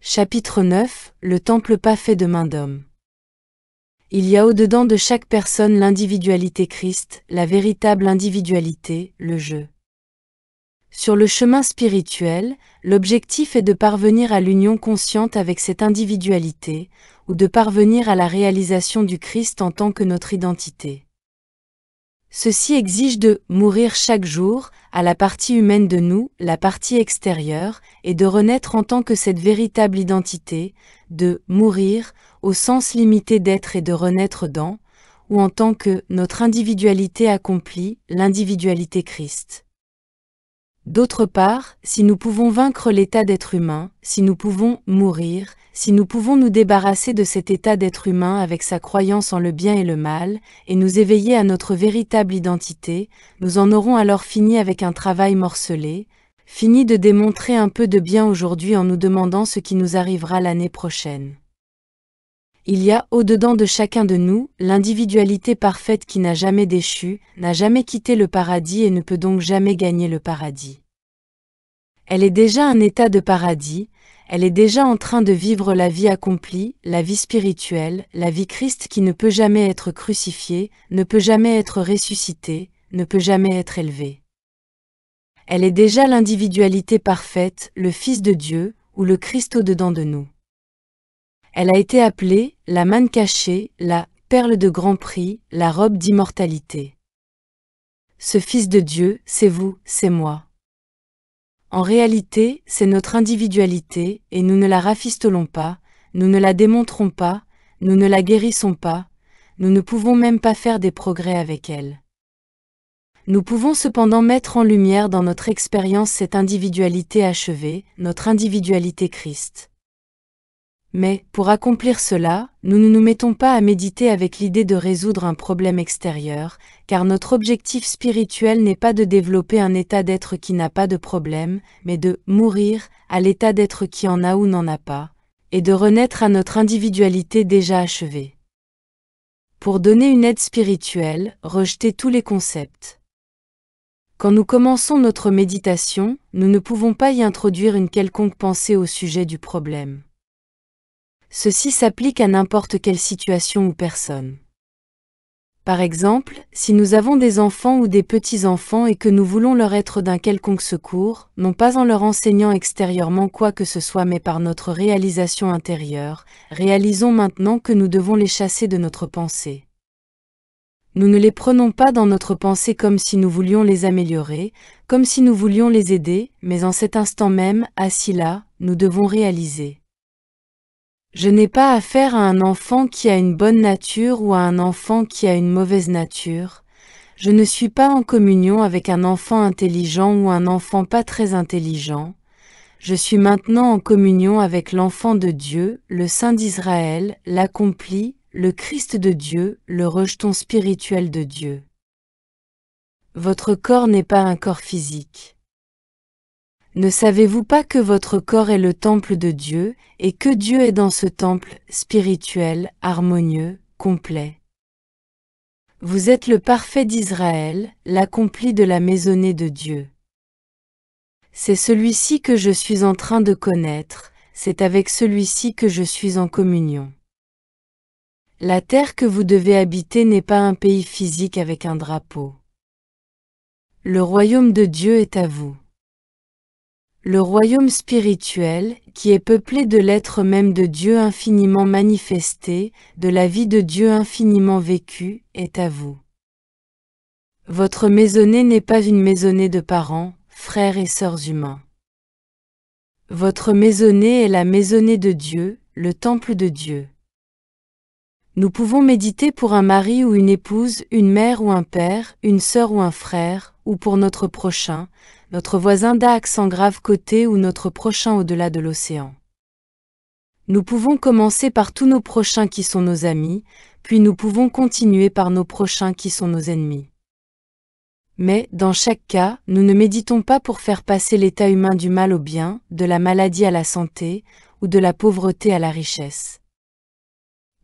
Chapitre 9, le temple pas fait de main d'homme. Il y a au-dedans de chaque personne l'individualité Christ, la véritable individualité, le je. Sur le chemin spirituel, l'objectif est de parvenir à l'union consciente avec cette individualité, ou de parvenir à la réalisation du Christ en tant que notre identité. Ceci exige de mourir chaque jour, à la partie humaine de nous, la partie extérieure, et de renaître en tant que cette véritable identité, de mourir, au sens limité d'être et de renaître dans, ou en tant que notre individualité accomplie, l'individualité Christ. D'autre part, si nous pouvons vaincre l'état d'être humain, si nous pouvons mourir, si nous pouvons nous débarrasser de cet état d'être humain avec sa croyance en le bien et le mal, et nous éveiller à notre véritable identité, nous en aurons alors fini avec un travail morcelé, fini de démontrer un peu de bien aujourd'hui en nous demandant ce qui nous arrivera l'année prochaine. Il y a au-dedans de chacun de nous l'individualité parfaite qui n'a jamais déchu, n'a jamais quitté le paradis et ne peut donc jamais gagner le paradis. Elle est déjà un état de paradis, elle est déjà en train de vivre la vie accomplie, la vie spirituelle, la vie Christ qui ne peut jamais être crucifiée, ne peut jamais être ressuscitée, ne peut jamais être élevée. Elle est déjà l'individualité parfaite, le Fils de Dieu, ou le Christ au-dedans de nous. Elle a été appelée la manne cachée, la perle de grand prix, la robe d'immortalité. Ce Fils de Dieu, c'est vous, c'est moi. En réalité, c'est notre individualité, et nous ne la rafistolons pas, nous ne la démontrons pas, nous ne la guérissons pas, nous ne pouvons même pas faire des progrès avec elle. Nous pouvons cependant mettre en lumière dans notre expérience cette individualité achevée, notre individualité Christ. Mais, pour accomplir cela, nous ne nous mettons pas à méditer avec l'idée de résoudre un problème extérieur, car notre objectif spirituel n'est pas de développer un état d'être qui n'a pas de problème, mais de mourir à l'état d'être qui en a ou n'en a pas, et de renaître à notre individualité déjà achevée. Pour donner une aide spirituelle, rejetez tous les concepts. Quand nous commençons notre méditation, nous ne pouvons pas y introduire une quelconque pensée au sujet du problème. Ceci s'applique à n'importe quelle situation ou personne. Par exemple, si nous avons des enfants ou des petits-enfants et que nous voulons leur être d'un quelconque secours, non pas en leur enseignant extérieurement quoi que ce soit mais par notre réalisation intérieure, réalisons maintenant que nous devons les chasser de notre pensée. Nous ne les prenons pas dans notre pensée comme si nous voulions les améliorer, comme si nous voulions les aider, mais en cet instant même, assis là, nous devons réaliser. Je n'ai pas affaire à un enfant qui a une bonne nature ou à un enfant qui a une mauvaise nature. Je ne suis pas en communion avec un enfant intelligent ou un enfant pas très intelligent. Je suis maintenant en communion avec l'enfant de Dieu, le Saint d'Israël, l'accompli, le Christ de Dieu, le rejeton spirituel de Dieu. Votre corps n'est pas un corps physique. Ne savez-vous pas que votre corps est le temple de Dieu, et que Dieu est dans ce temple, spirituel, harmonieux, complet? Vous êtes le parfait d'Israël, l'accompli de la maisonnée de Dieu. C'est celui-ci que je suis en train de connaître, c'est avec celui-ci que je suis en communion. La terre que vous devez habiter n'est pas un pays physique avec un drapeau. Le royaume de Dieu est à vous. Le royaume spirituel, qui est peuplé de l'être même de Dieu infiniment manifesté, de la vie de Dieu infiniment vécue, est à vous. Votre maisonnée n'est pas une maisonnée de parents, frères et sœurs humains. Votre maisonnée est la maisonnée de Dieu, le temple de Dieu. Nous pouvons méditer pour un mari ou une épouse, une mère ou un père, une sœur ou un frère, ou pour notre prochain, notre voisin d'accent grave côté ou notre prochain au-delà de l'océan. Nous pouvons commencer par tous nos prochains qui sont nos amis, puis nous pouvons continuer par nos prochains qui sont nos ennemis. Mais, dans chaque cas, nous ne méditons pas pour faire passer l'état humain du mal au bien, de la maladie à la santé, ou de la pauvreté à la richesse.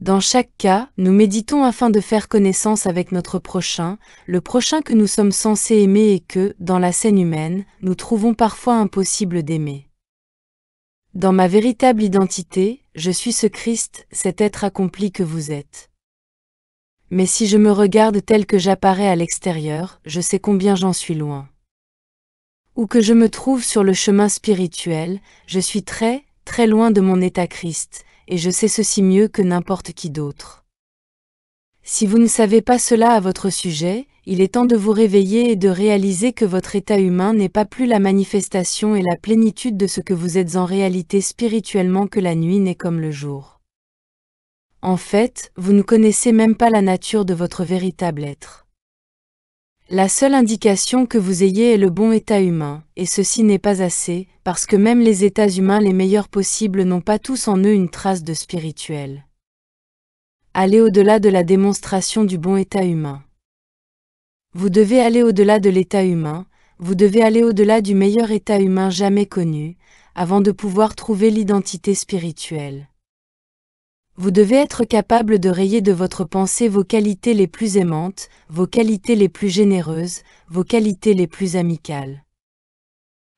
Dans chaque cas, nous méditons afin de faire connaissance avec notre prochain, le prochain que nous sommes censés aimer et que, dans la scène humaine, nous trouvons parfois impossible d'aimer. Dans ma véritable identité, je suis ce Christ, cet être accompli que vous êtes. Mais si je me regarde tel que j'apparais à l'extérieur, je sais combien j'en suis loin. Où que je me trouve sur le chemin spirituel, je suis très, très loin de mon état Christ, et je sais ceci mieux que n'importe qui d'autre. Si vous ne savez pas cela à votre sujet, il est temps de vous réveiller et de réaliser que votre état humain n'est pas plus la manifestation et la plénitude de ce que vous êtes en réalité spirituellement que la nuit n'est comme le jour. En fait, vous ne connaissez même pas la nature de votre véritable être. La seule indication que vous ayez est le bon état humain, et ceci n'est pas assez, parce que même les états humains les meilleurs possibles n'ont pas tous en eux une trace de spirituel. Allez au-delà de la démonstration du bon état humain. Vous devez aller au-delà de l'état humain, vous devez aller au-delà du meilleur état humain jamais connu, avant de pouvoir trouver l'identité spirituelle. Vous devez être capable de rayer de votre pensée vos qualités les plus aimantes, vos qualités les plus généreuses, vos qualités les plus amicales.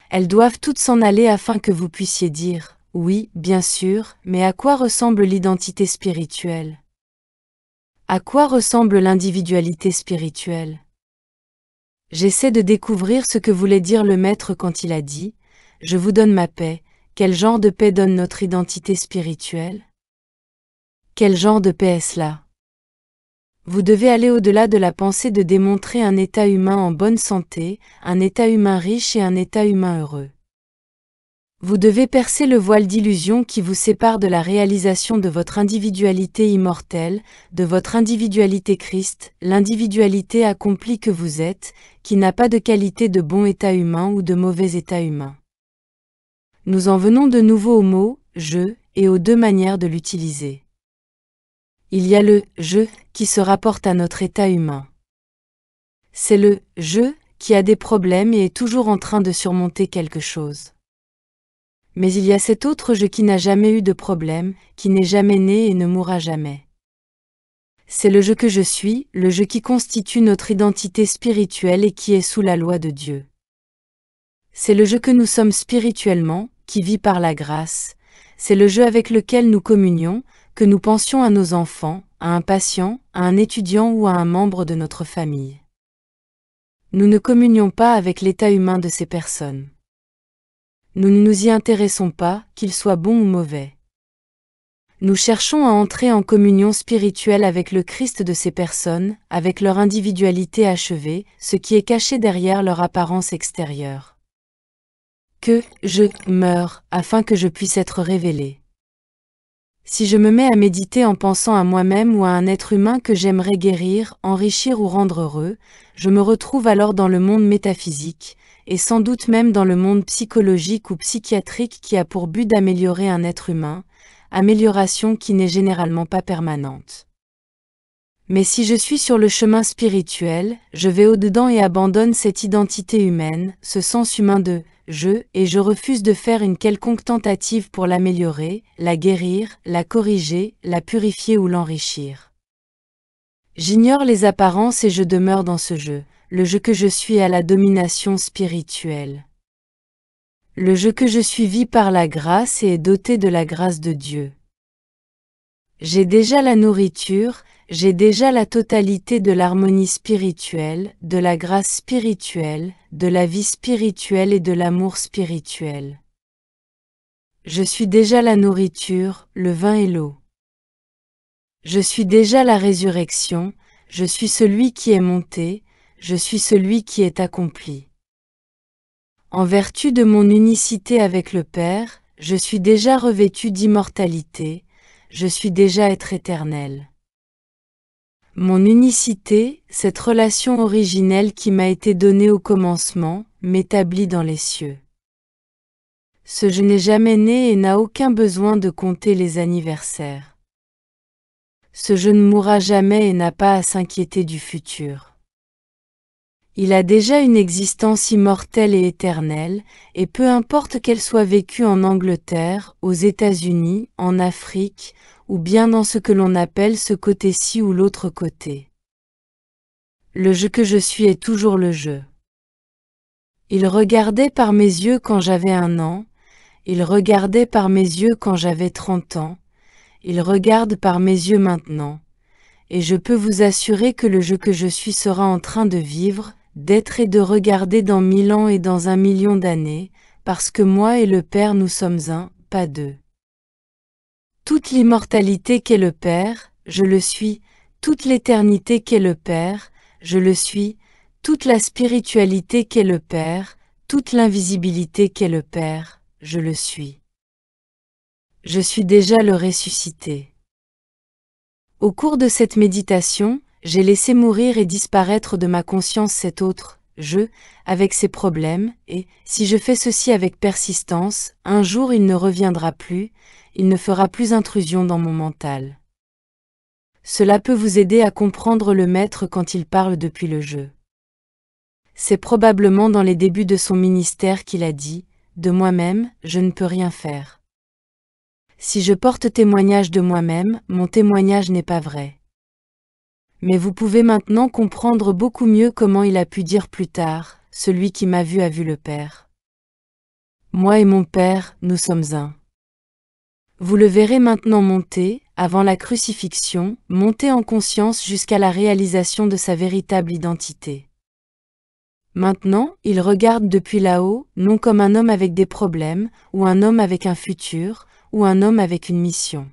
Elles doivent toutes s'en aller afin que vous puissiez dire, oui, bien sûr, mais à quoi ressemble l'identité spirituelle? À quoi ressemble l'individualité spirituelle? J'essaie de découvrir ce que voulait dire le Maître quand il a dit « Je vous donne ma paix ». Quel genre de paix donne notre identité spirituelle? Quel genre de paix est-ce là? Vous devez aller au-delà de la pensée de démontrer un état humain en bonne santé, un état humain riche et un état humain heureux. Vous devez percer le voile d'illusion qui vous sépare de la réalisation de votre individualité immortelle, de votre individualité Christ, l'individualité accomplie que vous êtes, qui n'a pas de qualité de bon état humain ou de mauvais état humain. Nous en venons de nouveau au mot « je » et aux deux manières de l'utiliser. Il y a le « je » qui se rapporte à notre état humain. C'est le « je » qui a des problèmes et est toujours en train de surmonter quelque chose. Mais il y a cet autre je qui n'a jamais eu de problème, qui n'est jamais né et ne mourra jamais. C'est le je que je suis, le je qui constitue notre identité spirituelle et qui est sous la loi de Dieu. C'est le je que nous sommes spirituellement, qui vit par la grâce. C'est le je avec lequel nous communions, que nous pensions à nos enfants, à un patient, à un étudiant ou à un membre de notre famille. Nous ne communions pas avec l'état humain de ces personnes. Nous ne nous y intéressons pas, qu'ils soient bons ou mauvais. Nous cherchons à entrer en communion spirituelle avec le Christ de ces personnes, avec leur individualité achevée, ce qui est caché derrière leur apparence extérieure. Que je meure, afin que je puisse être révélé. Si je me mets à méditer en pensant à moi-même ou à un être humain que j'aimerais guérir, enrichir ou rendre heureux, je me retrouve alors dans le monde métaphysique, et sans doute même dans le monde psychologique ou psychiatrique qui a pour but d'améliorer un être humain, amélioration qui n'est généralement pas permanente. Mais si je suis sur le chemin spirituel, je vais au-dedans et abandonne cette identité humaine, ce sens humain de « je » et je refuse de faire une quelconque tentative pour l'améliorer, la guérir, la corriger, la purifier ou l'enrichir. J'ignore les apparences et je demeure dans ce je, le je que je suis à la domination spirituelle. Le je que je suis vit par la grâce et est doté de la grâce de Dieu. J'ai déjà la nourriture, j'ai déjà la totalité de l'harmonie spirituelle, de la grâce spirituelle, de la vie spirituelle et de l'amour spirituel. Je suis déjà la nourriture, le vin et l'eau. Je suis déjà la résurrection, je suis celui qui est monté, je suis celui qui est accompli. En vertu de mon unicité avec le Père, je suis déjà revêtu d'immortalité, je suis déjà être éternel. Mon unicité, cette relation originelle qui m'a été donnée au commencement, m'établit dans les cieux. Ce je n'ai jamais né et n'a aucun besoin de compter les anniversaires. Ce je ne mourra jamais et n'a pas à s'inquiéter du futur. Il a déjà une existence immortelle et éternelle, et peu importe qu'elle soit vécue en Angleterre, aux États-Unis, en Afrique, ou bien dans ce que l'on appelle ce côté-ci ou l'autre côté. Le je que je suis est toujours le je. Il regardait par mes yeux quand j'avais 1 an, Il regardait par mes yeux quand j'avais 30 ans, il regarde par mes yeux maintenant, et je peux vous assurer que le je que je suis sera en train de vivre, d'être et de regarder dans 1000 ans et dans 1 million d'années, parce que moi et le Père nous sommes un, pas deux. Toute l'immortalité qu'est le Père, je le suis, toute l'éternité qu'est le Père, je le suis, toute la spiritualité qu'est le Père, toute l'invisibilité qu'est le Père, je le suis. Je suis déjà le ressuscité. Au cours de cette méditation, j'ai laissé mourir et disparaître de ma conscience cet autre, je, avec ses problèmes, et, si je fais ceci avec persistance, un jour il ne reviendra plus, il ne fera plus intrusion dans mon mental. Cela peut vous aider à comprendre le maître quand il parle depuis le je. C'est probablement dans les débuts de son ministère qu'il a dit, « De moi-même, je ne peux rien faire. Si je porte témoignage de moi-même, mon témoignage n'est pas vrai. » Mais vous pouvez maintenant comprendre beaucoup mieux comment il a pu dire plus tard, « Celui qui m'a vu a vu le Père. » Moi et mon Père, nous sommes un. Vous le verrez maintenant monter, avant la crucifixion, monter en conscience jusqu'à la réalisation de sa véritable identité. Maintenant, il regarde depuis là-haut, non comme un homme avec des problèmes, ou un homme avec un futur, ou un homme avec une mission.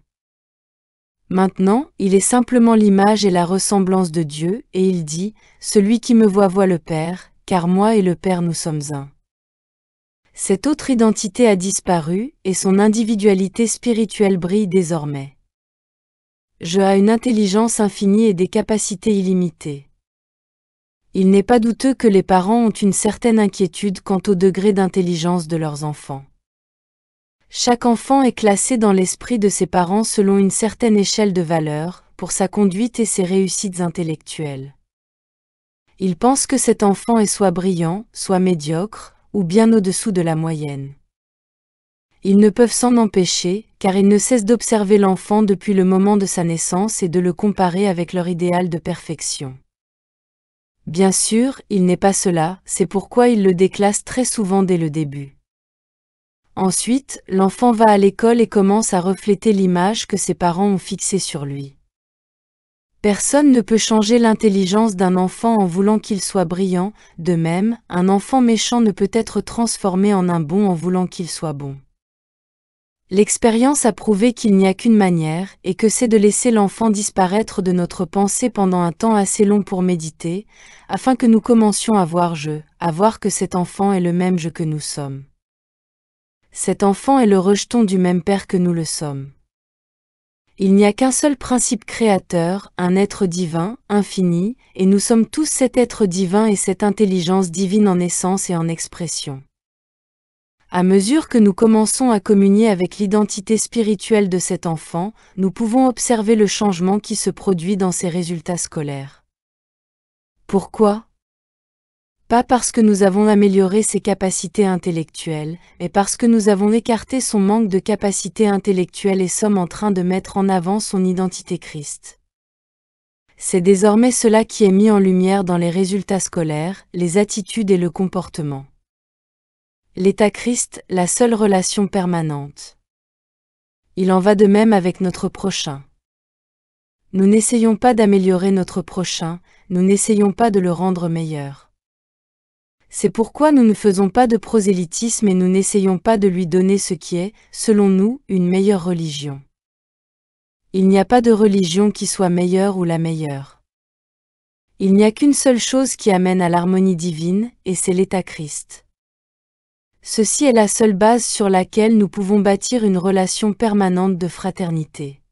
Maintenant, il est simplement l'image et la ressemblance de Dieu, et il dit, « Celui qui me voit voit le Père, car moi et le Père nous sommes un. » Cette autre identité a disparu, et son individualité spirituelle brille désormais. Je a une intelligence infinie et des capacités illimitées. Il n'est pas douteux que les parents ont une certaine inquiétude quant au degré d'intelligence de leurs enfants. Chaque enfant est classé dans l'esprit de ses parents selon une certaine échelle de valeurs, pour sa conduite et ses réussites intellectuelles. Ils pensent que cet enfant est soit brillant, soit médiocre, ou bien au-dessous de la moyenne. Ils ne peuvent s'en empêcher, car ils ne cessent d'observer l'enfant depuis le moment de sa naissance et de le comparer avec leur idéal de perfection. Bien sûr, il n'est pas cela, c'est pourquoi ils le déclassent très souvent dès le début. Ensuite, l'enfant va à l'école et commence à refléter l'image que ses parents ont fixée sur lui. Personne ne peut changer l'intelligence d'un enfant en voulant qu'il soit brillant, de même, un enfant méchant ne peut être transformé en un bon en voulant qu'il soit bon. L'expérience a prouvé qu'il n'y a qu'une manière, et que c'est de laisser l'enfant disparaître de notre pensée pendant un temps assez long pour méditer, afin que nous commencions à voir que cet enfant est le même je que nous sommes. Cet enfant est le rejeton du même Père que nous le sommes. Il n'y a qu'un seul principe créateur, un être divin, infini, et nous sommes tous cet être divin et cette intelligence divine en essence et en expression. À mesure que nous commençons à communier avec l'identité spirituelle de cet enfant, nous pouvons observer le changement qui se produit dans ses résultats scolaires. Pourquoi ? Pas parce que nous avons amélioré ses capacités intellectuelles, mais parce que nous avons écarté son manque de capacité intellectuelle et sommes en train de mettre en avant son identité Christ. C'est désormais cela qui est mis en lumière dans les résultats scolaires, les attitudes et le comportement. L'état Christ, la seule relation permanente. Il en va de même avec notre prochain. Nous n'essayons pas d'améliorer notre prochain, nous n'essayons pas de le rendre meilleur. C'est pourquoi nous ne faisons pas de prosélytisme et nous n'essayons pas de lui donner ce qui est, selon nous, une meilleure religion. Il n'y a pas de religion qui soit meilleure ou la meilleure. Il n'y a qu'une seule chose qui amène à l'harmonie divine, et c'est l'état Christ. Ceci est la seule base sur laquelle nous pouvons bâtir une relation permanente de fraternité.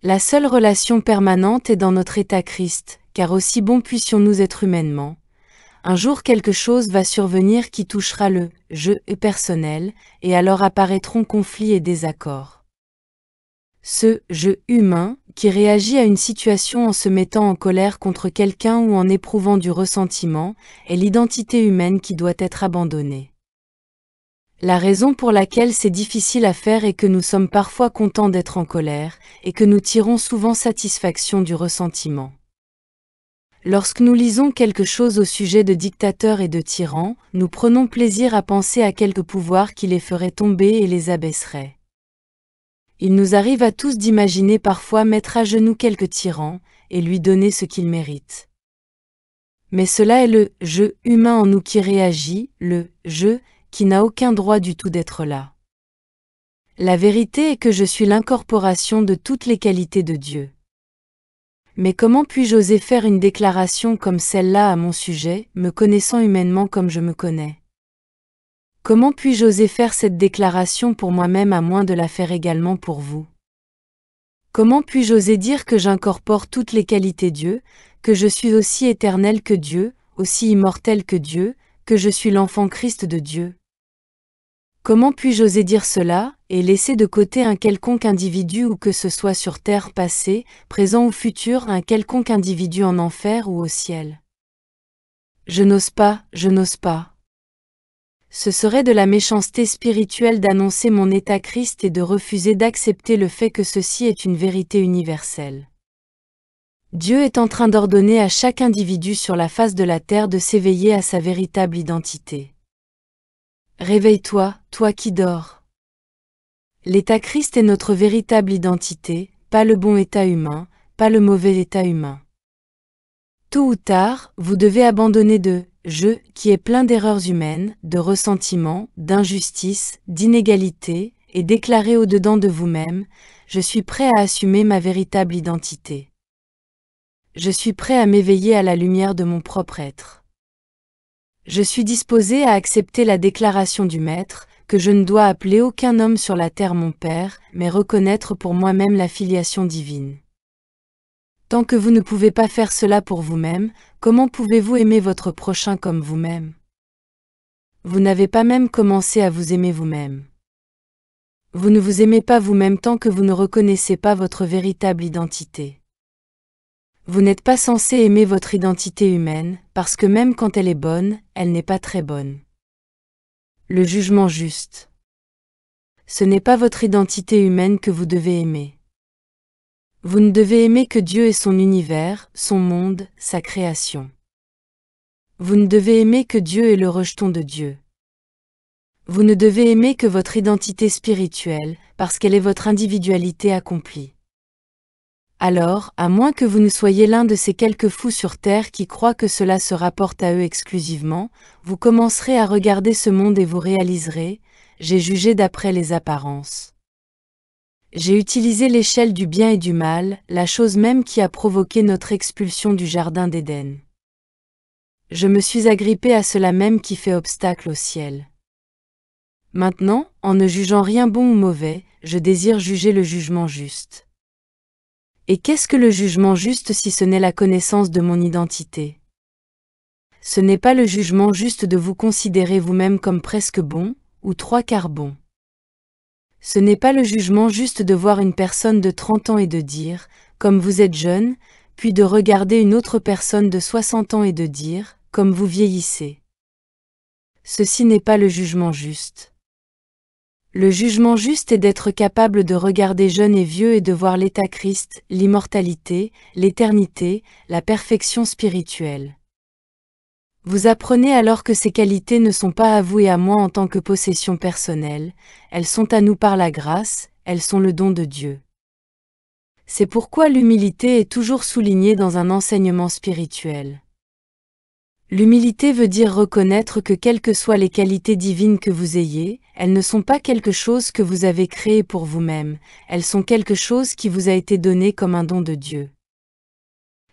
La seule relation permanente est dans notre état Christ, car aussi bon puissions-nous être humainement, un jour quelque chose va survenir qui touchera le « je » personnel, et alors apparaîtront conflits et désaccords. Ce « je » humain, qui réagit à une situation en se mettant en colère contre quelqu'un ou en éprouvant du ressentiment, est l'identité humaine qui doit être abandonnée. La raison pour laquelle c'est difficile à faire est que nous sommes parfois contents d'être en colère, et que nous tirons souvent satisfaction du ressentiment. Lorsque nous lisons quelque chose au sujet de dictateurs et de tyrans, nous prenons plaisir à penser à quelques pouvoirs qui les feraient tomber et les abaisseraient. Il nous arrive à tous d'imaginer parfois mettre à genoux quelques tyrans, et lui donner ce qu'il mérite. Mais cela est le « je » humain en nous qui réagit, le « je » qui n'a aucun droit du tout d'être là. La vérité est que je suis l'incorporation de toutes les qualités de Dieu. Mais comment puis-je oser faire une déclaration comme celle-là à mon sujet, me connaissant humainement comme je me connais? Comment puis-je oser faire cette déclaration pour moi-même à moins de la faire également pour vous? Comment puis-je oser dire que j'incorpore toutes les qualités de Dieu, que je suis aussi éternel que Dieu, aussi immortel que Dieu, que je suis l'enfant Christ de Dieu? Comment puis-je oser dire cela, et laisser de côté un quelconque individu ou que ce soit sur terre passé, présent ou futur, un quelconque individu en enfer ou au ciel? Je n'ose pas, je n'ose pas. Ce serait de la méchanceté spirituelle d'annoncer mon état Christ et de refuser d'accepter le fait que ceci est une vérité universelle. Dieu est en train d'ordonner à chaque individu sur la face de la terre de s'éveiller à sa véritable identité. Réveille-toi, toi qui dors. L'état Christ est notre véritable identité, pas le bon état humain, pas le mauvais état humain. Tôt ou tard, vous devez abandonner de « je » qui est plein d'erreurs humaines, de ressentiments, d'injustices, d'inégalités, et déclarer au-dedans de vous-même « je suis prêt à assumer ma véritable identité. Je suis prêt à m'éveiller à la lumière de mon propre être. Je suis disposé à accepter la déclaration du Maître, que je ne dois appeler aucun homme sur la terre mon Père, mais reconnaître pour moi-même la filiation divine. » Tant que vous ne pouvez pas faire cela pour vous-même, comment pouvez-vous aimer votre prochain comme vous-même? Vous n'avez pas même commencé à vous aimer vous-même. Vous ne vous aimez pas vous-même tant que vous ne reconnaissez pas votre véritable identité. Vous n'êtes pas censé aimer votre identité humaine, parce que même quand elle est bonne, elle n'est pas très bonne. Le jugement juste. Ce n'est pas votre identité humaine que vous devez aimer. Vous ne devez aimer que Dieu et son univers, son monde, sa création. Vous ne devez aimer que Dieu et le rejeton de Dieu. Vous ne devez aimer que votre identité spirituelle, parce qu'elle est votre individualité accomplie. Alors, à moins que vous ne soyez l'un de ces quelques fous sur terre qui croient que cela se rapporte à eux exclusivement, vous commencerez à regarder ce monde et vous réaliserez « j'ai jugé d'après les apparences. J'ai utilisé l'échelle du bien et du mal, la chose même qui a provoqué notre expulsion du jardin d'Éden. Je me suis agrippé à cela même qui fait obstacle au ciel. Maintenant, en ne jugeant rien bon ou mauvais, je désire juger le jugement juste. Et qu'est-ce que le jugement juste si ce n'est la connaissance de mon identité? Ce n'est pas le jugement juste de vous considérer vous-même comme presque bon, ou trois quarts bon. Ce n'est pas le jugement juste de voir une personne de 30 ans et de dire, comme vous êtes jeune, puis de regarder une autre personne de 60 ans et de dire, comme vous vieillissez. Ceci n'est pas le jugement juste. Le jugement juste est d'être capable de regarder jeune et vieux et de voir l'état Christ, l'immortalité, l'éternité, la perfection spirituelle. Vous apprenez alors que ces qualités ne sont pas à vous et à moi en tant que possession personnelle, elles sont à nous par la grâce, elles sont le don de Dieu. C'est pourquoi l'humilité est toujours soulignée dans un enseignement spirituel. L'humilité veut dire reconnaître que quelles que soient les qualités divines que vous ayez, elles ne sont pas quelque chose que vous avez créé pour vous-même, elles sont quelque chose qui vous a été donné comme un don de Dieu.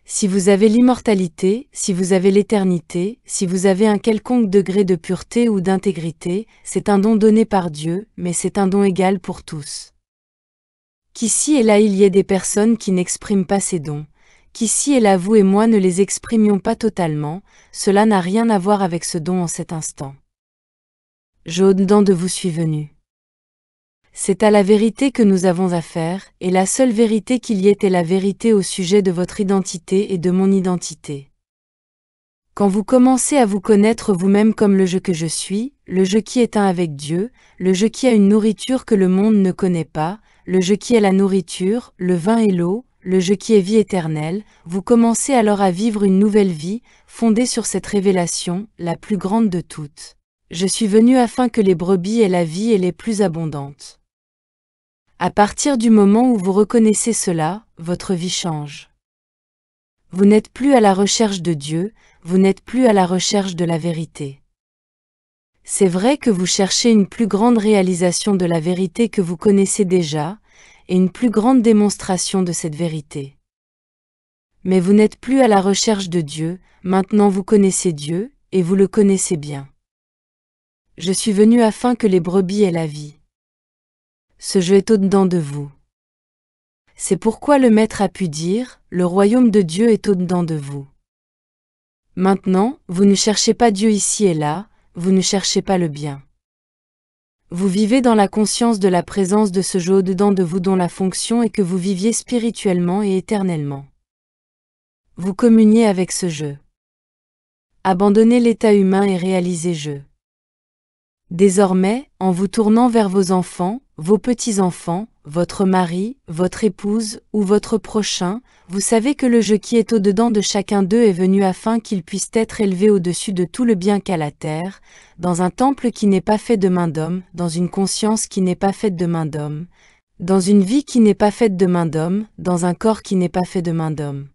Si vous avez l'immortalité, si vous avez l'éternité, si vous avez un quelconque degré de pureté ou d'intégrité, c'est un don donné par Dieu, mais c'est un don égal pour tous. Qu'ici et là il y ait des personnes qui n'expriment pas ces dons, qu'ici et là vous et moi ne les exprimions pas totalement, cela n'a rien à voir avec ce don en cet instant. Je au-dedans de vous suis venu. C'est à la vérité que nous avons affaire, et la seule vérité qu'il y ait est la vérité au sujet de votre identité et de mon identité. Quand vous commencez à vous connaître vous-même comme le je que je suis, le je qui est un avec Dieu, le je qui a une nourriture que le monde ne connaît pas, le je qui est la nourriture, le vin et l'eau, le je qui est vie éternelle, vous commencez alors à vivre une nouvelle vie, fondée sur cette révélation, la plus grande de toutes. Je suis venu afin que les brebis aient la vie et les plus abondantes. À partir du moment où vous reconnaissez cela, votre vie change. Vous n'êtes plus à la recherche de Dieu, vous n'êtes plus à la recherche de la vérité. C'est vrai que vous cherchez une plus grande réalisation de la vérité que vous connaissez déjà, et une plus grande démonstration de cette vérité. Mais vous n'êtes plus à la recherche de Dieu, maintenant vous connaissez Dieu, et vous le connaissez bien. Je suis venu afin que les brebis aient la vie. Ce jeu est au-dedans de vous. C'est pourquoi le Maître a pu dire, le royaume de Dieu est au-dedans de vous. Maintenant, vous ne cherchez pas Dieu ici et là, vous ne cherchez pas le bien. Vous vivez dans la conscience de la présence de ce jeu au-dedans de vous dont la fonction est que vous viviez spirituellement et éternellement. Vous communiez avec ce jeu. Abandonnez l'état humain et réalisez jeu. Désormais, en vous tournant vers vos enfants, vos petits-enfants, votre mari, votre épouse ou votre prochain, vous savez que le je qui est au-dedans de chacun d'eux est venu afin qu'ils puissent être élevés au-dessus de tout le bien qu'a la terre, dans un temple qui n'est pas fait de main d'homme, dans une conscience qui n'est pas faite de main d'homme, dans une vie qui n'est pas faite de main d'homme, dans un corps qui n'est pas fait de main d'homme.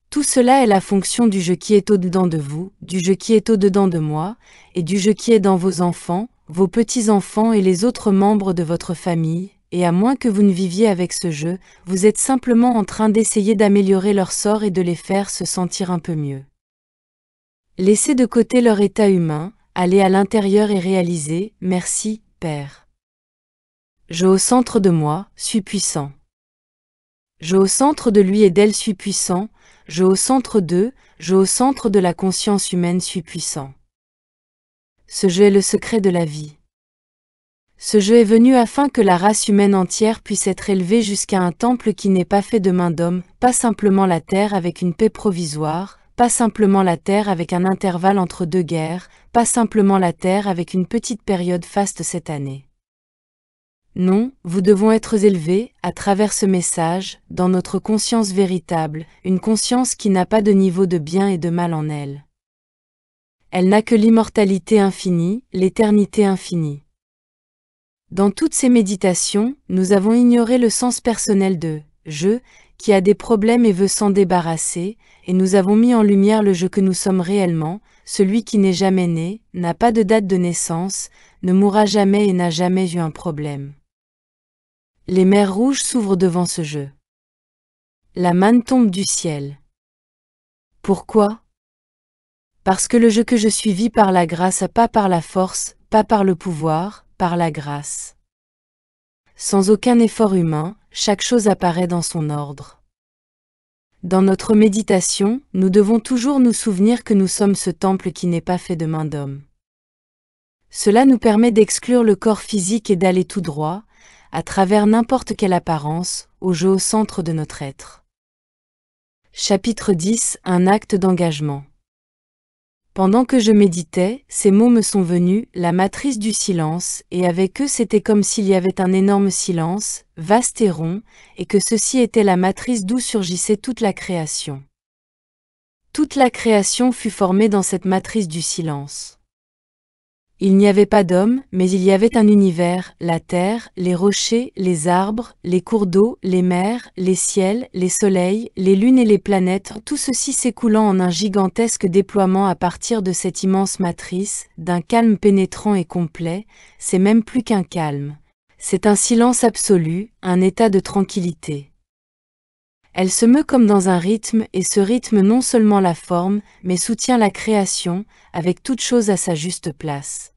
Tout cela est la fonction du je qui est au-dedans de vous, du je qui est au-dedans de moi, et du je qui est dans vos enfants, vos petits-enfants et les autres membres de votre famille, et à moins que vous ne viviez avec ce jeu, vous êtes simplement en train d'essayer d'améliorer leur sort et de les faire se sentir un peu mieux. Laissez de côté leur état humain, allez à l'intérieur et réalisez, merci, Père. Je au centre de moi, suis puissant. Je au centre de lui et d'elle suis puissant, je au centre d'eux, je au centre de la conscience humaine suis puissant. Ce jeu est le secret de la vie. Ce jeu est venu afin que la race humaine entière puisse être élevée jusqu'à un temple qui n'est pas fait de main d'homme, pas simplement la terre avec une paix provisoire, pas simplement la terre avec un intervalle entre deux guerres, pas simplement la terre avec une petite période faste cette année. Non, nous devons être élevés, à travers ce message, dans notre conscience véritable, une conscience qui n'a pas de niveau de bien et de mal en elle. Elle n'a que l'immortalité infinie, l'éternité infinie. Dans toutes ces méditations, nous avons ignoré le sens personnel de « je », qui a des problèmes et veut s'en débarrasser, et nous avons mis en lumière le je que nous sommes réellement, celui qui n'est jamais né, n'a pas de date de naissance, ne mourra jamais et n'a jamais eu un problème. Les mers rouges s'ouvrent devant ce jeu. La manne tombe du ciel. Pourquoi ? Parce que le je que je suis vit par la grâce, pas par la force, pas par le pouvoir, par la grâce. Sans aucun effort humain, chaque chose apparaît dans son ordre. Dans notre méditation, nous devons toujours nous souvenir que nous sommes ce temple qui n'est pas fait de main d'homme. Cela nous permet d'exclure le corps physique et d'aller tout droit, à travers n'importe quelle apparence, au jeu au centre de notre être. Chapitre 10 : Un acte d'engagement. Pendant que je méditais, ces mots me sont venus, la matrice du silence, et avec eux c'était comme s'il y avait un énorme silence, vaste et rond, et que ceci était la matrice d'où surgissait toute la création. Toute la création fut formée dans cette matrice du silence. Il n'y avait pas d'homme, mais il y avait un univers, la terre, les rochers, les arbres, les cours d'eau, les mers, les ciels, les soleils, les lunes et les planètes, tout ceci s'écoulant en un gigantesque déploiement à partir de cette immense matrice, d'un calme pénétrant et complet, c'est même plus qu'un calme. C'est un silence absolu, un état de tranquillité. Elle se meut comme dans un rythme, et ce rythme non seulement la forme, mais soutient la création, avec toute chose à sa juste place.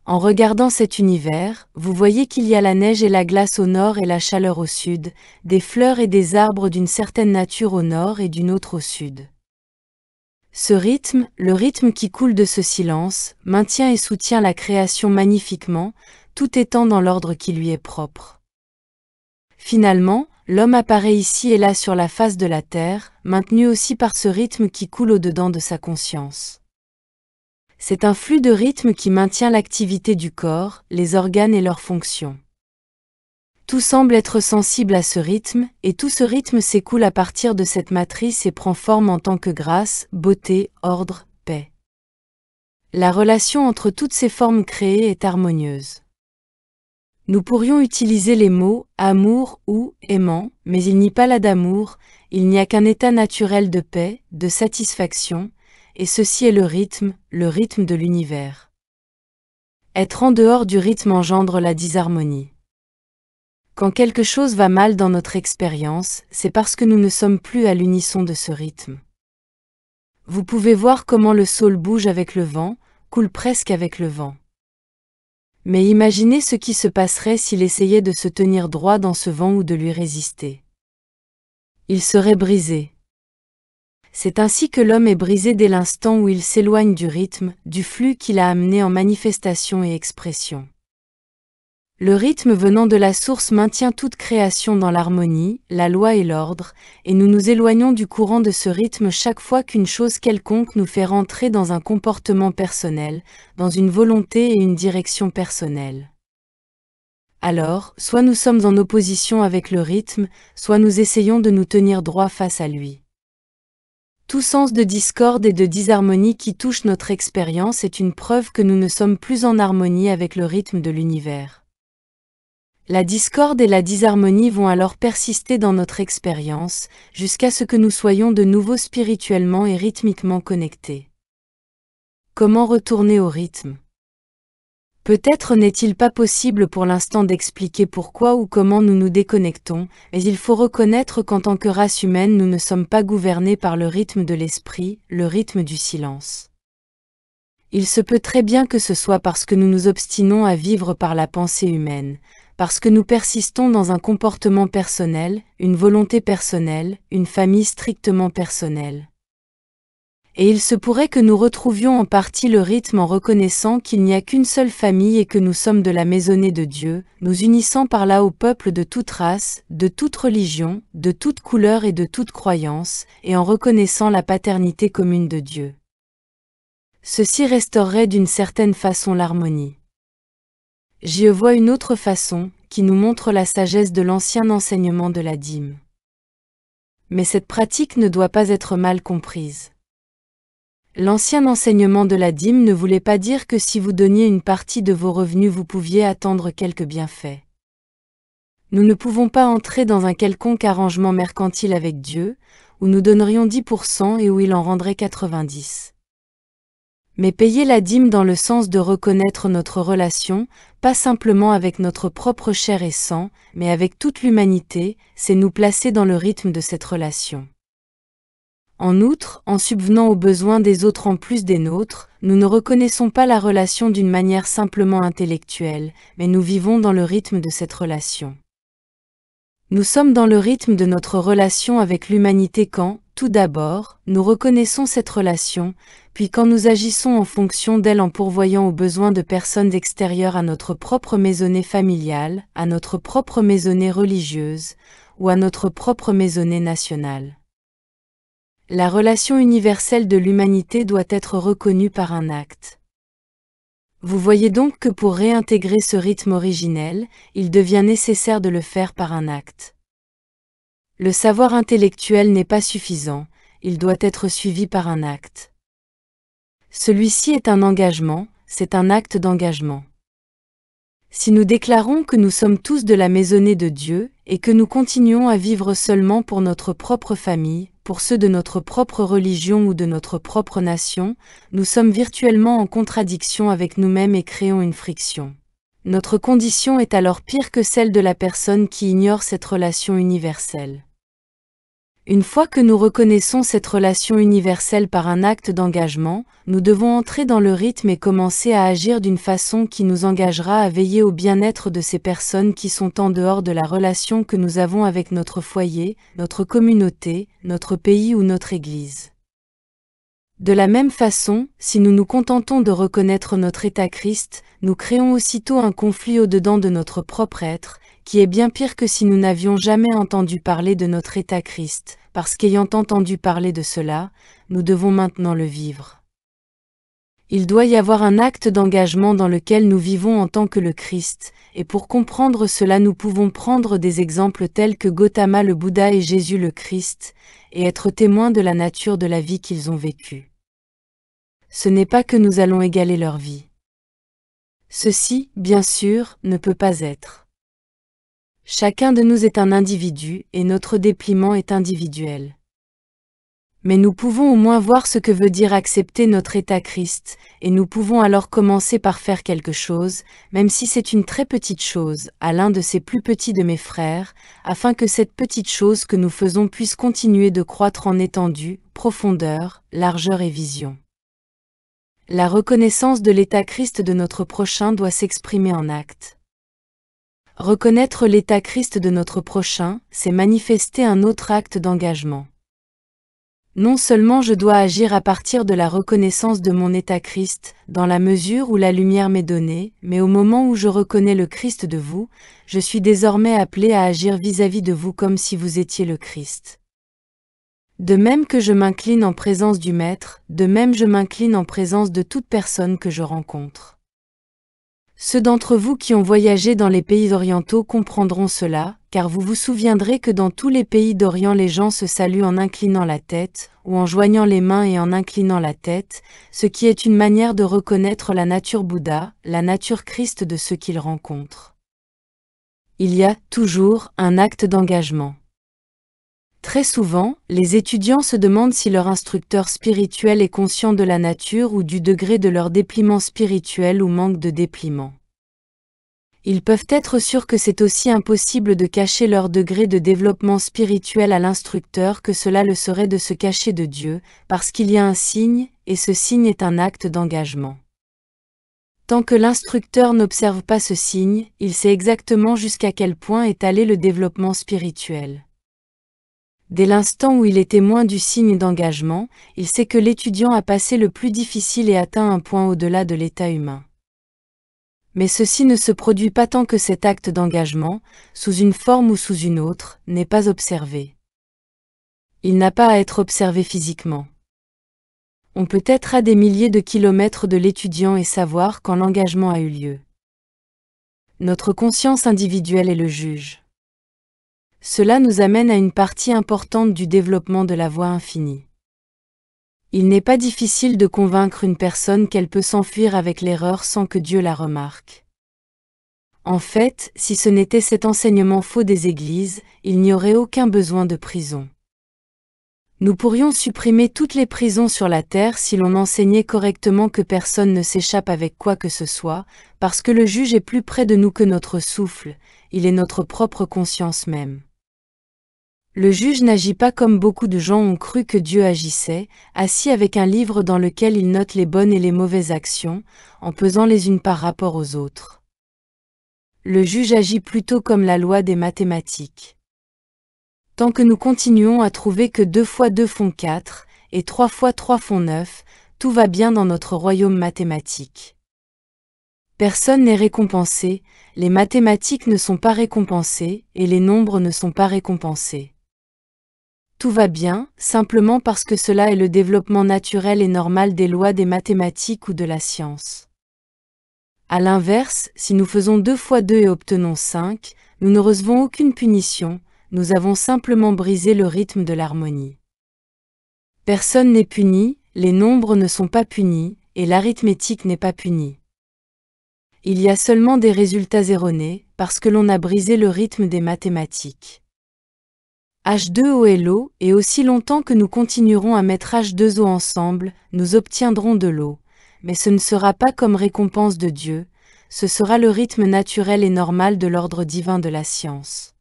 En regardant cet univers, vous voyez qu'il y a la neige et la glace au nord et la chaleur au sud, des fleurs et des arbres d'une certaine nature au nord et d'une autre au sud. Ce rythme, le rythme qui coule de ce silence, maintient et soutient la création magnifiquement, tout étant dans l'ordre qui lui est propre. Finalement, l'homme apparaît ici et là sur la face de la terre, maintenu aussi par ce rythme qui coule au-dedans de sa conscience. C'est un flux de rythme qui maintient l'activité du corps, les organes et leurs fonctions. Tout semble être sensible à ce rythme, et tout ce rythme s'écoule à partir de cette matrice et prend forme en tant que grâce, beauté, ordre, paix. La relation entre toutes ces formes créées est harmonieuse. Nous pourrions utiliser les mots « amour » ou « aimant », mais il n'y a pas là d'amour, il n'y a qu'un état naturel de paix, de satisfaction, et ceci est le rythme de l'univers. Être en dehors du rythme engendre la disharmonie. Quand quelque chose va mal dans notre expérience, c'est parce que nous ne sommes plus à l'unisson de ce rythme. Vous pouvez voir comment le saule bouge avec le vent, coule presque avec le vent. Mais imaginez ce qui se passerait s'il essayait de se tenir droit dans ce vent ou de lui résister. Il serait brisé. C'est ainsi que l'homme est brisé dès l'instant où il s'éloigne du rythme, du flux qu'il a amené en manifestation et expression. Le rythme venant de la source maintient toute création dans l'harmonie, la loi et l'ordre, et nous nous éloignons du courant de ce rythme chaque fois qu'une chose quelconque nous fait rentrer dans un comportement personnel, dans une volonté et une direction personnelle. Alors, soit nous sommes en opposition avec le rythme, soit nous essayons de nous tenir droit face à lui. Tout sens de discorde et de disharmonie qui touche notre expérience est une preuve que nous ne sommes plus en harmonie avec le rythme de l'univers. La discorde et la disharmonie vont alors persister dans notre expérience, jusqu'à ce que nous soyons de nouveau spirituellement et rythmiquement connectés. Comment retourner au rythme ? Peut-être n'est-il pas possible pour l'instant d'expliquer pourquoi ou comment nous nous déconnectons, mais il faut reconnaître qu'en tant que race humaine nous ne sommes pas gouvernés par le rythme de l'esprit, le rythme du silence. Il se peut très bien que ce soit parce que nous nous obstinons à vivre par la pensée humaine, parce que nous persistons dans un comportement personnel, une volonté personnelle, une famille strictement personnelle. Et il se pourrait que nous retrouvions en partie le rythme en reconnaissant qu'il n'y a qu'une seule famille et que nous sommes de la maisonnée de Dieu, nous unissant par là au peuple de toute race, de toute religion, de toute couleur et de toute croyance, et en reconnaissant la paternité commune de Dieu. Ceci restaurerait d'une certaine façon l'harmonie. J'y vois une autre façon, qui nous montre la sagesse de l'ancien enseignement de la dîme. Mais cette pratique ne doit pas être mal comprise. L'ancien enseignement de la dîme ne voulait pas dire que si vous donniez une partie de vos revenus vous pouviez attendre quelques bienfaits. Nous ne pouvons pas entrer dans un quelconque arrangement mercantile avec Dieu, où nous donnerions 10% et où il en rendrait 90%. Mais payer la dîme dans le sens de reconnaître notre relation, pas simplement avec notre propre chair et sang, mais avec toute l'humanité, c'est nous placer dans le rythme de cette relation. En outre, en subvenant aux besoins des autres en plus des nôtres, nous ne reconnaissons pas la relation d'une manière simplement intellectuelle, mais nous vivons dans le rythme de cette relation. Nous sommes dans le rythme de notre relation avec l'humanité quand, tout d'abord, nous reconnaissons cette relation, puis quand nous agissons en fonction d'elle en pourvoyant aux besoins de personnes extérieures à notre propre maisonnée familiale, à notre propre maisonnée religieuse, ou à notre propre maisonnée nationale. La relation universelle de l'humanité doit être reconnue par un acte. Vous voyez donc que pour réintégrer ce rythme originel, il devient nécessaire de le faire par un acte. Le savoir intellectuel n'est pas suffisant, il doit être suivi par un acte. Celui-ci est un engagement, c'est un acte d'engagement. Si nous déclarons que nous sommes tous de la maisonnée de Dieu, et que nous continuons à vivre seulement pour notre propre famille, pour ceux de notre propre religion ou de notre propre nation, nous sommes virtuellement en contradiction avec nous-mêmes et créons une friction. Notre condition est alors pire que celle de la personne qui ignore cette relation universelle. Une fois que nous reconnaissons cette relation universelle par un acte d'engagement, nous devons entrer dans le rythme et commencer à agir d'une façon qui nous engagera à veiller au bien-être de ces personnes qui sont en dehors de la relation que nous avons avec notre foyer, notre communauté, notre pays ou notre Église. De la même façon, si nous nous contentons de reconnaître notre état Christ, nous créons aussitôt un conflit au-dedans de notre propre être, qui est bien pire que si nous n'avions jamais entendu parler de notre état Christ, parce qu'ayant entendu parler de cela, nous devons maintenant le vivre. Il doit y avoir un acte d'engagement dans lequel nous vivons en tant que le Christ, et pour comprendre cela nous pouvons prendre des exemples tels que Gautama le Bouddha et Jésus le Christ, et être témoins de la nature de la vie qu'ils ont vécue. Ce n'est pas que nous allons égaler leur vie. Ceci, bien sûr, ne peut pas être. Chacun de nous est un individu, et notre dépliement est individuel. Mais nous pouvons au moins voir ce que veut dire accepter notre état Christ, et nous pouvons alors commencer par faire quelque chose, même si c'est une très petite chose, à l'un de ces plus petits de mes frères, afin que cette petite chose que nous faisons puisse continuer de croître en étendue, profondeur, largeur et vision. La reconnaissance de l'état Christ de notre prochain doit s'exprimer en actes. Reconnaître l'état Christ de notre prochain, c'est manifester un autre acte d'engagement. Non seulement je dois agir à partir de la reconnaissance de mon état Christ, dans la mesure où la lumière m'est donnée, mais au moment où je reconnais le Christ de vous, je suis désormais appelé à agir vis-à-vis de vous comme si vous étiez le Christ. De même que je m'incline en présence du Maître, de même je m'incline en présence de toute personne que je rencontre. Ceux d'entre vous qui ont voyagé dans les pays orientaux comprendront cela, car vous vous souviendrez que dans tous les pays d'Orient les gens se saluent en inclinant la tête, ou en joignant les mains et en inclinant la tête, ce qui est une manière de reconnaître la nature Bouddha, la nature Christ de ceux qu'ils rencontrent. Il y a, toujours, un acte d'engagement. Très souvent, les étudiants se demandent si leur instructeur spirituel est conscient de la nature ou du degré de leur dépliement spirituel ou manque de dépliement. Ils peuvent être sûrs que c'est aussi impossible de cacher leur degré de développement spirituel à l'instructeur que cela le serait de se cacher de Dieu, parce qu'il y a un signe, et ce signe est un acte d'engagement. Tant que l'instructeur n'observe pas ce signe, il sait exactement jusqu'à quel point est allé le développement spirituel. Dès l'instant où il est témoin du signe d'engagement, il sait que l'étudiant a passé le plus difficile et atteint un point au-delà de l'état humain. Mais ceci ne se produit pas tant que cet acte d'engagement, sous une forme ou sous une autre, n'est pas observé. Il n'a pas à être observé physiquement. On peut être à des milliers de kilomètres de l'étudiant et savoir quand l'engagement a eu lieu. Notre conscience individuelle est le juge. Cela nous amène à une partie importante du développement de la voie infinie. Il n'est pas difficile de convaincre une personne qu'elle peut s'enfuir avec l'erreur sans que Dieu la remarque. En fait, si ce n'était cet enseignement faux des églises, il n'y aurait aucun besoin de prison. Nous pourrions supprimer toutes les prisons sur la terre si l'on enseignait correctement que personne ne s'échappe avec quoi que ce soit, parce que le juge est plus près de nous que notre souffle, il est notre propre conscience même. Le juge n'agit pas comme beaucoup de gens ont cru que Dieu agissait, assis avec un livre dans lequel il note les bonnes et les mauvaises actions, en pesant les unes par rapport aux autres. Le juge agit plutôt comme la loi des mathématiques. Tant que nous continuons à trouver que 2 fois 2 font 4, et 3 fois 3 font 9, tout va bien dans notre royaume mathématique. Personne n'est récompensé, les mathématiques ne sont pas récompensées, et les nombres ne sont pas récompensés. Tout va bien, simplement parce que cela est le développement naturel et normal des lois des mathématiques ou de la science. À l'inverse, si nous faisons 2 fois 2 et obtenons 5, nous ne recevons aucune punition, nous avons simplement brisé le rythme de l'harmonie. Personne n'est puni, les nombres ne sont pas punis, et l'arithmétique n'est pas punie. Il y a seulement des résultats erronés, parce que l'on a brisé le rythme des mathématiques. H2O est l'eau, et aussi longtemps que nous continuerons à mettre H2O ensemble, nous obtiendrons de l'eau, mais ce ne sera pas comme récompense de Dieu, ce sera le rythme naturel et normal de l'ordre divin de la science.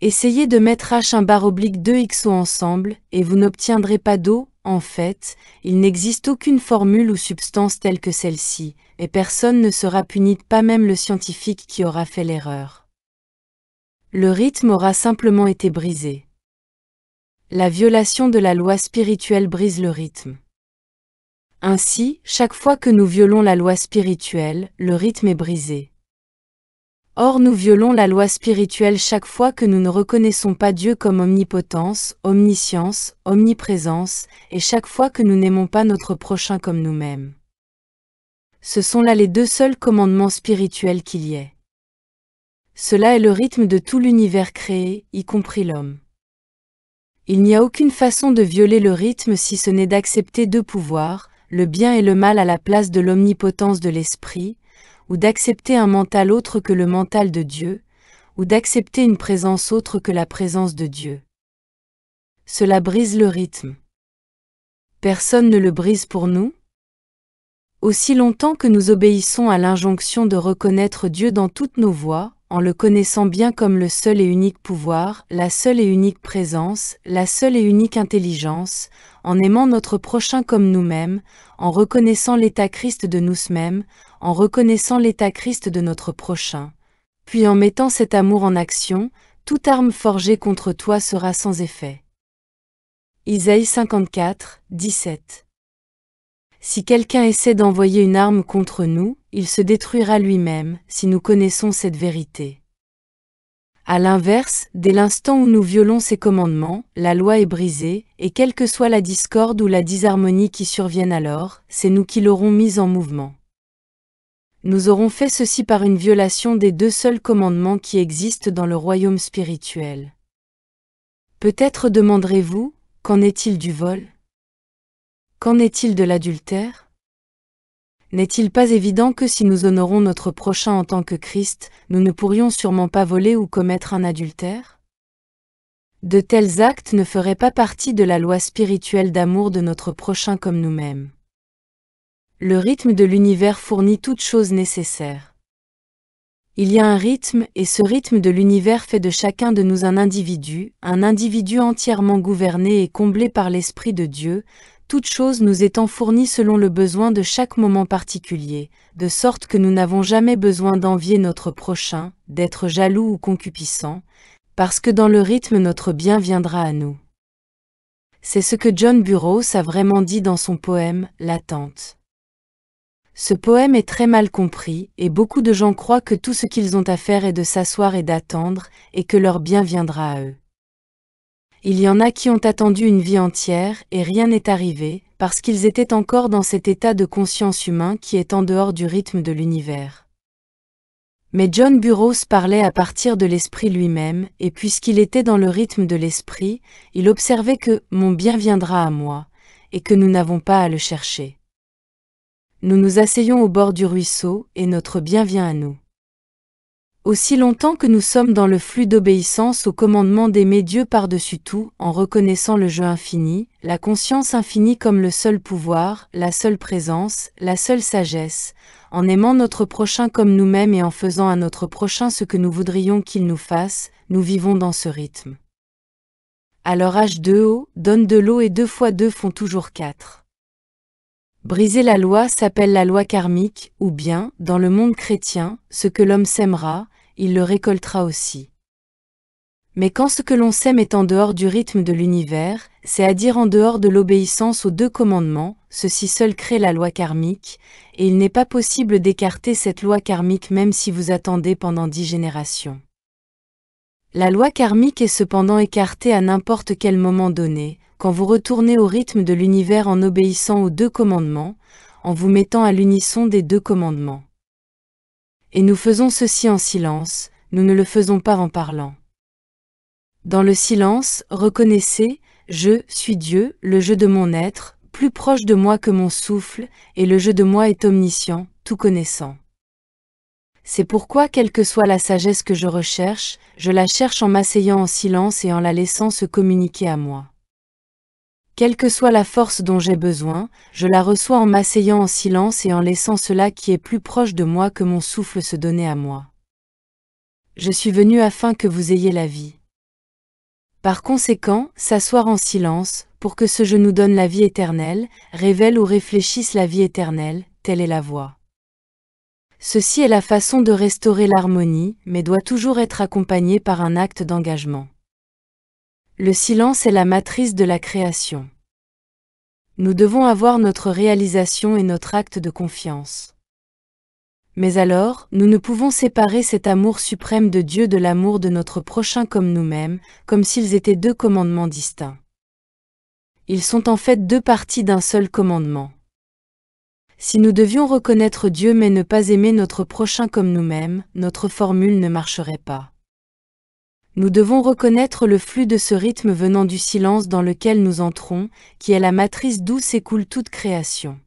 Essayez de mettre H1/2XO ensemble, et vous n'obtiendrez pas d'eau. En fait, il n'existe aucune formule ou substance telle que celle-ci, et personne ne sera puni, pas même le scientifique qui aura fait l'erreur. Le rythme aura simplement été brisé. La violation de la loi spirituelle brise le rythme. Ainsi, chaque fois que nous violons la loi spirituelle, le rythme est brisé. Or nous violons la loi spirituelle chaque fois que nous ne reconnaissons pas Dieu comme omnipotence, omniscience, omniprésence, et chaque fois que nous n'aimons pas notre prochain comme nous-mêmes. Ce sont là les deux seuls commandements spirituels qu'il y ait. Cela est le rythme de tout l'univers créé, y compris l'homme. Il n'y a aucune façon de violer le rythme si ce n'est d'accepter deux pouvoirs, le bien et le mal à la place de l'omnipotence de l'esprit, ou d'accepter un mental autre que le mental de Dieu, ou d'accepter une présence autre que la présence de Dieu. Cela brise le rythme. Personne ne le brise pour nous? Aussi longtemps que nous obéissons à l'injonction de reconnaître Dieu dans toutes nos voies, en le connaissant bien comme le seul et unique pouvoir, la seule et unique présence, la seule et unique intelligence, en aimant notre prochain comme nous-mêmes, en reconnaissant l'état Christ de nous-mêmes, en reconnaissant l'état Christ de notre prochain. Puis en mettant cet amour en action, toute arme forgée contre toi sera sans effet. Isaïe 54, 17. Si quelqu'un essaie d'envoyer une arme contre nous, il se détruira lui-même, si nous connaissons cette vérité. À l'inverse, dès l'instant où nous violons ces commandements, la loi est brisée, et quelle que soit la discorde ou la disharmonie qui survienne alors, c'est nous qui l'aurons mise en mouvement. Nous aurons fait ceci par une violation des deux seuls commandements qui existent dans le royaume spirituel. Peut-être demanderez-vous, qu'en est-il du vol? Qu'en est-il de l'adultère? N'est-il pas évident que si nous honorons notre prochain en tant que Christ, nous ne pourrions sûrement pas voler ou commettre un adultère? De tels actes ne feraient pas partie de la loi spirituelle d'amour de notre prochain comme nous-mêmes. Le rythme de l'univers fournit toutes choses nécessaires. Il y a un rythme, et ce rythme de l'univers fait de chacun de nous un individu entièrement gouverné et comblé par l'Esprit de Dieu, toutes choses nous étant fournies selon le besoin de chaque moment particulier, de sorte que nous n'avons jamais besoin d'envier notre prochain, d'être jaloux ou concupiscent, parce que dans le rythme notre bien viendra à nous. C'est ce que John Burroughs a vraiment dit dans son poème « L'attente ». Ce poème est très mal compris, et beaucoup de gens croient que tout ce qu'ils ont à faire est de s'asseoir et d'attendre, et que leur bien viendra à eux. Il y en a qui ont attendu une vie entière, et rien n'est arrivé, parce qu'ils étaient encore dans cet état de conscience humain qui est en dehors du rythme de l'univers. Mais John Burroughs parlait à partir de l'esprit lui-même, et puisqu'il était dans le rythme de l'esprit, il observait que « mon bien viendra à moi », et que nous n'avons pas à le chercher. Nous nous asseyons au bord du ruisseau, et notre bien vient à nous. Aussi longtemps que nous sommes dans le flux d'obéissance au commandement d'aimer Dieu par-dessus tout, en reconnaissant le jeu infini, la conscience infinie comme le seul pouvoir, la seule présence, la seule sagesse, en aimant notre prochain comme nous-mêmes et en faisant à notre prochain ce que nous voudrions qu'il nous fasse, nous vivons dans ce rythme. Alors H2O, donne de l'eau et 2 fois 2 font toujours 4. Briser la loi s'appelle la loi karmique, ou bien, dans le monde chrétien, ce que l'homme sèmera, il le récoltera aussi. Mais quand ce que l'on sème est en dehors du rythme de l'univers, c'est-à-dire en dehors de l'obéissance aux deux commandements, ceci seul crée la loi karmique, et il n'est pas possible d'écarter cette loi karmique même si vous attendez pendant 10 générations. La loi karmique est cependant écartée à n'importe quel moment donné, quand vous retournez au rythme de l'univers en obéissant aux deux commandements, en vous mettant à l'unisson des deux commandements. Et nous faisons ceci en silence, nous ne le faisons pas en parlant. Dans le silence, reconnaissez, je suis Dieu, le je de mon être, plus proche de moi que mon souffle, et le je de moi est omniscient, tout connaissant. C'est pourquoi quelle que soit la sagesse que je recherche, je la cherche en m'asseyant en silence et en la laissant se communiquer à moi. Quelle que soit la force dont j'ai besoin, je la reçois en m'asseyant en silence et en laissant cela qui est plus proche de moi que mon souffle se donner à moi. Je suis venu afin que vous ayez la vie. Par conséquent, s'asseoir en silence, pour que ce je nous donne la vie éternelle, révèle ou réfléchisse la vie éternelle, telle est la voie. Ceci est la façon de restaurer l'harmonie, mais doit toujours être accompagné par un acte d'engagement. Le silence est la matrice de la création. Nous devons avoir notre réalisation et notre acte de confiance. Mais alors, nous ne pouvons séparer cet amour suprême de Dieu de l'amour de notre prochain comme nous-mêmes, comme s'ils étaient deux commandements distincts. Ils sont en fait deux parties d'un seul commandement. Si nous devions reconnaître Dieu mais ne pas aimer notre prochain comme nous-mêmes, notre formule ne marcherait pas. Nous devons reconnaître le flux de ce rythme venant du silence dans lequel nous entrons, qui est la matrice d'où s'écoule toute création.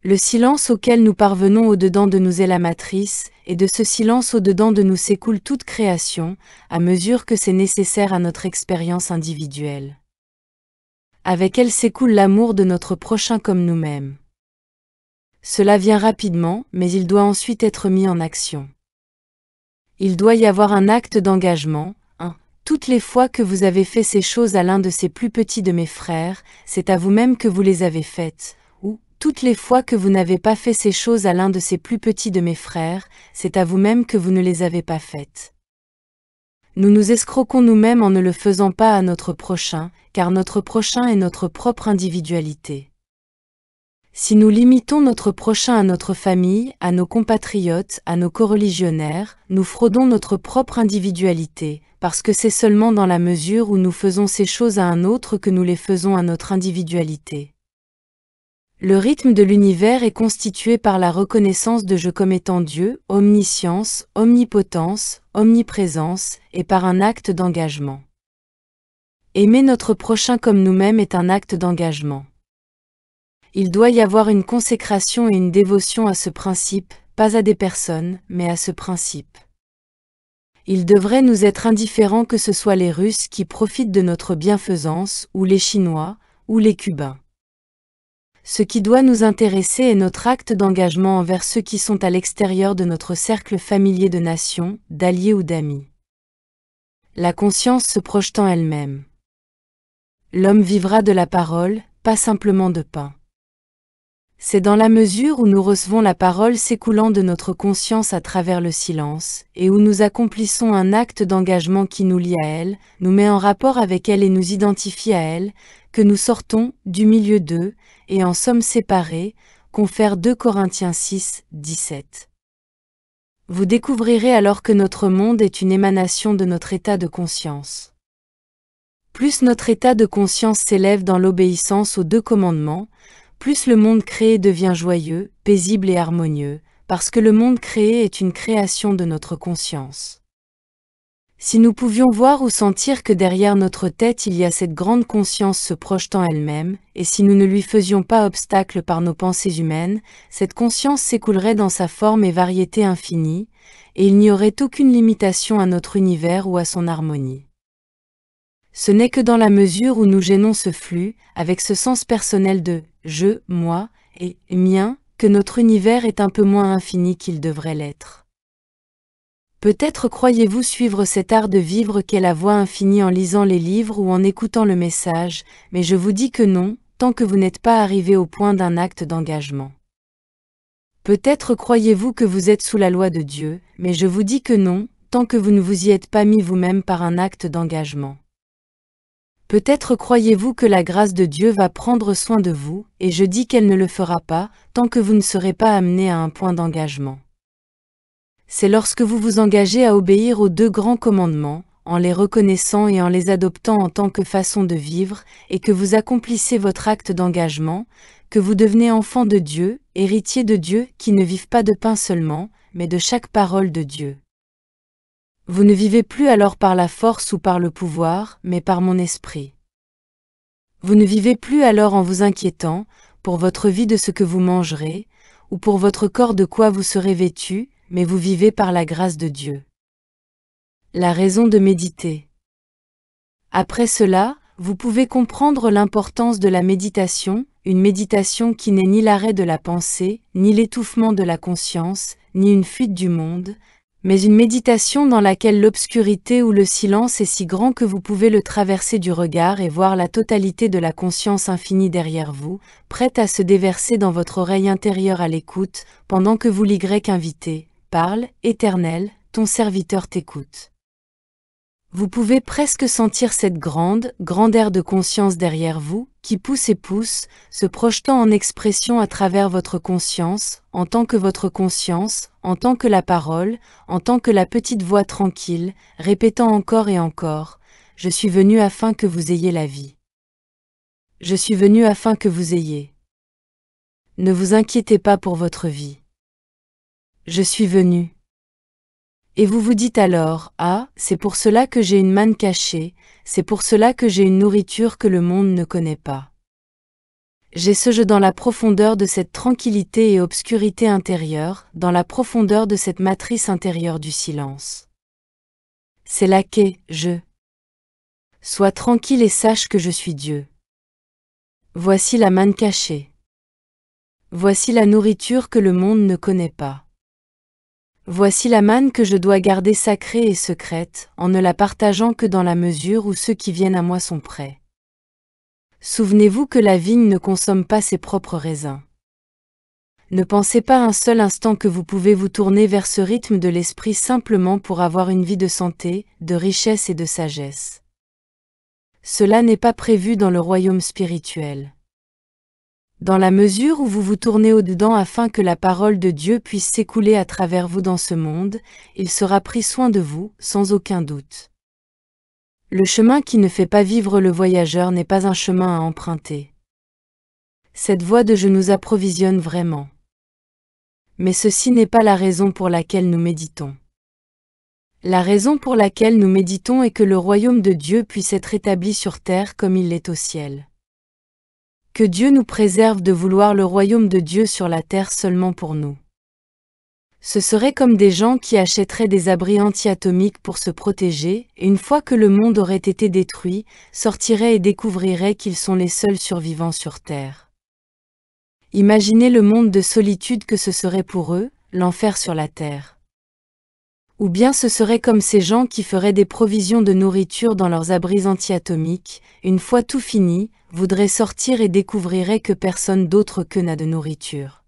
Le silence auquel nous parvenons au-dedans de nous est la matrice, et de ce silence au-dedans de nous s'écoule toute création, à mesure que c'est nécessaire à notre expérience individuelle. Avec elle s'écoule l'amour de notre prochain comme nous-mêmes. Cela vient rapidement, mais il doit ensuite être mis en action. Il doit y avoir un acte d'engagement. Toutes les fois que vous avez fait ces choses à l'un de ces plus petits de mes frères, c'est à vous-même que vous les avez faites. Ou, toutes les fois que vous n'avez pas fait ces choses à l'un de ces plus petits de mes frères, c'est à vous-même que vous ne les avez pas faites. Nous nous escroquons nous-mêmes en ne le faisant pas à notre prochain, car notre prochain est notre propre individualité. Si nous limitons notre prochain à notre famille, à nos compatriotes, à nos coreligionnaires, nous fraudons notre propre individualité, parce que c'est seulement dans la mesure où nous faisons ces choses à un autre que nous les faisons à notre individualité. Le rythme de l'univers est constitué par la reconnaissance de Je comme étant Dieu, omniscience, omnipotence, omniprésence, et par un acte d'engagement. Aimer notre prochain comme nous-mêmes est un acte d'engagement. Il doit y avoir une consécration et une dévotion à ce principe, pas à des personnes, mais à ce principe. Il devrait nous être indifférent que ce soit les Russes qui profitent de notre bienfaisance, ou les Chinois, ou les Cubains. Ce qui doit nous intéresser est notre acte d'engagement envers ceux qui sont à l'extérieur de notre cercle familier de nations, d'alliés ou d'amis. La conscience se projetant elle-même. L'homme vivra de la parole, pas simplement de pain. C'est dans la mesure où nous recevons la parole s'écoulant de notre conscience à travers le silence, et où nous accomplissons un acte d'engagement qui nous lie à elle, nous met en rapport avec elle et nous identifie à elle, que nous sortons du milieu d'eux, et en sommes séparés, confère 2 Corinthiens 6, 17. Vous découvrirez alors que notre monde est une émanation de notre état de conscience. Plus notre état de conscience s'élève dans l'obéissance aux 2 commandements, plus le monde créé devient joyeux, paisible et harmonieux, parce que le monde créé est une création de notre conscience. Si nous pouvions voir ou sentir que derrière notre tête il y a cette grande conscience se projetant elle-même, et si nous ne lui faisions pas obstacle par nos pensées humaines, cette conscience s'écoulerait dans sa forme et variété infinie, et il n'y aurait aucune limitation à notre univers ou à son harmonie. Ce n'est que dans la mesure où nous gênons ce flux, avec ce sens personnel de « je »,« moi » et « mien », que notre univers est un peu moins infini qu'il devrait l'être. Peut-être croyez-vous suivre cet art de vivre qu'est la voie infinie en lisant les livres ou en écoutant le message, mais je vous dis que non, tant que vous n'êtes pas arrivé au point d'un acte d'engagement. Peut-être croyez-vous que vous êtes sous la loi de Dieu, mais je vous dis que non, tant que vous ne vous y êtes pas mis vous-même par un acte d'engagement. Peut-être croyez-vous que la grâce de Dieu va prendre soin de vous, et je dis qu'elle ne le fera pas, tant que vous ne serez pas amené à un point d'engagement. C'est lorsque vous vous engagez à obéir aux 2 grands commandements, en les reconnaissant et en les adoptant en tant que façon de vivre, et que vous accomplissez votre acte d'engagement, que vous devenez enfant de Dieu, héritier de Dieu, qui ne vivent pas de pain seulement, mais de chaque parole de Dieu. Vous ne vivez plus alors par la force ou par le pouvoir, mais par mon esprit. Vous ne vivez plus alors en vous inquiétant, pour votre vie de ce que vous mangerez, ou pour votre corps de quoi vous serez vêtu, mais vous vivez par la grâce de Dieu. La raison de méditer. Après cela, vous pouvez comprendre l'importance de la méditation, une méditation qui n'est ni l'arrêt de la pensée, ni l'étouffement de la conscience, ni une fuite du monde, mais une méditation dans laquelle l'obscurité ou le silence est si grand que vous pouvez le traverser du regard et voir la totalité de la conscience infinie derrière vous, prête à se déverser dans votre oreille intérieure à l'écoute, pendant que vous invitez, parle, Éternel, ton serviteur t'écoute. Vous pouvez presque sentir cette grande aire de conscience derrière vous, qui pousse et pousse, se projetant en expression à travers votre conscience, en tant que votre conscience, en tant que la parole, en tant que la petite voix tranquille, répétant encore et encore, « Je suis venu afin que vous ayez la vie. Je suis venu afin que vous ayez. » Ne vous inquiétez pas pour votre vie. Je suis venu. Et vous vous dites alors, ah, c'est pour cela que j'ai une manne cachée, c'est pour cela que j'ai une nourriture que le monde ne connaît pas. J'ai ce jeu dans la profondeur de cette tranquillité et obscurité intérieure, dans la profondeur de cette matrice intérieure du silence. C'est là qu'est, je. Sois tranquille et sache que je suis Dieu. Voici la manne cachée. Voici la nourriture que le monde ne connaît pas. Voici la manne que je dois garder sacrée et secrète, en ne la partageant que dans la mesure où ceux qui viennent à moi sont prêts. Souvenez-vous que la vigne ne consomme pas ses propres raisins. Ne pensez pas un seul instant que vous pouvez vous tourner vers ce rythme de l'esprit simplement pour avoir une vie de santé, de richesse et de sagesse. Cela n'est pas prévu dans le royaume spirituel. Dans la mesure où vous vous tournez au-dedans afin que la parole de Dieu puisse s'écouler à travers vous dans ce monde, il sera pris soin de vous, sans aucun doute. Le chemin qui ne fait pas vivre le voyageur n'est pas un chemin à emprunter. Cette voie de je nous approvisionne vraiment. Mais ceci n'est pas la raison pour laquelle nous méditons. La raison pour laquelle nous méditons est que le royaume de Dieu puisse être établi sur terre comme il l'est au ciel. Que Dieu nous préserve de vouloir le royaume de Dieu sur la terre seulement pour nous. Ce serait comme des gens qui achèteraient des abris anti-atomiques pour se protéger, et une fois que le monde aurait été détruit, sortiraient et découvriraient qu'ils sont les seuls survivants sur Terre. Imaginez le monde de solitude que ce serait pour eux, l'enfer sur la Terre. Ou bien ce serait comme ces gens qui feraient des provisions de nourriture dans leurs abris anti-atomiques, une fois tout fini, voudraient sortir et découvriraient que personne d'autre qu'eux n'a de nourriture.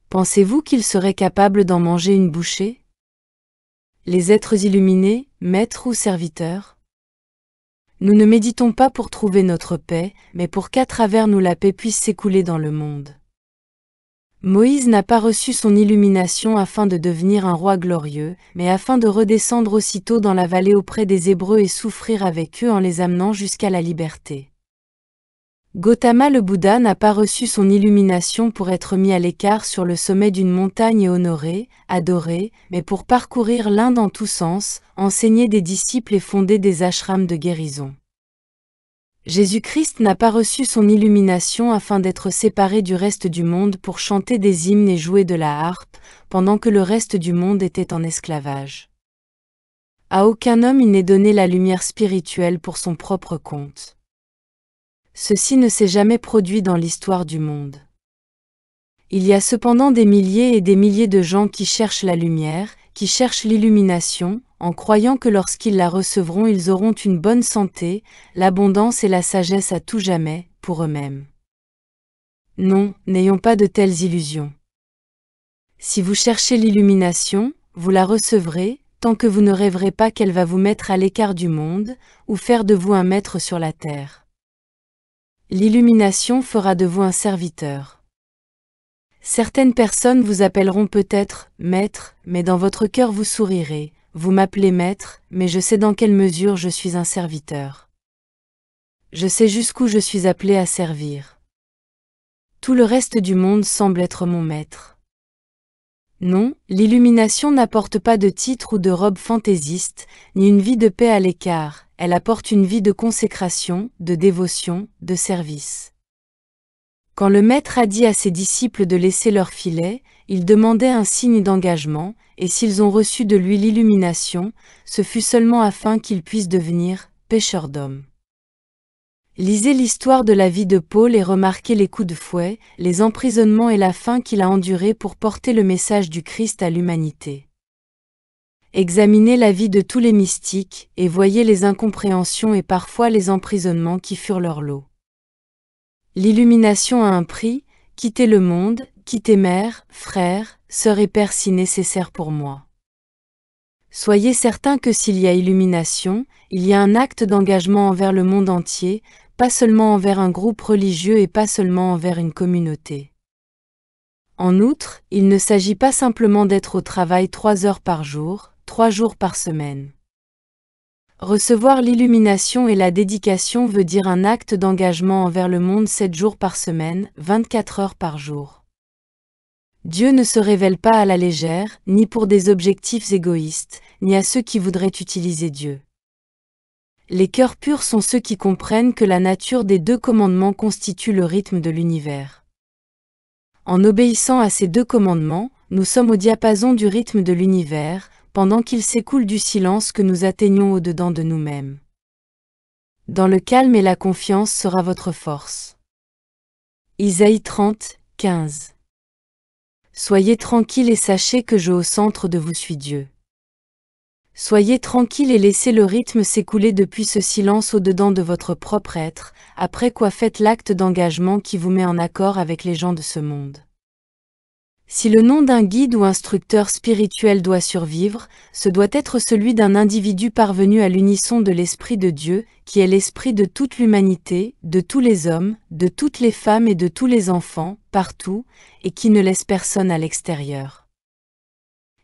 Pensez-vous qu'ils seraient capables d'en manger une bouchée? Les êtres illuminés, maîtres ou serviteurs? Nous ne méditons pas pour trouver notre paix, mais pour qu'à travers nous la paix puisse s'écouler dans le monde. Moïse n'a pas reçu son illumination afin de devenir un roi glorieux, mais afin de redescendre aussitôt dans la vallée auprès des Hébreux et souffrir avec eux en les amenant jusqu'à la liberté. Gautama le Bouddha n'a pas reçu son illumination pour être mis à l'écart sur le sommet d'une montagne et honoré, adoré, mais pour parcourir l'Inde en tous sens, enseigner des disciples et fonder des ashrams de guérison. Jésus-Christ n'a pas reçu son illumination afin d'être séparé du reste du monde pour chanter des hymnes et jouer de la harpe, pendant que le reste du monde était en esclavage. À aucun homme il n'est donné la lumière spirituelle pour son propre compte. Ceci ne s'est jamais produit dans l'histoire du monde. Il y a cependant des milliers et des milliers de gens qui cherchent la lumière, qui cherchent l'illumination, en croyant que lorsqu'ils la recevront ils auront une bonne santé, l'abondance et la sagesse à tout jamais, pour eux-mêmes. Non, n'ayons pas de telles illusions. Si vous cherchez l'illumination, vous la recevrez, tant que vous ne rêverez pas qu'elle va vous mettre à l'écart du monde, ou faire de vous un maître sur la terre. L'illumination fera de vous un serviteur. Certaines personnes vous appelleront peut-être « maître », mais dans votre cœur vous sourirez, vous m'appelez maître, mais je sais dans quelle mesure je suis un serviteur. Je sais jusqu'où je suis appelé à servir. Tout le reste du monde semble être mon maître. Non, l'illumination n'apporte pas de titre ou de robe fantaisiste, ni une vie de paix à l'écart. Elle apporte une vie de consécration, de dévotion, de service. Quand le Maître a dit à ses disciples de laisser leur filet, il demandait un signe d'engagement, et s'ils ont reçu de lui l'illumination, ce fut seulement afin qu'ils puissent devenir pêcheurs d'hommes. Lisez l'histoire de la vie de Paul et remarquez les coups de fouet, les emprisonnements et la faim qu'il a endurés pour porter le message du Christ à l'humanité. Examinez la vie de tous les mystiques, et voyez les incompréhensions et parfois les emprisonnements qui furent leur lot. L'illumination a un prix, quittez le monde, quittez mère, frère, sœur et père si nécessaire pour moi. Soyez certains que s'il y a illumination, il y a un acte d'engagement envers le monde entier, pas seulement envers un groupe religieux et pas seulement envers une communauté. En outre, il ne s'agit pas simplement d'être au travail 3 heures par jour, 3 jours par semaine. Recevoir l'illumination et la dédication veut dire un acte d'engagement envers le monde 7 jours par semaine, 24 heures par jour. Dieu ne se révèle pas à la légère, ni pour des objectifs égoïstes, ni à ceux qui voudraient utiliser Dieu. Les cœurs purs sont ceux qui comprennent que la nature des 2 commandements constitue le rythme de l'univers. En obéissant à ces 2 commandements, nous sommes au diapason du rythme de l'univers, pendant qu'il s'écoule du silence que nous atteignons au-dedans de nous-mêmes. Dans le calme et la confiance sera votre force. Isaïe 30, 15. Soyez tranquilles et sachez que je au centre de vous suis Dieu. Soyez tranquilles et laissez le rythme s'écouler depuis ce silence au-dedans de votre propre être, après quoi faites l'acte d'engagement qui vous met en accord avec les gens de ce monde. Si le nom d'un guide ou instructeur spirituel doit survivre, ce doit être celui d'un individu parvenu à l'unisson de l'Esprit de Dieu, qui est l'Esprit de toute l'humanité, de tous les hommes, de toutes les femmes et de tous les enfants, partout, et qui ne laisse personne à l'extérieur.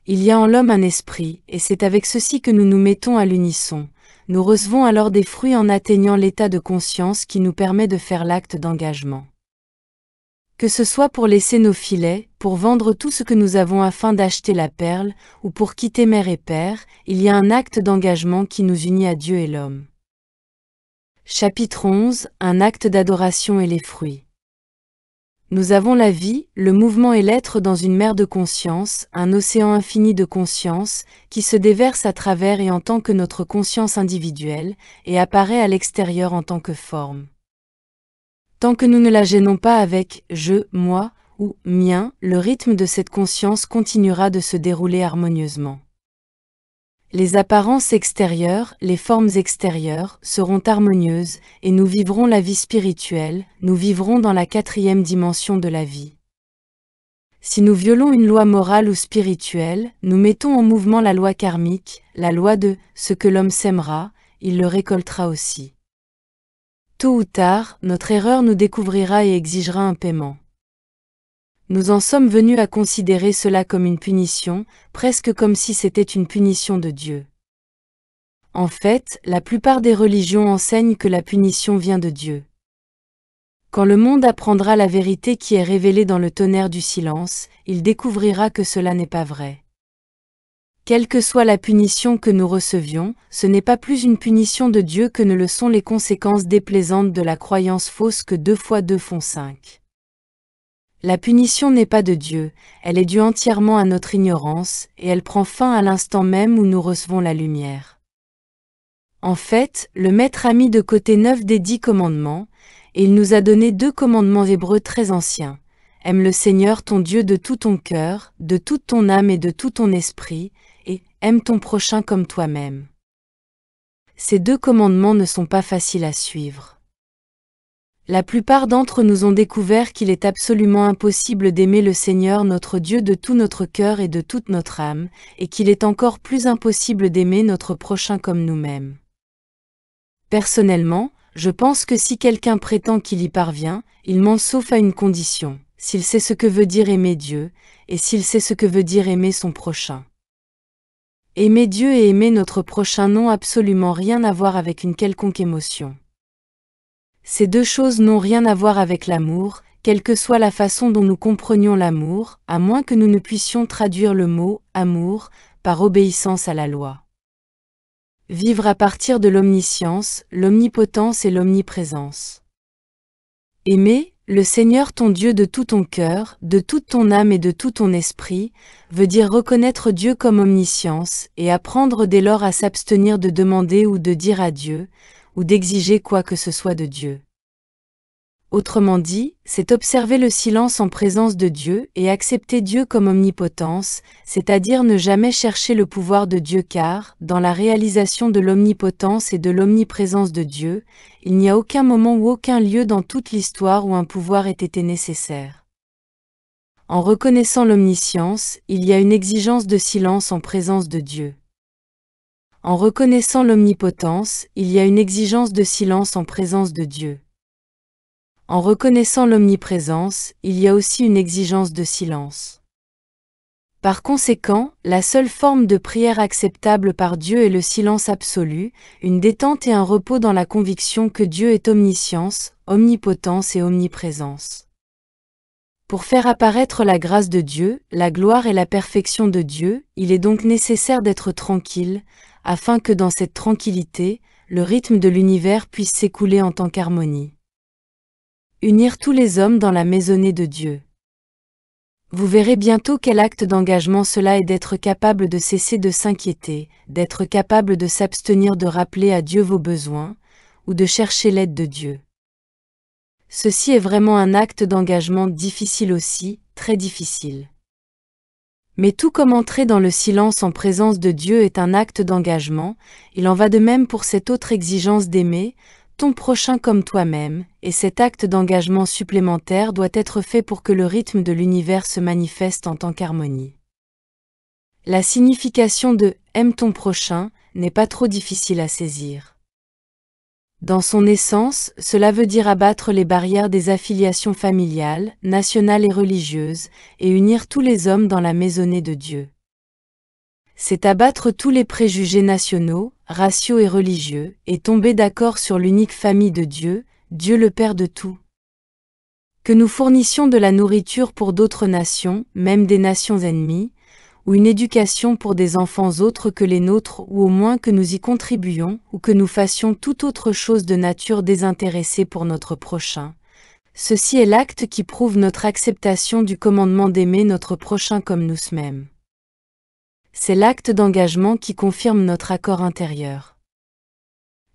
Il y a en l'homme un esprit, et c'est avec ceci que nous nous mettons à l'unisson. Nous recevons alors des fruits en atteignant l'état de conscience qui nous permet de faire l'acte d'engagement. Que ce soit pour laisser nos filets, pour vendre tout ce que nous avons afin d'acheter la perle, ou pour quitter mère et père, il y a un acte d'engagement qui nous unit à Dieu et l'homme. Chapitre 11, un acte d'adoration et les fruits. Nous avons la vie, le mouvement et l'être dans une mer de conscience, un océan infini de conscience, qui se déverse à travers et en tant que notre conscience individuelle, et apparaît à l'extérieur en tant que forme. Tant que nous ne la gênons pas avec « je »,« moi » ou « mien », le rythme de cette conscience continuera de se dérouler harmonieusement. Les apparences extérieures, les formes extérieures, seront harmonieuses, et nous vivrons la vie spirituelle, nous vivrons dans la 4e dimension de la vie. Si nous violons une loi morale ou spirituelle, nous mettons en mouvement la loi karmique, la loi de « ce que l'homme sèmera, il le récoltera aussi ». Tôt ou tard, notre erreur nous découvrira et exigera un paiement. Nous en sommes venus à considérer cela comme une punition, presque comme si c'était une punition de Dieu. En fait, la plupart des religions enseignent que la punition vient de Dieu. Quand le monde apprendra la vérité qui est révélée dans le tonnerre du silence, il découvrira que cela n'est pas vrai. Quelle que soit la punition que nous recevions, ce n'est pas plus une punition de Dieu que ne le sont les conséquences déplaisantes de la croyance fausse que 2 fois 2 font 5. La punition n'est pas de Dieu, elle est due entièrement à notre ignorance, et elle prend fin à l'instant même où nous recevons la lumière. En fait, le Maître a mis de côté 9 des 10 commandements, et il nous a donné 2 commandements hébreux très anciens. Aime le Seigneur ton Dieu de tout ton cœur, de toute ton âme et de tout ton esprit, et aime ton prochain comme toi-même. Ces 2 commandements ne sont pas faciles à suivre. La plupart d'entre nous ont découvert qu'il est absolument impossible d'aimer le Seigneur notre Dieu de tout notre cœur et de toute notre âme, et qu'il est encore plus impossible d'aimer notre prochain comme nous-mêmes. Personnellement, je pense que si quelqu'un prétend qu'il y parvient, il ment sauf à une condition, s'il sait ce que veut dire aimer Dieu, et s'il sait ce que veut dire aimer son prochain. Aimer Dieu et aimer notre prochain n'ont absolument rien à voir avec une quelconque émotion. Ces 2 choses n'ont rien à voir avec l'amour, quelle que soit la façon dont nous comprenions l'amour, à moins que nous ne puissions traduire le mot « amour » par obéissance à la loi. Vivre à partir de l'omniscience, l'omnipotence et l'omniprésence. Aimer le Seigneur ton Dieu de tout ton cœur, de toute ton âme et de tout ton esprit, veut dire reconnaître Dieu comme omniscience, et apprendre dès lors à s'abstenir de demander ou de dire à Dieu, ou d'exiger quoi que ce soit de Dieu. Autrement dit, c'est observer le silence en présence de Dieu et accepter Dieu comme omnipotence, c'est-à-dire ne jamais chercher le pouvoir de Dieu car, dans la réalisation de l'omnipotence et de l'omniprésence de Dieu, il n'y a aucun moment ou aucun lieu dans toute l'histoire où un pouvoir ait été nécessaire. En reconnaissant l'omniscience, il y a une exigence de silence en présence de Dieu. En reconnaissant l'omnipotence, il y a une exigence de silence en présence de Dieu. En reconnaissant l'omniprésence, il y a aussi une exigence de silence. Par conséquent, la seule forme de prière acceptable par Dieu est le silence absolu, une détente et un repos dans la conviction que Dieu est omniscience, omnipotence et omniprésence. Pour faire apparaître la grâce de Dieu, la gloire et la perfection de Dieu, il est donc nécessaire d'être tranquille, afin que dans cette tranquillité, le rythme de l'univers puisse s'écouler en tant qu'harmonie. Unir tous les hommes dans la maisonnée de Dieu. Vous verrez bientôt quel acte d'engagement cela est d'être capable de cesser de s'inquiéter, d'être capable de s'abstenir de rappeler à Dieu vos besoins, ou de chercher l'aide de Dieu. Ceci est vraiment un acte d'engagement difficile aussi, très difficile. Mais tout comme entrer dans le silence en présence de Dieu est un acte d'engagement, il en va de même pour cette autre exigence d'aimer ton prochain comme toi-même, et cet acte d'engagement supplémentaire doit être fait pour que le rythme de l'univers se manifeste en tant qu'harmonie. La signification de « aime ton prochain » n'est pas trop difficile à saisir. Dans son essence, cela veut dire abattre les barrières des affiliations familiales, nationales et religieuses, et unir tous les hommes dans la maisonnée de Dieu. C'est abattre tous les préjugés nationaux, raciaux et religieux, et tomber d'accord sur l'unique famille de Dieu, Dieu le Père de tout. Que nous fournissions de la nourriture pour d'autres nations, même des nations ennemies, ou une éducation pour des enfants autres que les nôtres, ou au moins que nous y contribuions, ou que nous fassions toute autre chose de nature désintéressée pour notre prochain. Ceci est l'acte qui prouve notre acceptation du commandement d'aimer notre prochain comme nous-mêmes. C'est l'acte d'engagement qui confirme notre accord intérieur.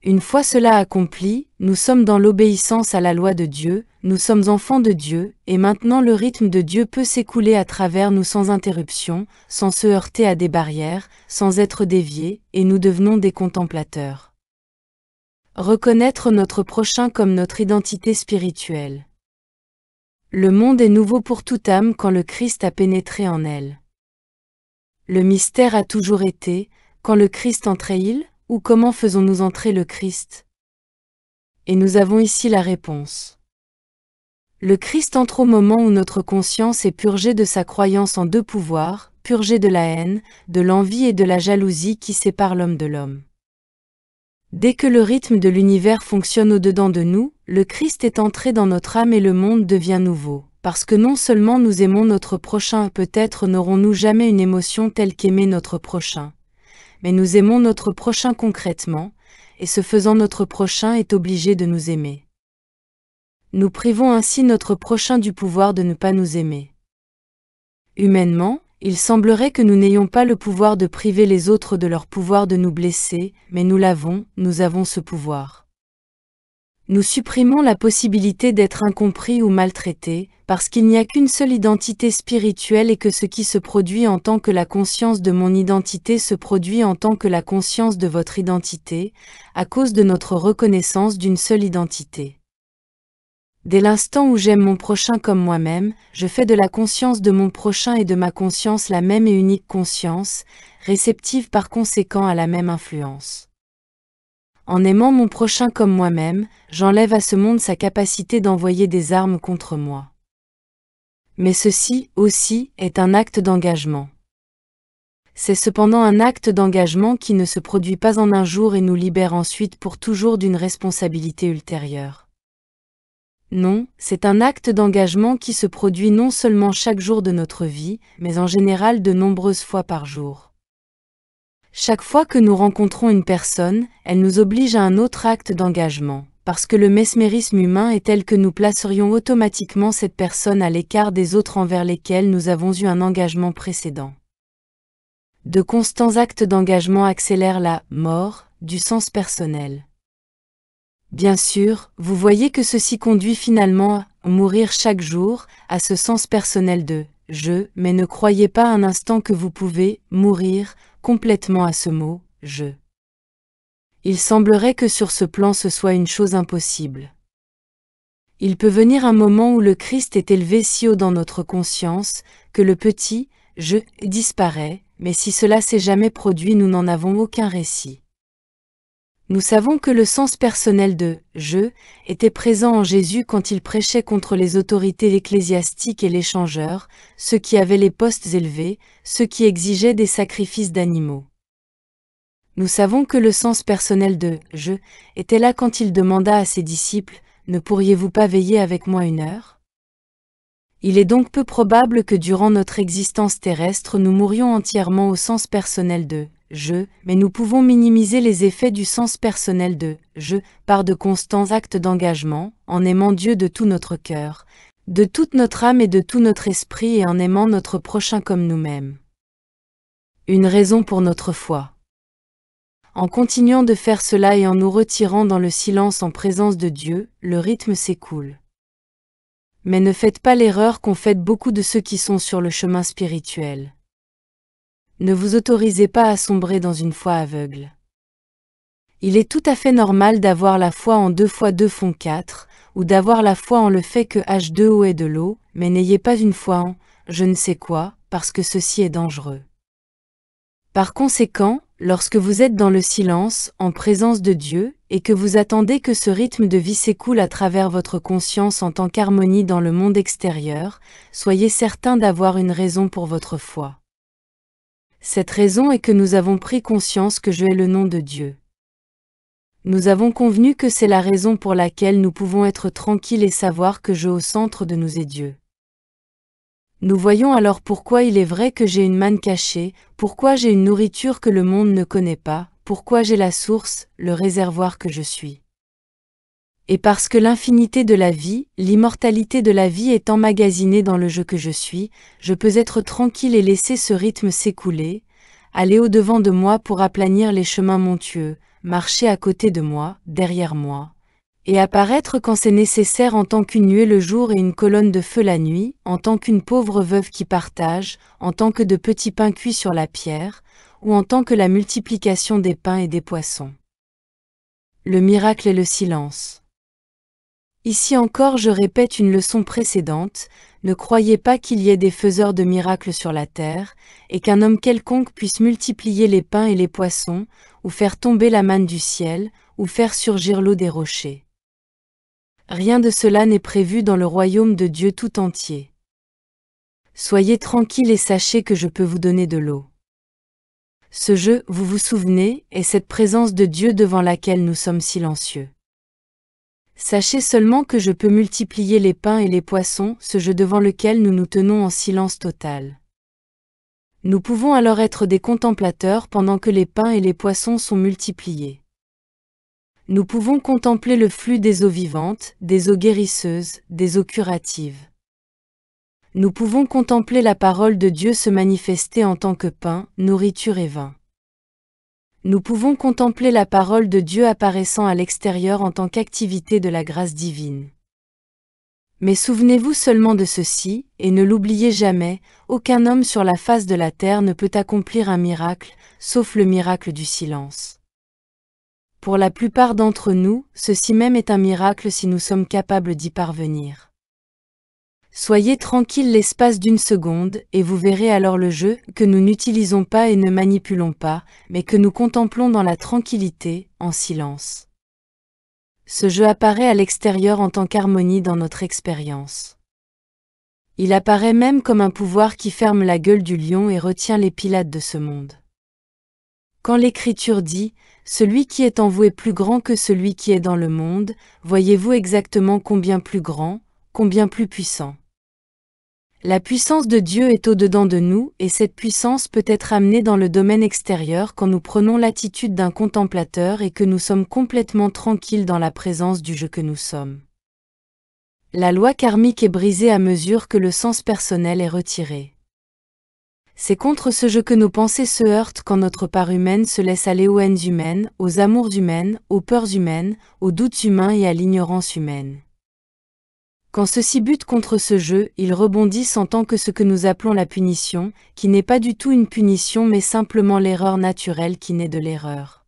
Une fois cela accompli, nous sommes dans l'obéissance à la loi de Dieu, nous sommes enfants de Dieu, et maintenant le rythme de Dieu peut s'écouler à travers nous sans interruption, sans se heurter à des barrières, sans être dévié, et nous devenons des contemplateurs. Reconnaître notre prochain comme notre identité spirituelle. Le monde est nouveau pour toute âme quand le Christ a pénétré en elle. Le mystère a toujours été, quand le Christ entrait-il, ou comment faisons-nous entrer le Christ? Et nous avons ici la réponse. Le Christ entre au moment où notre conscience est purgée de sa croyance en deux pouvoirs, purgée de la haine, de l'envie et de la jalousie qui séparent l'homme de l'homme. Dès que le rythme de l'univers fonctionne au-dedans de nous, le Christ est entré dans notre âme et le monde devient nouveau. Parce que non seulement nous aimons notre prochain, peut-être n'aurons-nous jamais une émotion telle qu'aimer notre prochain. Mais nous aimons notre prochain concrètement, et ce faisant notre prochain est obligé de nous aimer. Nous privons ainsi notre prochain du pouvoir de ne pas nous aimer. Humainement, il semblerait que nous n'ayons pas le pouvoir de priver les autres de leur pouvoir de nous blesser, mais nous avons ce pouvoir. Nous supprimons la possibilité d'être incompris ou maltraités, parce qu'il n'y a qu'une seule identité spirituelle et que ce qui se produit en tant que la conscience de mon identité se produit en tant que la conscience de votre identité, à cause de notre reconnaissance d'une seule identité. Dès l'instant où j'aime mon prochain comme moi-même, je fais de la conscience de mon prochain et de ma conscience la même et unique conscience, réceptive par conséquent à la même influence. En aimant mon prochain comme moi-même, j'enlève à ce monde sa capacité d'envoyer des armes contre moi. Mais ceci, aussi, est un acte d'engagement. C'est cependant un acte d'engagement qui ne se produit pas en un jour et nous libère ensuite pour toujours d'une responsabilité ultérieure. Non, c'est un acte d'engagement qui se produit non seulement chaque jour de notre vie, mais en général de nombreuses fois par jour. Chaque fois que nous rencontrons une personne, elle nous oblige à un autre acte d'engagement, parce que le mesmérisme humain est tel que nous placerions automatiquement cette personne à l'écart des autres envers lesquels nous avons eu un engagement précédent. De constants actes d'engagement accélèrent la « mort » du sens personnel. Bien sûr, vous voyez que ceci conduit finalement à mourir chaque jour, à ce sens personnel de « je », mais ne croyez pas un instant que vous pouvez mourir complètement à ce mot « je ». Il semblerait que sur ce plan ce soit une chose impossible. Il peut venir un moment où le Christ est élevé si haut dans notre conscience, que le petit « je » disparaît, mais si cela s'est jamais produit nous n'en avons aucun récit. Nous savons que le sens personnel de « je » était présent en Jésus quand il prêchait contre les autorités ecclésiastiques et les changeurs, ceux qui avaient les postes élevés, ceux qui exigeaient des sacrifices d'animaux. Nous savons que le sens personnel de « je » était là quand il demanda à ses disciples « Ne pourriez-vous pas veiller avec moi 1 heure ?» Il est donc peu probable que durant notre existence terrestre nous mourions entièrement au sens personnel de « je », mais nous pouvons minimiser les effets du sens personnel de « je » par de constants actes d'engagement, en aimant Dieu de tout notre cœur, de toute notre âme et de tout notre esprit et en aimant notre prochain comme nous-mêmes. Une raison pour notre foi. En continuant de faire cela et en nous retirant dans le silence en présence de Dieu, le rythme s'écoule. Mais ne faites pas l'erreur qu'ont faite beaucoup de ceux qui sont sur le chemin spirituel. Ne vous autorisez pas à sombrer dans une foi aveugle. Il est tout à fait normal d'avoir la foi en 2 fois 2 font 4, ou d'avoir la foi en le fait que H2O est de l'eau, mais n'ayez pas une foi en « je ne sais quoi », parce que ceci est dangereux. Par conséquent, lorsque vous êtes dans le silence, en présence de Dieu, et que vous attendez que ce rythme de vie s'écoule à travers votre conscience en tant qu'harmonie dans le monde extérieur, soyez certain d'avoir une raison pour votre foi. Cette raison est que nous avons pris conscience que je est le nom de Dieu. Nous avons convenu que c'est la raison pour laquelle nous pouvons être tranquilles et savoir que je au centre de nous est Dieu. Nous voyons alors pourquoi il est vrai que j'ai une manne cachée, pourquoi j'ai une nourriture que le monde ne connaît pas, pourquoi j'ai la source, le réservoir que je suis. Et parce que l'infinité de la vie, l'immortalité de la vie est emmagasinée dans le je que je suis, je peux être tranquille et laisser ce rythme s'écouler, aller au-devant de moi pour aplanir les chemins montueux, marcher à côté de moi, derrière moi, et apparaître quand c'est nécessaire en tant qu'une nuée le jour et une colonne de feu la nuit, en tant qu'une pauvre veuve qui partage, en tant que de petits pains cuits sur la pierre, ou en tant que la multiplication des pains et des poissons. Le miracle est le silence. Ici encore je répète une leçon précédente, ne croyez pas qu'il y ait des faiseurs de miracles sur la terre, et qu'un homme quelconque puisse multiplier les pains et les poissons, ou faire tomber la manne du ciel, ou faire surgir l'eau des rochers. Rien de cela n'est prévu dans le royaume de Dieu tout entier. Soyez tranquilles et sachez que je peux vous donner de l'eau. Ce je, vous vous souvenez, est cette présence de Dieu devant laquelle nous sommes silencieux. Sachez seulement que je peux multiplier les pains et les poissons, ce je devant lequel nous nous tenons en silence total. Nous pouvons alors être des contemplateurs pendant que les pains et les poissons sont multipliés. Nous pouvons contempler le flux des eaux vivantes, des eaux guérisseuses, des eaux curatives. Nous pouvons contempler la parole de Dieu se manifester en tant que pain, nourriture et vin. Nous pouvons contempler la parole de Dieu apparaissant à l'extérieur en tant qu'activité de la grâce divine. Mais souvenez-vous seulement de ceci, et ne l'oubliez jamais, aucun homme sur la face de la terre ne peut accomplir un miracle, sauf le miracle du silence. Pour la plupart d'entre nous, ceci même est un miracle si nous sommes capables d'y parvenir. Soyez tranquille l'espace d'1 seconde, et vous verrez alors le je, que nous n'utilisons pas et ne manipulons pas, mais que nous contemplons dans la tranquillité, en silence. Ce je apparaît à l'extérieur en tant qu'harmonie dans notre expérience. Il apparaît même comme un pouvoir qui ferme la gueule du lion et retient les pilates de ce monde. Quand l'Écriture dit « Celui qui est en vous est plus grand que celui qui est dans le monde », voyez-vous exactement combien plus grand, combien plus puissant. La puissance de Dieu est au-dedans de nous, et cette puissance peut être amenée dans le domaine extérieur quand nous prenons l'attitude d'un contemplateur et que nous sommes complètement tranquilles dans la présence du je que nous sommes. La loi karmique est brisée à mesure que le sens personnel est retiré. C'est contre ce je que nos pensées se heurtent quand notre part humaine se laisse aller aux haines humaines, aux amours humaines, aux peurs humaines, aux doutes humains et à l'ignorance humaine. Quand ceux-ci butent contre ce jeu, ils rebondissent en tant que ce que nous appelons la punition, qui n'est pas du tout une punition mais simplement l'erreur naturelle qui naît de l'erreur.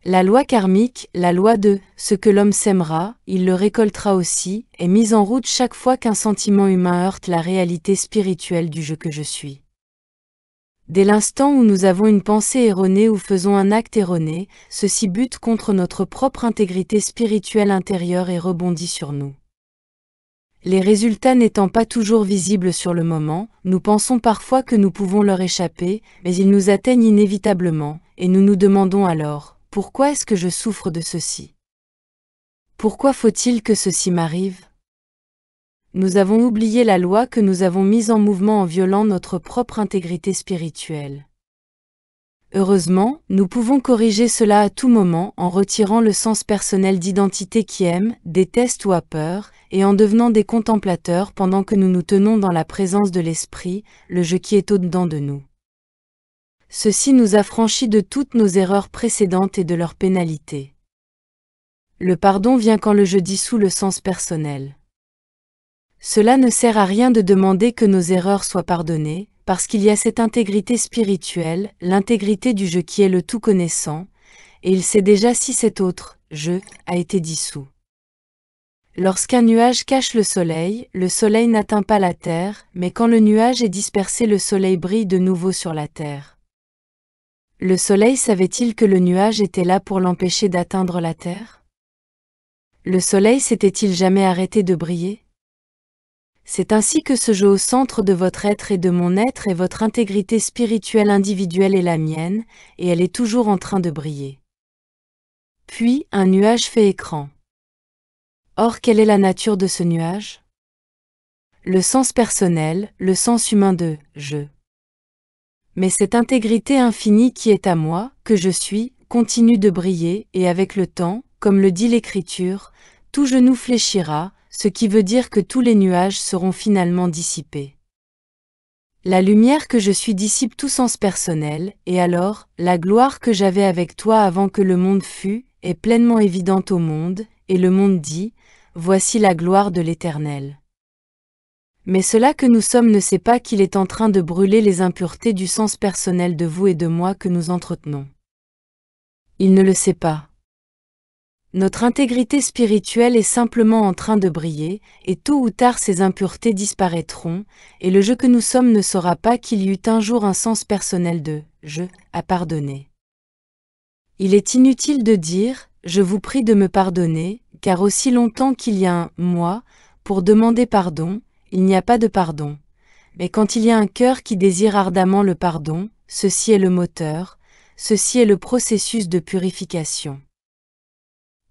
La loi karmique, la loi de « ce que l'homme sèmera, il le récoltera aussi », est mise en route chaque fois qu'un sentiment humain heurte la réalité spirituelle du je que je suis. Dès l'instant où nous avons une pensée erronée ou faisons un acte erroné, ceci bute contre notre propre intégrité spirituelle intérieure et rebondit sur nous. Les résultats n'étant pas toujours visibles sur le moment, nous pensons parfois que nous pouvons leur échapper, mais ils nous atteignent inévitablement, et nous nous demandons alors, pourquoi est-ce que je souffre de ceci? Pourquoi faut-il que ceci m'arrive? Nous avons oublié la loi que nous avons mise en mouvement en violant notre propre intégrité spirituelle. Heureusement, nous pouvons corriger cela à tout moment en retirant le sens personnel d'identité qui aime, déteste ou a peur, et en devenant des contemplateurs pendant que nous nous tenons dans la présence de l'Esprit, le je qui est au-dedans de nous. Ceci nous affranchit de toutes nos erreurs précédentes et de leurs pénalités. Le pardon vient quand le je dissout le sens personnel. Cela ne sert à rien de demander que nos erreurs soient pardonnées, parce qu'il y a cette intégrité spirituelle, l'intégrité du je qui est le tout connaissant, et il sait déjà si cet autre, je, a été dissous. Lorsqu'un nuage cache le soleil n'atteint pas la terre, mais quand le nuage est dispersé, le soleil brille de nouveau sur la terre. Le soleil savait-il que le nuage était là pour l'empêcher d'atteindre la terre? Le soleil s'était-il jamais arrêté de briller? C'est ainsi que ce jeu au centre de votre être et de mon être est votre intégrité spirituelle individuelle et la mienne, et elle est toujours en train de briller. Puis, un nuage fait écran. Or, quelle est la nature de ce nuage? Le sens personnel, le sens humain de « je ». Mais cette intégrité infinie qui est à moi, que je suis, continue de briller, et avec le temps, comme le dit l'Écriture, tout genou fléchira, ce qui veut dire que tous les nuages seront finalement dissipés. La lumière que je suis dissipe tout sens personnel, et alors, la gloire que j'avais avec toi avant que le monde fût, est pleinement évidente au monde, et le monde dit, voici la gloire de l'Éternel. Mais cela que nous sommes ne sait pas qu'il est en train de brûler les impuretés du sens personnel de vous et de moi que nous entretenons. Il ne le sait pas. Notre intégrité spirituelle est simplement en train de briller, et tôt ou tard ces impuretés disparaîtront, et le je que nous sommes ne saura pas qu'il y eut un jour un sens personnel de « je » à pardonner. Il est inutile de dire « je vous prie de me pardonner », car aussi longtemps qu'il y a un « moi » pour demander pardon, il n'y a pas de pardon. Mais quand il y a un cœur qui désire ardemment le pardon, ceci est le moteur, ceci est le processus de purification.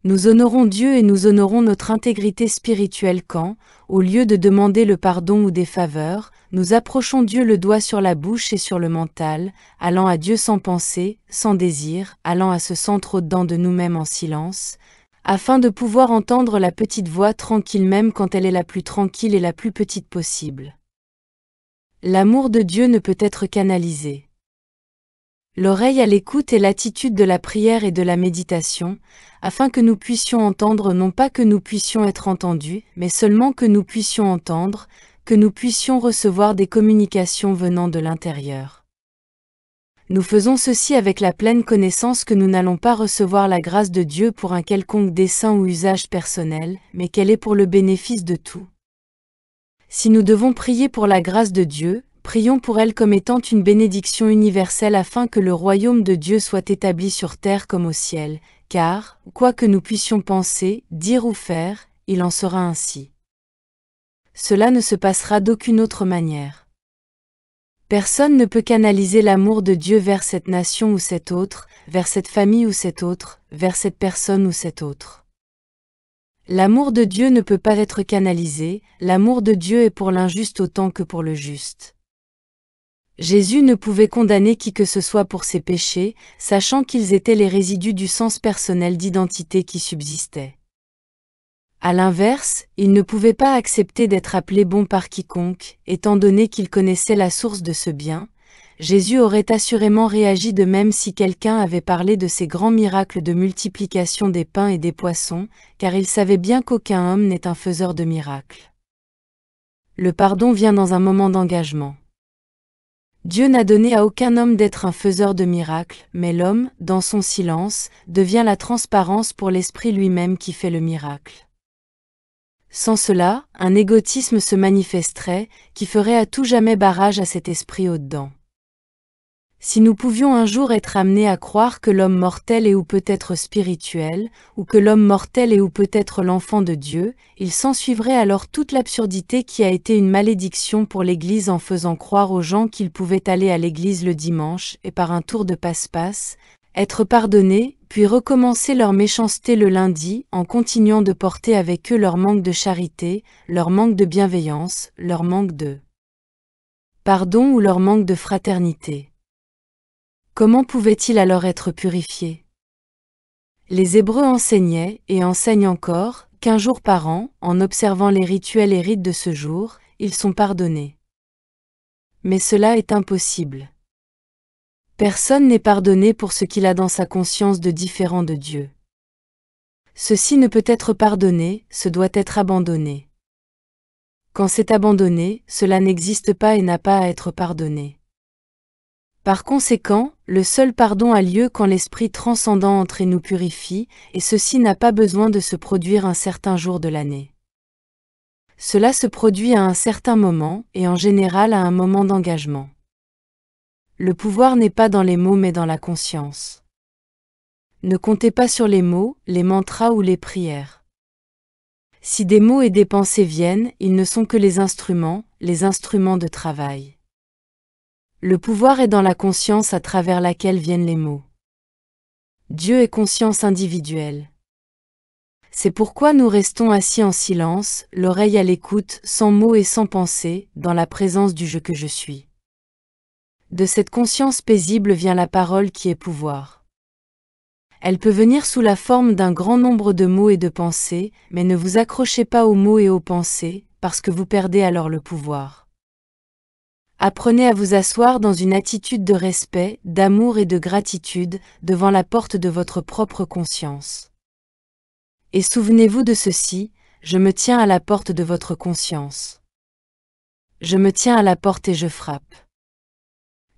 Nous honorons Dieu et nous honorons notre intégrité spirituelle quand, au lieu de demander le pardon ou des faveurs, nous approchons Dieu le doigt sur la bouche et sur le mental, allant à Dieu sans pensée, sans désir, allant à ce centre au-dedans de nous-mêmes en silence, afin de pouvoir entendre la petite voix tranquille même quand elle est la plus tranquille et la plus petite possible. L'amour de Dieu ne peut être canalisé. L'oreille à l'écoute est l'attitude de la prière et de la méditation, afin que nous puissions entendre non pas que nous puissions être entendus, mais seulement que nous puissions entendre, que nous puissions recevoir des communications venant de l'intérieur. Nous faisons ceci avec la pleine connaissance que nous n'allons pas recevoir la grâce de Dieu pour un quelconque dessein ou usage personnel, mais qu'elle est pour le bénéfice de tout. Si nous devons prier pour la grâce de Dieu, prions pour elle comme étant une bénédiction universelle afin que le royaume de Dieu soit établi sur terre comme au ciel, car, quoi que nous puissions penser, dire ou faire, il en sera ainsi. Cela ne se passera d'aucune autre manière. Personne ne peut canaliser l'amour de Dieu vers cette nation ou cette autre, vers cette famille ou cette autre, vers cette personne ou cette autre. L'amour de Dieu ne peut pas être canalisé, l'amour de Dieu est pour l'injuste autant que pour le juste. Jésus ne pouvait condamner qui que ce soit pour ses péchés, sachant qu'ils étaient les résidus du sens personnel d'identité qui subsistait. À l'inverse, il ne pouvait pas accepter d'être appelé bon par quiconque, étant donné qu'il connaissait la source de ce bien. Jésus aurait assurément réagi de même si quelqu'un avait parlé de ces grands miracles de multiplication des pains et des poissons, car il savait bien qu'aucun homme n'est un faiseur de miracles. Le pardon vient dans un moment d'engagement. Dieu n'a donné à aucun homme d'être un faiseur de miracles, mais l'homme, dans son silence, devient la transparence pour l'Esprit lui-même qui fait le miracle. Sans cela, un égotisme se manifesterait, qui ferait à tout jamais barrage à cet esprit au-dedans. Si nous pouvions un jour être amenés à croire que l'homme mortel est ou peut être spirituel, ou que l'homme mortel est ou peut être l'enfant de Dieu, il s'ensuivrait alors toute l'absurdité qui a été une malédiction pour l'Église en faisant croire aux gens qu'ils pouvaient aller à l'Église le dimanche et par un tour de passe-passe, être pardonnés, puis recommencer leur méchanceté le lundi en continuant de porter avec eux leur manque de charité, leur manque de bienveillance, leur manque de pardon ou leur manque de fraternité. Comment pouvaient-ils alors être purifiés? Les Hébreux enseignaient, et enseignent encore, qu'1 jour par an, en observant les rituels et rites de ce jour, ils sont pardonnés. Mais cela est impossible. Personne n'est pardonné pour ce qu'il a dans sa conscience de différent de Dieu. Ceci ne peut être pardonné, ce doit être abandonné. Quand c'est abandonné, cela n'existe pas et n'a pas à être pardonné. Par conséquent, le seul pardon a lieu quand l'Esprit transcendant entre et nous purifie, et ceci n'a pas besoin de se produire un certain jour de l'année. Cela se produit à un certain moment, et en général à un moment d'engagement. Le pouvoir n'est pas dans les mots mais dans la conscience. Ne comptez pas sur les mots, les mantras ou les prières. Si des mots et des pensées viennent, ils ne sont que les instruments de travail. Le pouvoir est dans la conscience à travers laquelle viennent les mots. Dieu est conscience individuelle. C'est pourquoi nous restons assis en silence, l'oreille à l'écoute, sans mots et sans pensée, dans la présence du Je que je suis. De cette conscience paisible vient la parole qui est pouvoir. Elle peut venir sous la forme d'un grand nombre de mots et de pensées, mais ne vous accrochez pas aux mots et aux pensées, parce que vous perdez alors le pouvoir. Apprenez à vous asseoir dans une attitude de respect, d'amour et de gratitude, devant la porte de votre propre conscience. Et souvenez-vous de ceci, je me tiens à la porte de votre conscience. Je me tiens à la porte et je frappe.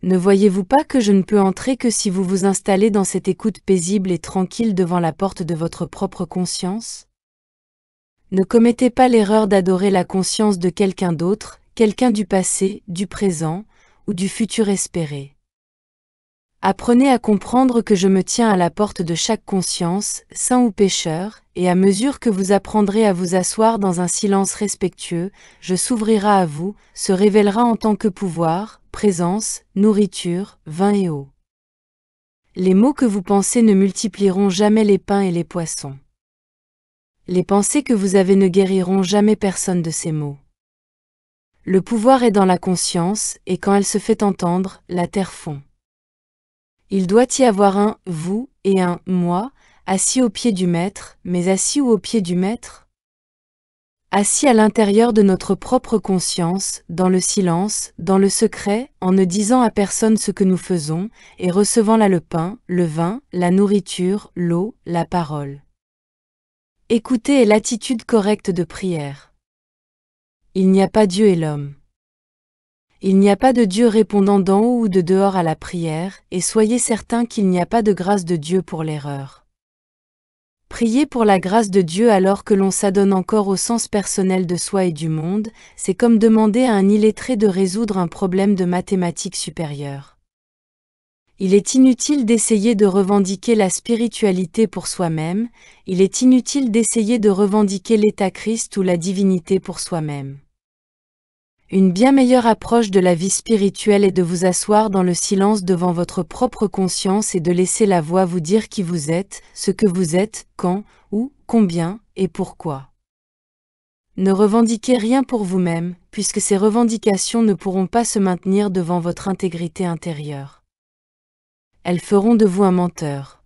Ne voyez-vous pas que je ne peux entrer que si vous vous installez dans cette écoute paisible et tranquille devant la porte de votre propre conscience? Ne commettez pas l'erreur d'adorer la conscience de quelqu'un d'autre, quelqu'un du passé, du présent, ou du futur espéré. Apprenez à comprendre que je me tiens à la porte de chaque conscience, saint ou pécheur, et à mesure que vous apprendrez à vous asseoir dans un silence respectueux, je s'ouvrira à vous, se révélera en tant que pouvoir, présence, nourriture, vin et eau. Les mots que vous pensez ne multiplieront jamais les pains et les poissons. Les pensées que vous avez ne guériront jamais personne de ces maux. Le pouvoir est dans la conscience, et quand elle se fait entendre, la terre fond. Il doit y avoir un « vous » et un « moi », assis au pied du maître, mais assis où au pied du maître? Assis à l'intérieur de notre propre conscience, dans le silence, dans le secret, en ne disant à personne ce que nous faisons, et recevant là le pain, le vin, la nourriture, l'eau, la parole. Écoutez est l'attitude correcte de prière. Il n'y a pas Dieu et l'homme. Il n'y a pas de Dieu répondant d'en haut ou de dehors à la prière, et soyez certains qu'il n'y a pas de grâce de Dieu pour l'erreur. Prier pour la grâce de Dieu alors que l'on s'adonne encore au sens personnel de soi et du monde, c'est comme demander à un illettré de résoudre un problème de mathématiques supérieures. Il est inutile d'essayer de revendiquer la spiritualité pour soi-même, il est inutile d'essayer de revendiquer l'état Christ ou la divinité pour soi-même. Une bien meilleure approche de la vie spirituelle est de vous asseoir dans le silence devant votre propre conscience et de laisser la voix vous dire qui vous êtes, ce que vous êtes, quand, où, combien, et pourquoi. Ne revendiquez rien pour vous-même, puisque ces revendications ne pourront pas se maintenir devant votre intégrité intérieure. Elles feront de vous un menteur.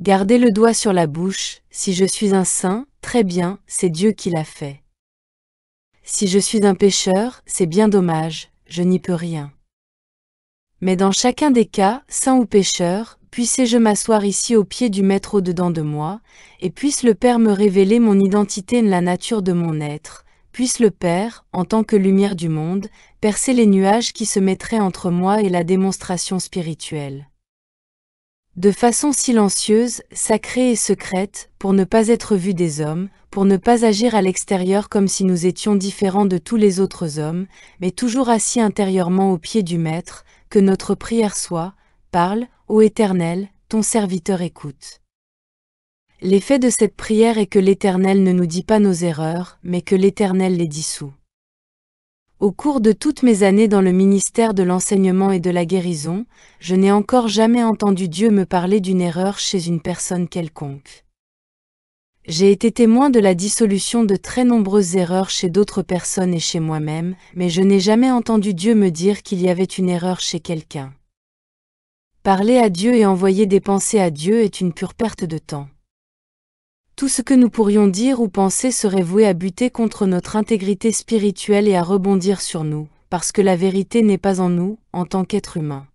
Gardez le doigt sur la bouche, si je suis un saint, très bien, c'est Dieu qui l'a fait. Si je suis un pécheur, c'est bien dommage, je n'y peux rien. Mais dans chacun des cas, saint ou pécheur, puisse-je m'asseoir ici au pied du Maître au-dedans de moi, et puisse le Père me révéler mon identité et la nature de mon être, puisse le Père, en tant que lumière du monde, percer les nuages qui se mettraient entre moi et la démonstration spirituelle. De façon silencieuse, sacrée et secrète, pour ne pas être vus des hommes, pour ne pas agir à l'extérieur comme si nous étions différents de tous les autres hommes, mais toujours assis intérieurement au pied du Maître, que notre prière soit, parle, ô Éternel, ton serviteur écoute. L'effet de cette prière est que l'Éternel ne nous dit pas nos erreurs, mais que l'Éternel les dissout. Au cours de toutes mes années dans le ministère de l'enseignement et de la guérison, je n'ai encore jamais entendu Dieu me parler d'une erreur chez une personne quelconque. J'ai été témoin de la dissolution de très nombreuses erreurs chez d'autres personnes et chez moi-même, mais je n'ai jamais entendu Dieu me dire qu'il y avait une erreur chez quelqu'un. Parler à Dieu et envoyer des pensées à Dieu est une pure perte de temps. Tout ce que nous pourrions dire ou penser serait voué à buter contre notre intégrité spirituelle et à rebondir sur nous, parce que la vérité n'est pas en nous, en tant qu'être humain.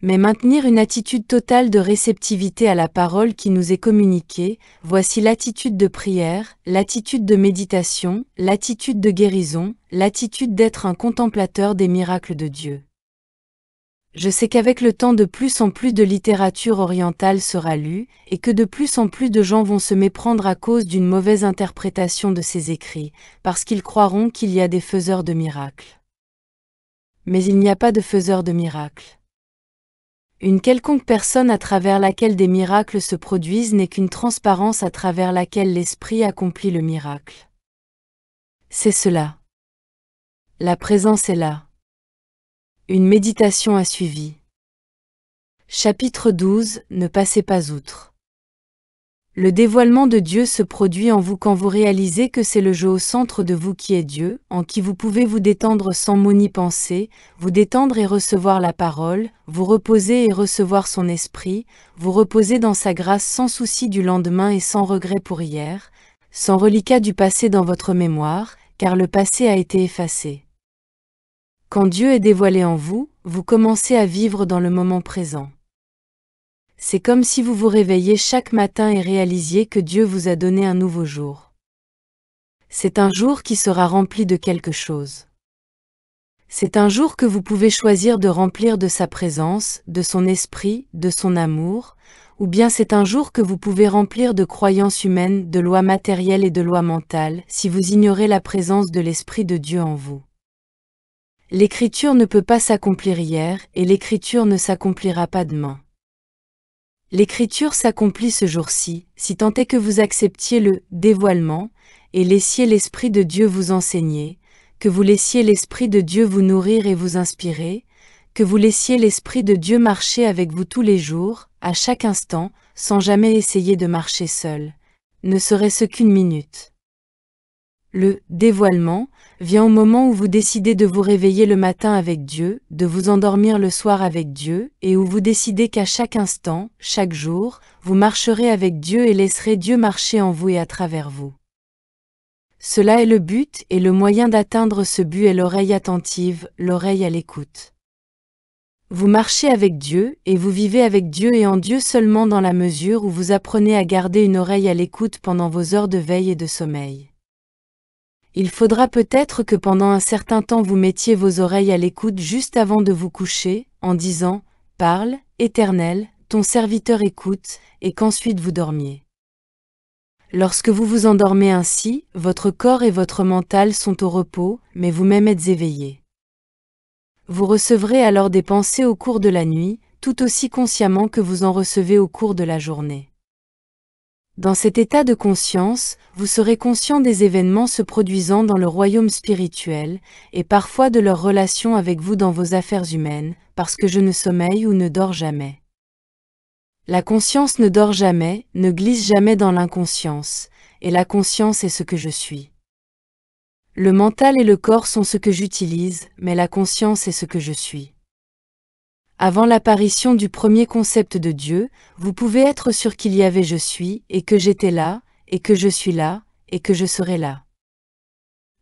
Mais maintenir une attitude totale de réceptivité à la parole qui nous est communiquée, voici l'attitude de prière, l'attitude de méditation, l'attitude de guérison, l'attitude d'être un contemplateur des miracles de Dieu. Je sais qu'avec le temps de plus en plus de littérature orientale sera lue, et que de plus en plus de gens vont se méprendre à cause d'une mauvaise interprétation de ces écrits, parce qu'ils croiront qu'il y a des faiseurs de miracles. Mais il n'y a pas de faiseurs de miracles. Une quelconque personne à travers laquelle des miracles se produisent n'est qu'une transparence à travers laquelle l'Esprit accomplit le miracle. C'est cela. La présence est là. Une méditation a suivi. Chapitre 12. Ne passez pas outre. Le dévoilement de Dieu se produit en vous quand vous réalisez que c'est le jeu au centre de vous qui est Dieu, en qui vous pouvez vous détendre sans mot ni pensée, vous détendre et recevoir la parole, vous reposer et recevoir son esprit, vous reposer dans sa grâce sans souci du lendemain et sans regret pour hier, sans reliquat du passé dans votre mémoire, car le passé a été effacé. Quand Dieu est dévoilé en vous, vous commencez à vivre dans le moment présent. C'est comme si vous vous réveilliez chaque matin et réalisiez que Dieu vous a donné un nouveau jour. C'est un jour qui sera rempli de quelque chose. C'est un jour que vous pouvez choisir de remplir de sa présence, de son esprit, de son amour, ou bien c'est un jour que vous pouvez remplir de croyances humaines, de lois matérielles et de lois mentales, si vous ignorez la présence de l'Esprit de Dieu en vous. L'Écriture ne peut pas s'accomplir hier, et l'Écriture ne s'accomplira pas demain. L'Écriture s'accomplit ce jour-ci, si tant est que vous acceptiez le dévoilement, et laissiez l'Esprit de Dieu vous enseigner, que vous laissiez l'Esprit de Dieu vous nourrir et vous inspirer, que vous laissiez l'Esprit de Dieu marcher avec vous tous les jours, à chaque instant, sans jamais essayer de marcher seul, ne serait-ce qu'une minute. Le dévoilement vient au moment où vous décidez de vous réveiller le matin avec Dieu, de vous endormir le soir avec Dieu, et où vous décidez qu'à chaque instant, chaque jour, vous marcherez avec Dieu et laisserez Dieu marcher en vous et à travers vous. Cela est le but et le moyen d'atteindre ce but est l'oreille attentive, l'oreille à l'écoute. Vous marchez avec Dieu et vous vivez avec Dieu et en Dieu seulement dans la mesure où vous apprenez à garder une oreille à l'écoute pendant vos heures de veille et de sommeil. Il faudra peut-être que pendant un certain temps vous mettiez vos oreilles à l'écoute juste avant de vous coucher, en disant « Parle, Éternel, ton serviteur écoute », et qu'ensuite vous dormiez. Lorsque vous vous endormez ainsi, votre corps et votre mental sont au repos, mais vous-même êtes éveillé. Vous recevrez alors des pensées au cours de la nuit, tout aussi consciemment que vous en recevez au cours de la journée. Dans cet état de conscience, vous serez conscient des événements se produisant dans le royaume spirituel, et parfois de leur relation avec vous dans vos affaires humaines, parce que je ne sommeille ou ne dors jamais. La conscience ne dort jamais, ne glisse jamais dans l'inconscience, et la conscience est ce que je suis. Le mental et le corps sont ce que j'utilise, mais la conscience est ce que je suis. Avant l'apparition du premier concept de Dieu, vous pouvez être sûr qu'il y avait je suis, et que j'étais là, et que je suis là, et que je serai là.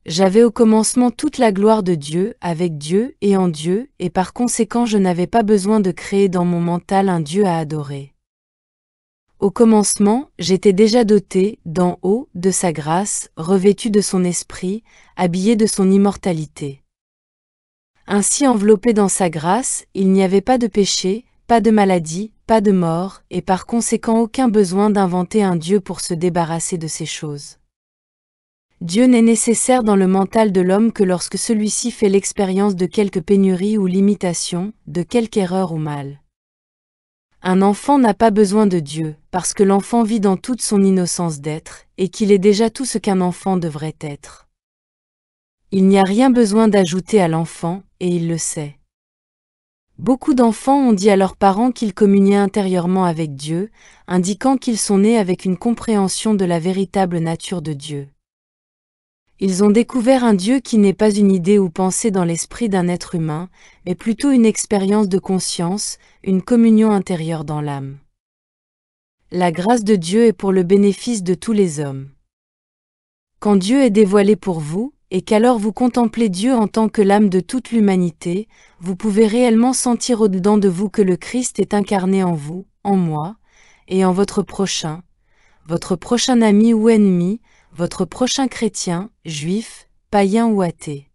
J'avais au commencement toute la gloire de Dieu, avec Dieu et en Dieu, et par conséquent je n'avais pas besoin de créer dans mon mental un Dieu à adorer. Au commencement, j'étais déjà doté, d'en haut, de sa grâce, revêtu de son esprit, habillé de son immortalité. Ainsi enveloppé dans sa grâce, il n'y avait pas de péché, pas de maladie, pas de mort, et par conséquent aucun besoin d'inventer un Dieu pour se débarrasser de ces choses. Dieu n'est nécessaire dans le mental de l'homme que lorsque celui-ci fait l'expérience de quelque pénurie ou limitation, de quelque erreur ou mal. Un enfant n'a pas besoin de Dieu, parce que l'enfant vit dans toute son innocence d'être, et qu'il est déjà tout ce qu'un enfant devrait être. Il n'y a rien besoin d'ajouter à l'enfant, et il le sait. Beaucoup d'enfants ont dit à leurs parents qu'ils communiaient intérieurement avec Dieu, indiquant qu'ils sont nés avec une compréhension de la véritable nature de Dieu. Ils ont découvert un Dieu qui n'est pas une idée ou pensée dans l'esprit d'un être humain, mais plutôt une expérience de conscience, une communion intérieure dans l'âme. La grâce de Dieu est pour le bénéfice de tous les hommes. Quand Dieu est dévoilé pour vous, et qu'alors vous contemplez Dieu en tant que l'âme de toute l'humanité, vous pouvez réellement sentir au-dedans de vous que le Christ est incarné en vous, en moi, et en votre prochain ami ou ennemi, votre prochain chrétien, juif, païen ou athée.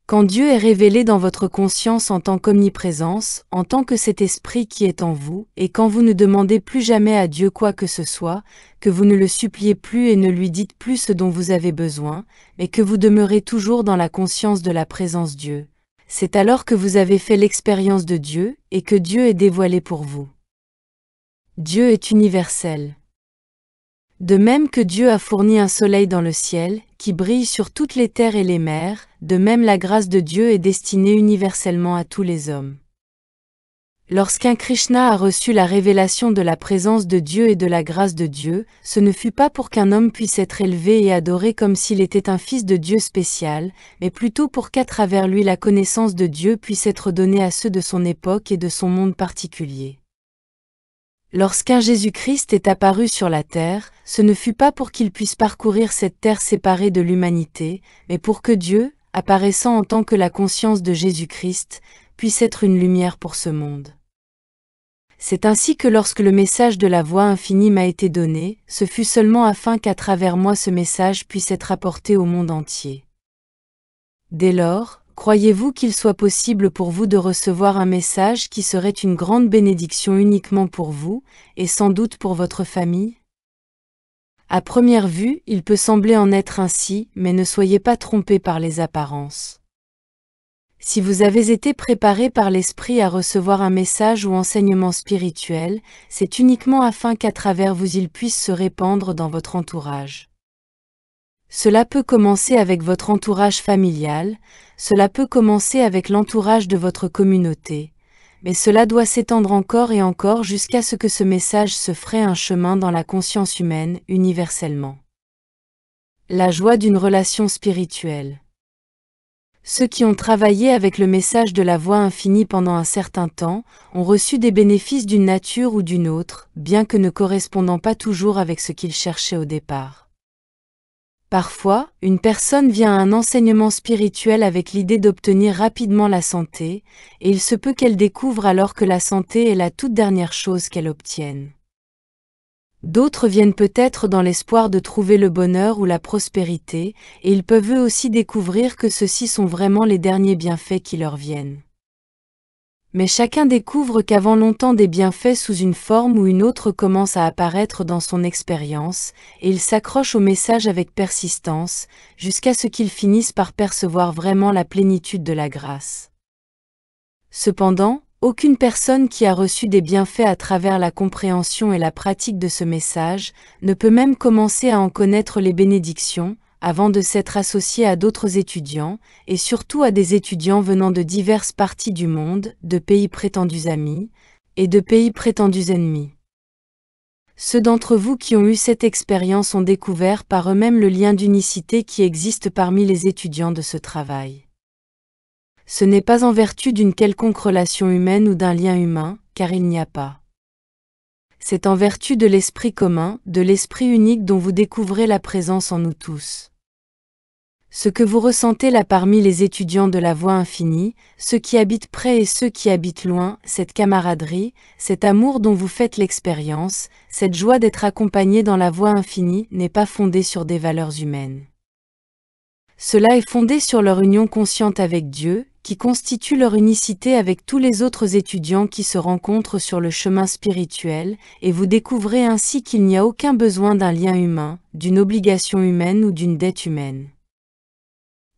Quand Dieu est révélé dans votre conscience en tant qu'omniprésence, en tant que cet esprit qui est en vous, et quand vous ne demandez plus jamais à Dieu quoi que ce soit, que vous ne le suppliez plus et ne lui dites plus ce dont vous avez besoin, mais que vous demeurez toujours dans la conscience de la présence Dieu, c'est alors que vous avez fait l'expérience de Dieu, et que Dieu est dévoilé pour vous. Dieu est universel. De même que Dieu a fourni un soleil dans le ciel, qui brille sur toutes les terres et les mers, de même la grâce de Dieu est destinée universellement à tous les hommes. Lorsqu'un Krishna a reçu la révélation de la présence de Dieu et de la grâce de Dieu, ce ne fut pas pour qu'un homme puisse être élevé et adoré comme s'il était un fils de Dieu spécial, mais plutôt pour qu'à travers lui la connaissance de Dieu puisse être donnée à ceux de son époque et de son monde particulier. Lorsqu'un Jésus-Christ est apparu sur la terre, ce ne fut pas pour qu'il puisse parcourir cette terre séparée de l'humanité, mais pour que Dieu, apparaissant en tant que la conscience de Jésus-Christ, puisse être une lumière pour ce monde. C'est ainsi que lorsque le message de la voix infinie m'a été donné, ce fut seulement afin qu'à travers moi ce message puisse être apporté au monde entier. Dès lors, croyez-vous qu'il soit possible pour vous de recevoir un message qui serait une grande bénédiction uniquement pour vous, et sans doute pour votre famille? À première vue, il peut sembler en être ainsi, mais ne soyez pas trompés par les apparences. Si vous avez été préparé par l'Esprit à recevoir un message ou enseignement spirituel, c'est uniquement afin qu'à travers vous il puisse se répandre dans votre entourage. Cela peut commencer avec votre entourage familial, cela peut commencer avec l'entourage de votre communauté, mais cela doit s'étendre encore et encore jusqu'à ce que ce message se fraye un chemin dans la conscience humaine, universellement. La joie d'une relation spirituelle. Ceux qui ont travaillé avec le message de la voix infinie pendant un certain temps, ont reçu des bénéfices d'une nature ou d'une autre, bien que ne correspondant pas toujours avec ce qu'ils cherchaient au départ. Parfois, une personne vient à un enseignement spirituel avec l'idée d'obtenir rapidement la santé, et il se peut qu'elle découvre alors que la santé est la toute dernière chose qu'elle obtienne. D'autres viennent peut-être dans l'espoir de trouver le bonheur ou la prospérité, et ils peuvent eux aussi découvrir que ceux-ci sont vraiment les derniers bienfaits qui leur viennent. Mais chacun découvre qu'avant longtemps des bienfaits sous une forme ou une autre commencent à apparaître dans son expérience, et il s'accroche au message avec persistance, jusqu'à ce qu'il finisse par percevoir vraiment la plénitude de la grâce. Cependant, aucune personne qui a reçu des bienfaits à travers la compréhension et la pratique de ce message, ne peut même commencer à en connaître les bénédictions, avant de s'être associé à d'autres étudiants, et surtout à des étudiants venant de diverses parties du monde, de pays prétendus amis, et de pays prétendus ennemis. Ceux d'entre vous qui ont eu cette expérience ont découvert par eux-mêmes le lien d'unicité qui existe parmi les étudiants de ce travail. Ce n'est pas en vertu d'une quelconque relation humaine ou d'un lien humain, car il n'y a pas. C'est en vertu de l'esprit commun, de l'esprit unique dont vous découvrez la présence en nous tous. Ce que vous ressentez là parmi les étudiants de la voie infinie, ceux qui habitent près et ceux qui habitent loin, cette camaraderie, cet amour dont vous faites l'expérience, cette joie d'être accompagné dans la voie infinie n'est pas fondée sur des valeurs humaines. Cela est fondé sur leur union consciente avec Dieu, qui constitue leur unicité avec tous les autres étudiants qui se rencontrent sur le chemin spirituel, et vous découvrez ainsi qu'il n'y a aucun besoin d'un lien humain, d'une obligation humaine ou d'une dette humaine.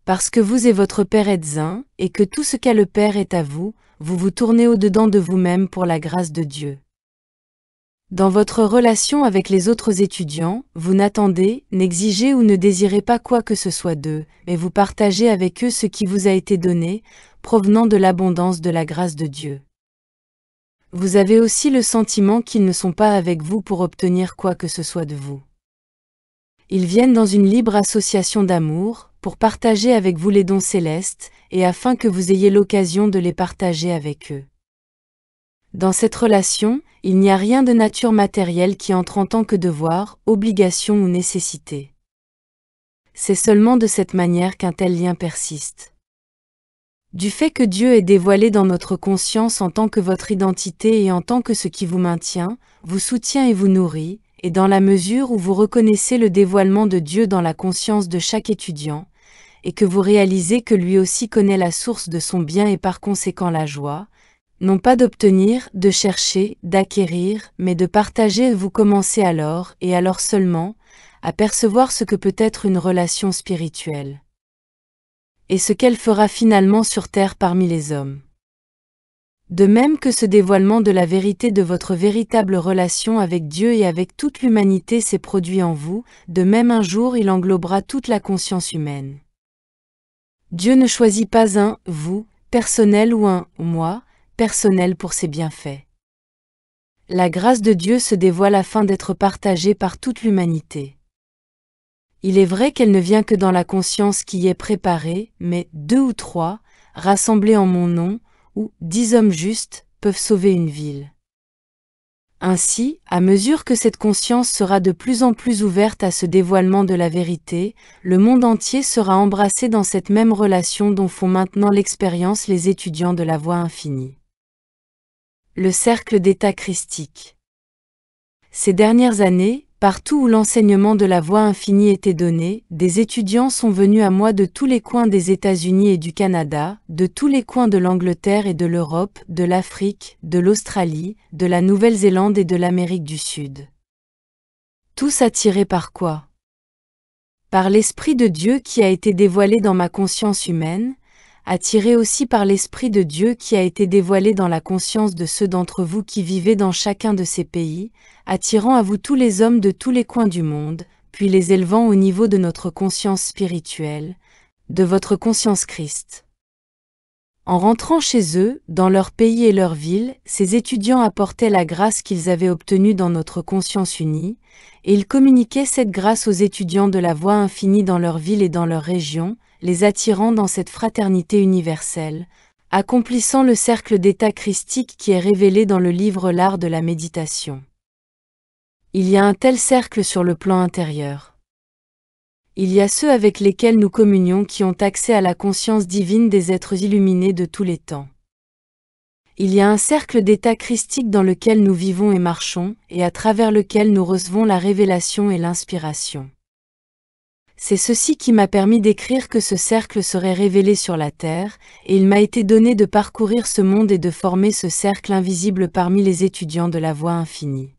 Parce que vous et votre Père êtes un, et que tout ce qu'a le Père est à vous, vous vous tournez au-dedans de vous-même pour la grâce de Dieu. Dans votre relation avec les autres étudiants, vous n'attendez, n'exigez ou ne désirez pas quoi que ce soit d'eux, mais vous partagez avec eux ce qui vous a été donné, provenant de l'abondance de la grâce de Dieu. Vous avez aussi le sentiment qu'ils ne sont pas avec vous pour obtenir quoi que ce soit de vous. Ils viennent dans une libre association d'amour, pour partager avec vous les dons célestes, et afin que vous ayez l'occasion de les partager avec eux. Dans cette relation, il n'y a rien de nature matérielle qui entre en tant que devoir, obligation ou nécessité. C'est seulement de cette manière qu'un tel lien persiste. Du fait que Dieu est dévoilé dans notre conscience en tant que votre identité et en tant que ce qui vous maintient, vous soutient et vous nourrit, et dans la mesure où vous reconnaissez le dévoilement de Dieu dans la conscience de chaque étudiant, et que vous réalisez que lui aussi connaît la source de son bien et par conséquent la joie, non pas d'obtenir, de chercher, d'acquérir, mais de partager, vous commencez alors, et alors seulement, à percevoir ce que peut être une relation spirituelle. Et ce qu'elle fera finalement sur terre parmi les hommes. De même que ce dévoilement de la vérité de votre véritable relation avec Dieu et avec toute l'humanité s'est produit en vous, de même un jour il englobera toute la conscience humaine. Dieu ne choisit pas un « vous » personnel ou un « moi » personnel pour ses bienfaits. La grâce de Dieu se dévoile afin d'être partagée par toute l'humanité. Il est vrai qu'elle ne vient que dans la conscience qui y est préparée, mais 2 ou 3, rassemblés en mon nom, ou 10 hommes justes, peuvent sauver une ville. Ainsi, à mesure que cette conscience sera de plus en plus ouverte à ce dévoilement de la vérité, le monde entier sera embrassé dans cette même relation dont font maintenant l'expérience les étudiants de la voie infinie. Le cercle d'état christique. Ces dernières années, partout où l'enseignement de la voie infinie était donné, des étudiants sont venus à moi de tous les coins des États-Unis et du Canada, de tous les coins de l'Angleterre et de l'Europe, de l'Afrique, de l'Australie, de la Nouvelle-Zélande et de l'Amérique du Sud. Tous attirés par quoi? Par l'Esprit de Dieu qui a été dévoilé dans ma conscience humaine, attirés aussi par l'Esprit de Dieu qui a été dévoilé dans la conscience de ceux d'entre vous qui vivez dans chacun de ces pays, attirant à vous tous les hommes de tous les coins du monde, puis les élevant au niveau de notre conscience spirituelle, de votre conscience Christ. En rentrant chez eux, dans leur pays et leur ville, ces étudiants apportaient la grâce qu'ils avaient obtenue dans notre conscience unie, et ils communiquaient cette grâce aux étudiants de la voie infinie dans leur ville et dans leur région, les attirant dans cette fraternité universelle, accomplissant le cercle d'état christique qui est révélé dans le livre L'art de la méditation. Il y a un tel cercle sur le plan intérieur. Il y a ceux avec lesquels nous communions qui ont accès à la conscience divine des êtres illuminés de tous les temps. Il y a un cercle d'état christique dans lequel nous vivons et marchons, et à travers lequel nous recevons la révélation et l'inspiration. C'est ceci qui m'a permis d'écrire que ce cercle serait révélé sur la terre, et il m'a été donné de parcourir ce monde et de former ce cercle invisible parmi les étudiants de la voie infinie.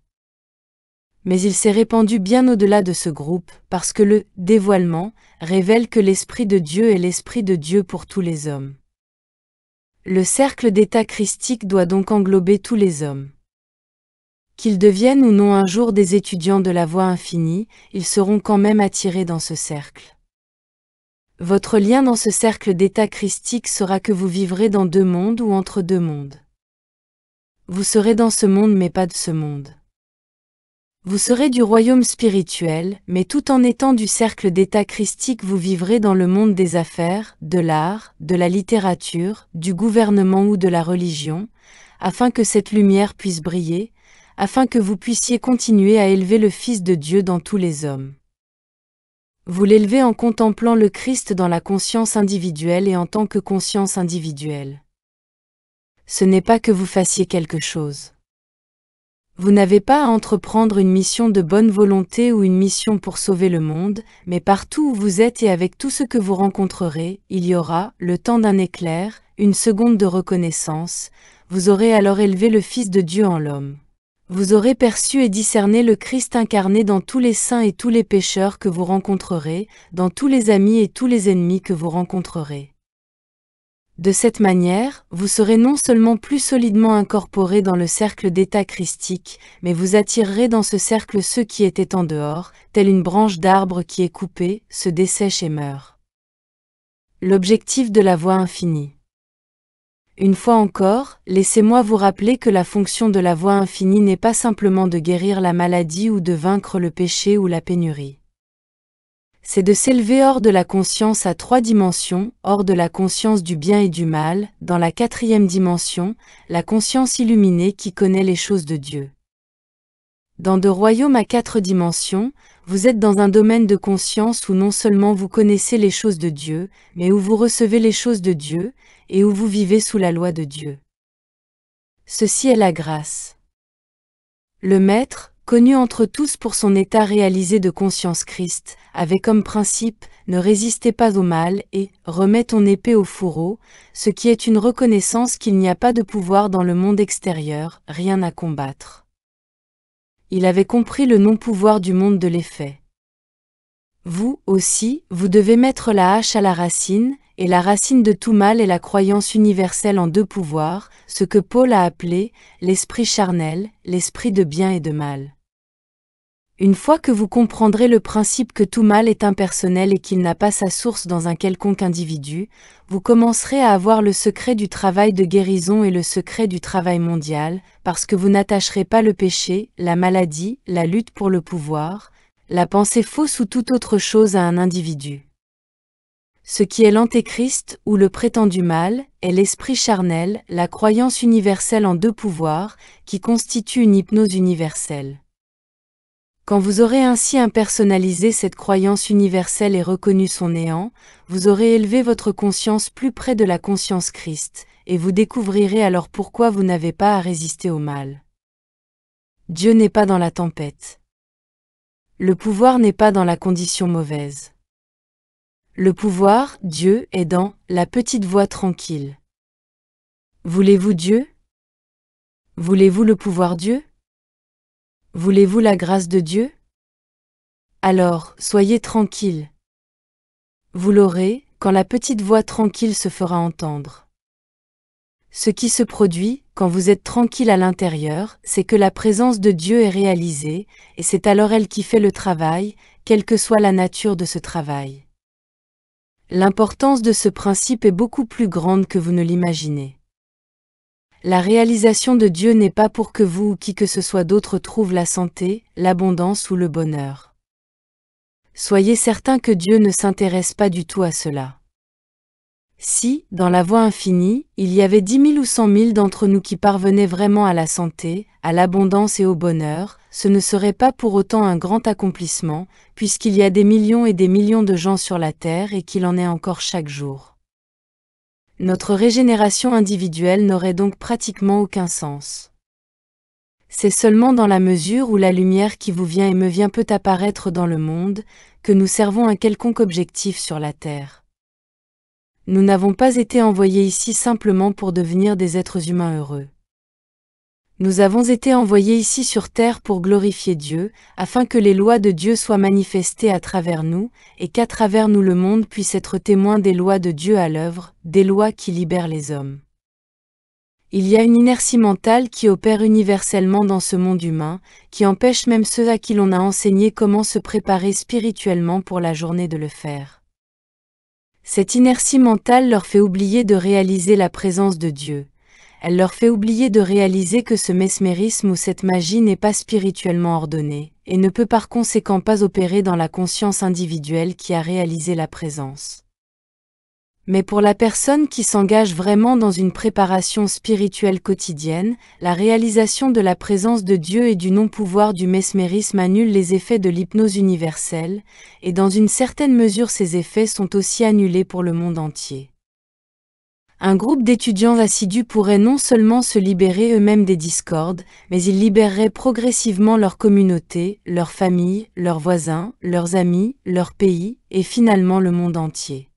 Mais il s'est répandu bien au-delà de ce groupe, parce que le dévoilement révèle que l'Esprit de Dieu est l'Esprit de Dieu pour tous les hommes. Le cercle d'état christique doit donc englober tous les hommes. Qu'ils deviennent ou non un jour des étudiants de la voie infinie, ils seront quand même attirés dans ce cercle. Votre lien dans ce cercle d'état christique sera que vous vivrez dans 2 mondes ou entre 2 mondes. Vous serez dans ce monde mais pas de ce monde. Vous serez du royaume spirituel, mais tout en étant du cercle d'état christique vous vivrez dans le monde des affaires, de l'art, de la littérature, du gouvernement ou de la religion, afin que cette lumière puisse briller, afin que vous puissiez continuer à élever le Fils de Dieu dans tous les hommes. Vous l'élevez en contemplant le Christ dans la conscience individuelle et en tant que conscience individuelle. Ce n'est pas que vous fassiez quelque chose. Vous n'avez pas à entreprendre une mission de bonne volonté ou une mission pour sauver le monde, mais partout où vous êtes et avec tout ce que vous rencontrerez, il y aura, le temps d'un éclair, une seconde de reconnaissance, vous aurez alors élevé le Fils de Dieu en l'homme. Vous aurez perçu et discerné le Christ incarné dans tous les saints et tous les pécheurs que vous rencontrerez, dans tous les amis et tous les ennemis que vous rencontrerez. De cette manière, vous serez non seulement plus solidement incorporés dans le cercle d'état christique, mais vous attirerez dans ce cercle ceux qui étaient en dehors, telle une branche d'arbre qui est coupée, se dessèche et meurt. L'objectif de la voie infinie. Une fois encore, laissez-moi vous rappeler que la fonction de la voie infinie n'est pas simplement de guérir la maladie ou de vaincre le péché ou la pénurie. C'est de s'élever hors de la conscience à 3 dimensions, hors de la conscience du bien et du mal, dans la 4e dimension, la conscience illuminée qui connaît les choses de Dieu. Dans 2 royaumes à 4 dimensions, vous êtes dans un domaine de conscience où non seulement vous connaissez les choses de Dieu, mais où vous recevez les choses de Dieu, et où vous vivez sous la loi de Dieu. Ceci est la grâce. Le Maître, connu entre tous pour son état réalisé de conscience Christ, avait comme principe « Ne résistez pas au mal » et « Remets ton épée au fourreau », ce qui est une reconnaissance qu'il n'y a pas de pouvoir dans le monde extérieur, rien à combattre. Il avait compris le non-pouvoir du monde de l'effet. Vous, aussi, vous devez mettre la hache à la racine, et la racine de tout mal est la croyance universelle en 2 pouvoirs, ce que Paul a appelé l'esprit charnel, l'esprit de bien et de mal. Une fois que vous comprendrez le principe que tout mal est impersonnel et qu'il n'a pas sa source dans un quelconque individu, vous commencerez à avoir le secret du travail de guérison et le secret du travail mondial, parce que vous n'attacherez pas le péché, la maladie, la lutte pour le pouvoir, la pensée fausse ou toute autre chose à un individu. Ce qui est l'antéchrist, ou le prétendu mal, est l'esprit charnel, la croyance universelle en 2 pouvoirs, qui constitue une hypnose universelle. Quand vous aurez ainsi impersonnalisé cette croyance universelle et reconnu son néant, vous aurez élevé votre conscience plus près de la conscience Christ, et vous découvrirez alors pourquoi vous n'avez pas à résister au mal. Dieu n'est pas dans la tempête. Le pouvoir n'est pas dans la condition mauvaise. Le pouvoir, Dieu, est dans la petite voie tranquille. Voulez-vous Dieu? Voulez-vous le pouvoir Dieu? Voulez-vous la grâce de Dieu? Alors, soyez tranquille. Vous l'aurez, quand la petite voix tranquille se fera entendre. Ce qui se produit, quand vous êtes tranquille à l'intérieur, c'est que la présence de Dieu est réalisée, et c'est alors elle qui fait le travail, quelle que soit la nature de ce travail. L'importance de ce principe est beaucoup plus grande que vous ne l'imaginez. La réalisation de Dieu n'est pas pour que vous ou qui que ce soit d'autre trouve la santé, l'abondance ou le bonheur. Soyez certain que Dieu ne s'intéresse pas du tout à cela. Si, dans la voie infinie, il y avait 10 000 ou 100 000 d'entre nous qui parvenaient vraiment à la santé, à l'abondance et au bonheur, ce ne serait pas pour autant un grand accomplissement, puisqu'il y a des millions et des millions de gens sur la terre et qu'il en est encore chaque jour. Notre régénération individuelle n'aurait donc pratiquement aucun sens. C'est seulement dans la mesure où la lumière qui vous vient et me vient peut apparaître dans le monde, que nous servons un quelconque objectif sur la terre. Nous n'avons pas été envoyés ici simplement pour devenir des êtres humains heureux. Nous avons été envoyés ici sur terre pour glorifier Dieu, afin que les lois de Dieu soient manifestées à travers nous, et qu'à travers nous le monde puisse être témoin des lois de Dieu à l'œuvre, des lois qui libèrent les hommes. Il y a une inertie mentale qui opère universellement dans ce monde humain, qui empêche même ceux à qui l'on a enseigné comment se préparer spirituellement pour la journée de le faire. Cette inertie mentale leur fait oublier de réaliser la présence de Dieu. Elle leur fait oublier de réaliser que ce mesmérisme ou cette magie n'est pas spirituellement ordonnée, et ne peut par conséquent pas opérer dans la conscience individuelle qui a réalisé la présence. Mais pour la personne qui s'engage vraiment dans une préparation spirituelle quotidienne, la réalisation de la présence de Dieu et du non-pouvoir du mesmérisme annule les effets de l'hypnose universelle, et dans une certaine mesure ces effets sont aussi annulés pour le monde entier. Un groupe d'étudiants assidus pourrait non seulement se libérer eux-mêmes des discordes, mais ils libéreraient progressivement leur communauté, leur famille, leurs voisins, leurs amis, leur pays, et finalement le monde entier.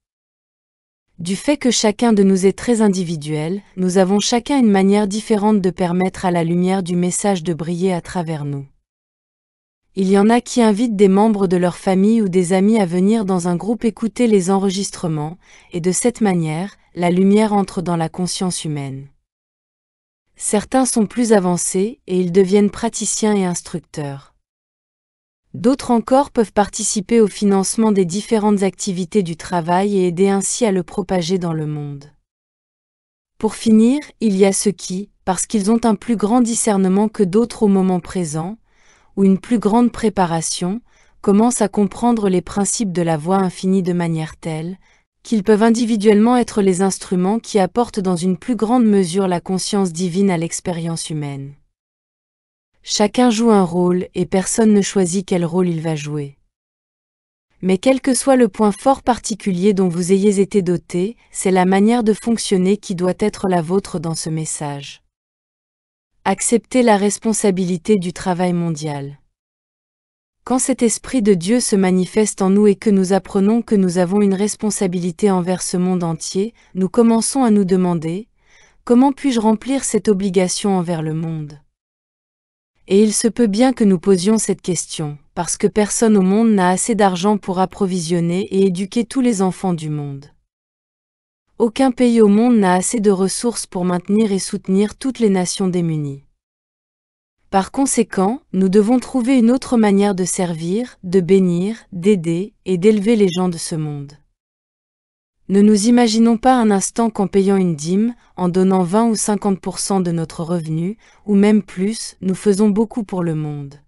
Du fait que chacun de nous est très individuel, nous avons chacun une manière différente de permettre à la lumière du message de briller à travers nous. Il y en a qui invitent des membres de leur famille ou des amis à venir dans un groupe écouter les enregistrements, et de cette manière, la lumière entre dans la conscience humaine. Certains sont plus avancés et ils deviennent praticiens et instructeurs. D'autres encore peuvent participer au financement des différentes activités du travail et aider ainsi à le propager dans le monde. Pour finir, il y a ceux qui, parce qu'ils ont un plus grand discernement que d'autres au moment présent, ou une plus grande préparation, commencent à comprendre les principes de la voie infinie de manière telle qu'ils peuvent individuellement être les instruments qui apportent dans une plus grande mesure la conscience divine à l'expérience humaine. Chacun joue un rôle et personne ne choisit quel rôle il va jouer. Mais quel que soit le point fort particulier dont vous ayez été doté, c'est la manière de fonctionner qui doit être la vôtre dans ce message. Acceptez la responsabilité du travail mondial. Quand cet esprit de Dieu se manifeste en nous et que nous apprenons que nous avons une responsabilité envers ce monde entier, nous commençons à nous demander « Comment puis-je remplir cette obligation envers le monde ?» Et il se peut bien que nous posions cette question, parce que personne au monde n'a assez d'argent pour approvisionner et éduquer tous les enfants du monde. Aucun pays au monde n'a assez de ressources pour maintenir et soutenir toutes les nations démunies. Par conséquent, nous devons trouver une autre manière de servir, de bénir, d'aider et d'élever les gens de ce monde. Ne nous imaginons pas un instant qu'en payant une dîme, en donnant 20 ou 50% de notre revenu, ou même plus, nous faisons beaucoup pour le monde.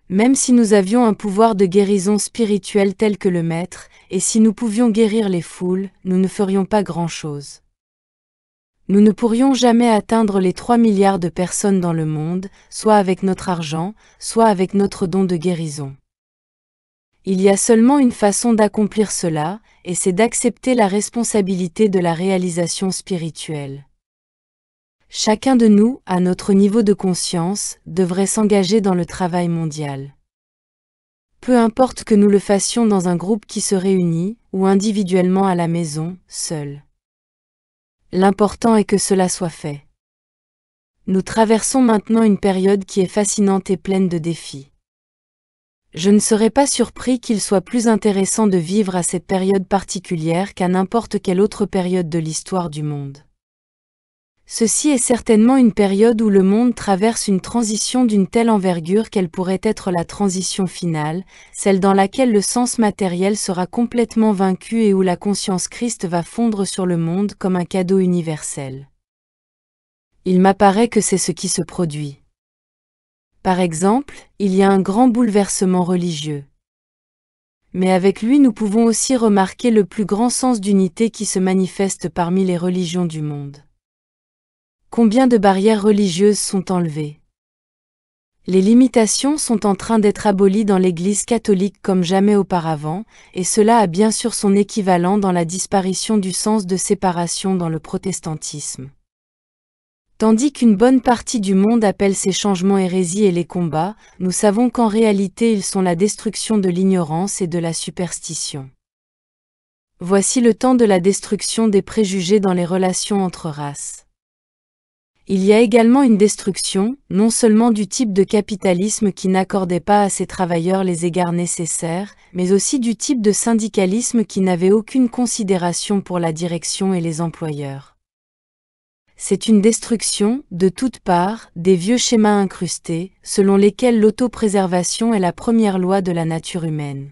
Même si nous avions un pouvoir de guérison spirituelle tel que le Maître, et si nous pouvions guérir les foules, nous ne ferions pas grand-chose. Nous ne pourrions jamais atteindre les 3 milliards de personnes dans le monde, soit avec notre argent, soit avec notre don de guérison. Il y a seulement une façon d'accomplir cela, et c'est d'accepter la responsabilité de la réalisation spirituelle. Chacun de nous, à notre niveau de conscience, devrait s'engager dans le travail mondial. Peu importe que nous le fassions dans un groupe qui se réunit, ou individuellement à la maison, seul. L'important est que cela soit fait. Nous traversons maintenant une période qui est fascinante et pleine de défis. Je ne serais pas surpris qu'il soit plus intéressant de vivre à cette période particulière qu'à n'importe quelle autre période de l'histoire du monde. Ceci est certainement une période où le monde traverse une transition d'une telle envergure qu'elle pourrait être la transition finale, celle dans laquelle le sens matériel sera complètement vaincu et où la conscience Christ va fondre sur le monde comme un cadeau universel. Il m'apparaît que c'est ce qui se produit. Par exemple, il y a un grand bouleversement religieux. Mais avec lui nous pouvons aussi remarquer le plus grand sens d'unité qui se manifeste parmi les religions du monde. Combien de barrières religieuses sont enlevées? Les limitations sont en train d'être abolies dans l'Église catholique comme jamais auparavant, et cela a bien sûr son équivalent dans la disparition du sens de séparation dans le protestantisme. Tandis qu'une bonne partie du monde appelle ces changements hérésie et les combats, nous savons qu'en réalité ils sont la destruction de l'ignorance et de la superstition. Voici le temps de la destruction des préjugés dans les relations entre races. Il y a également une destruction, non seulement du type de capitalisme qui n'accordait pas à ses travailleurs les égards nécessaires, mais aussi du type de syndicalisme qui n'avait aucune considération pour la direction et les employeurs. C'est une destruction, de toutes parts, des vieux schémas incrustés, selon lesquels l'autopréservation est la première loi de la nature humaine.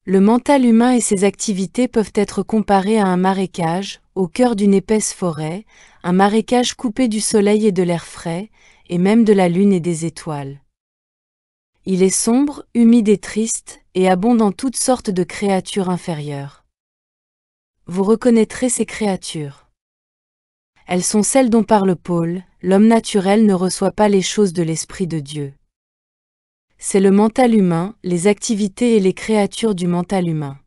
Le mental humain et ses activités peuvent être comparés à un marécage, au cœur d'une épaisse forêt, un marécage coupé du soleil et de l'air frais, et même de la lune et des étoiles. Il est sombre, humide et triste, et abonde en toutes sortes de créatures inférieures. Vous reconnaîtrez ces créatures. Elles sont celles dont parle Paul, l'homme naturel ne reçoit pas les choses de l'Esprit de Dieu. C'est le mental humain, les activités et les créatures du mental humain.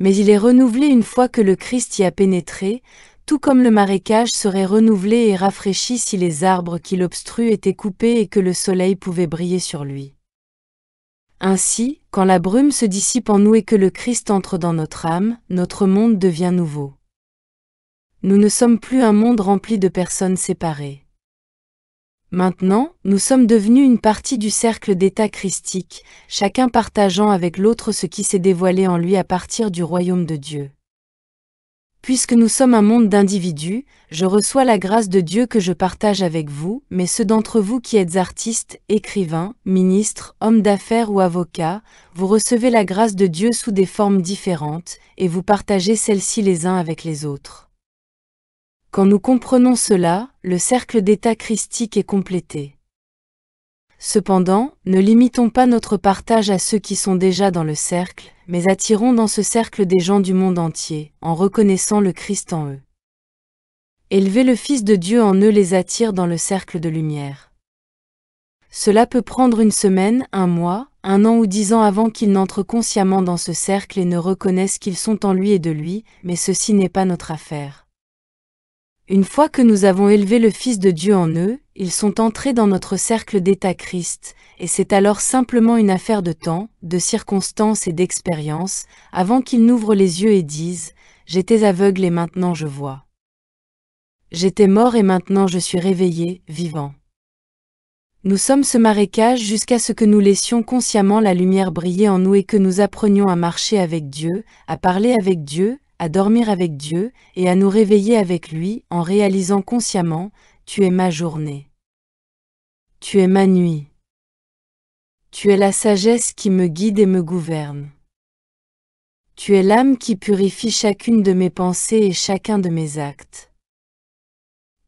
Mais il est renouvelé une fois que le Christ y a pénétré, tout comme le marécage serait renouvelé et rafraîchi si les arbres qui l'obstruent étaient coupés et que le soleil pouvait briller sur lui. Ainsi, quand la brume se dissipe en nous et que le Christ entre dans notre âme, notre monde devient nouveau. Nous ne sommes plus un monde rempli de personnes séparées. Maintenant, nous sommes devenus une partie du cercle d'état christique, chacun partageant avec l'autre ce qui s'est dévoilé en lui à partir du royaume de Dieu. Puisque nous sommes un monde d'individus, je reçois la grâce de Dieu que je partage avec vous, mais ceux d'entre vous qui êtes artistes, écrivains, ministres, hommes d'affaires ou avocats, vous recevez la grâce de Dieu sous des formes différentes, et vous partagez celle-ci les uns avec les autres. Quand nous comprenons cela, le cercle d'état christique est complété. Cependant, ne limitons pas notre partage à ceux qui sont déjà dans le cercle, mais attirons dans ce cercle des gens du monde entier, en reconnaissant le Christ en eux. Élever le Fils de Dieu en eux les attire dans le cercle de lumière. Cela peut prendre une semaine, un mois, un an ou 10 ans avant qu'ils n'entrent consciemment dans ce cercle et ne reconnaissent qu'ils sont en lui et de lui, mais ceci n'est pas notre affaire. Une fois que nous avons élevé le Fils de Dieu en eux, ils sont entrés dans notre cercle d'état Christ, et c'est alors simplement une affaire de temps, de circonstances et d'expérience, avant qu'ils n'ouvrent les yeux et disent « J'étais aveugle et maintenant je vois. J'étais mort et maintenant je suis réveillé, vivant. » Nous sommes ce marécage jusqu'à ce que nous laissions consciemment la lumière briller en nous et que nous apprenions à marcher avec Dieu, à parler avec Dieu, à dormir avec Dieu, et à nous réveiller avec lui, en réalisant consciemment « Tu es ma journée. Tu es ma nuit. Tu es la sagesse qui me guide et me gouverne. Tu es l'âme qui purifie chacune de mes pensées et chacun de mes actes.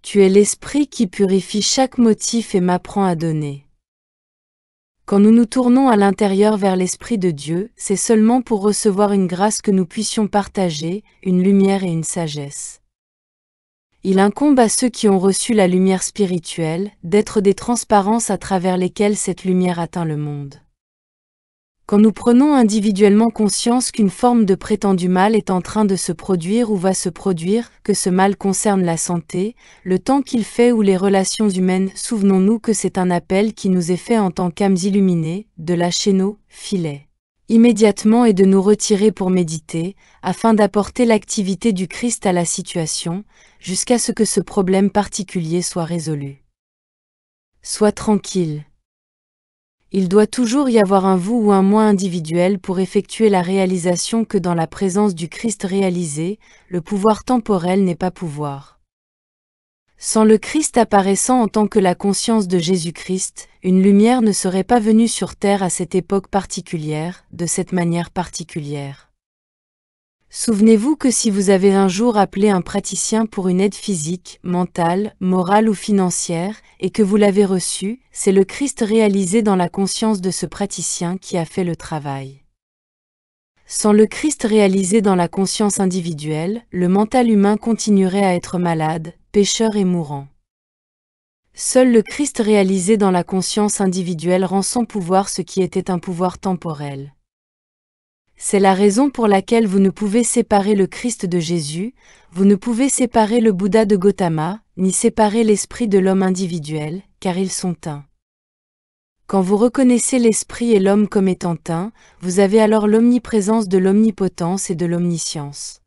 Tu es l'esprit qui purifie chaque motif et m'apprend à donner. » Quand nous nous tournons à l'intérieur vers l'Esprit de Dieu, c'est seulement pour recevoir une grâce que nous puissions partager, une lumière et une sagesse. Il incombe à ceux qui ont reçu la lumière spirituelle, d'être des transparences à travers lesquelles cette lumière atteint le monde. Quand nous prenons individuellement conscience qu'une forme de prétendu mal est en train de se produire ou va se produire, que ce mal concerne la santé, le temps qu'il fait ou les relations humaines, souvenons-nous que c'est un appel qui nous est fait en tant qu'âmes illuminées, de lâcher nos filets immédiatement et de nous retirer pour méditer, afin d'apporter l'activité du Christ à la situation, jusqu'à ce que ce problème particulier soit résolu. Sois tranquille. Il doit toujours y avoir un vous ou un moi individuel pour effectuer la réalisation que dans la présence du Christ réalisé, le pouvoir temporel n'est pas pouvoir. Sans le Christ apparaissant en tant que la conscience de Jésus-Christ, une lumière ne serait pas venue sur terre à cette époque particulière, de cette manière particulière. Souvenez-vous que si vous avez un jour appelé un praticien pour une aide physique, mentale, morale ou financière, et que vous l'avez reçu, c'est le Christ réalisé dans la conscience de ce praticien qui a fait le travail. Sans le Christ réalisé dans la conscience individuelle, le mental humain continuerait à être malade, pécheur et mourant. Seul le Christ réalisé dans la conscience individuelle rend sans pouvoir ce qui était un pouvoir temporel. C'est la raison pour laquelle vous ne pouvez séparer le Christ de Jésus, vous ne pouvez séparer le Bouddha de Gautama, ni séparer l'esprit de l'homme individuel, car ils sont un. Quand vous reconnaissez l'esprit et l'homme comme étant un, vous avez alors l'omniprésence de l'omnipotence et de l'omniscience.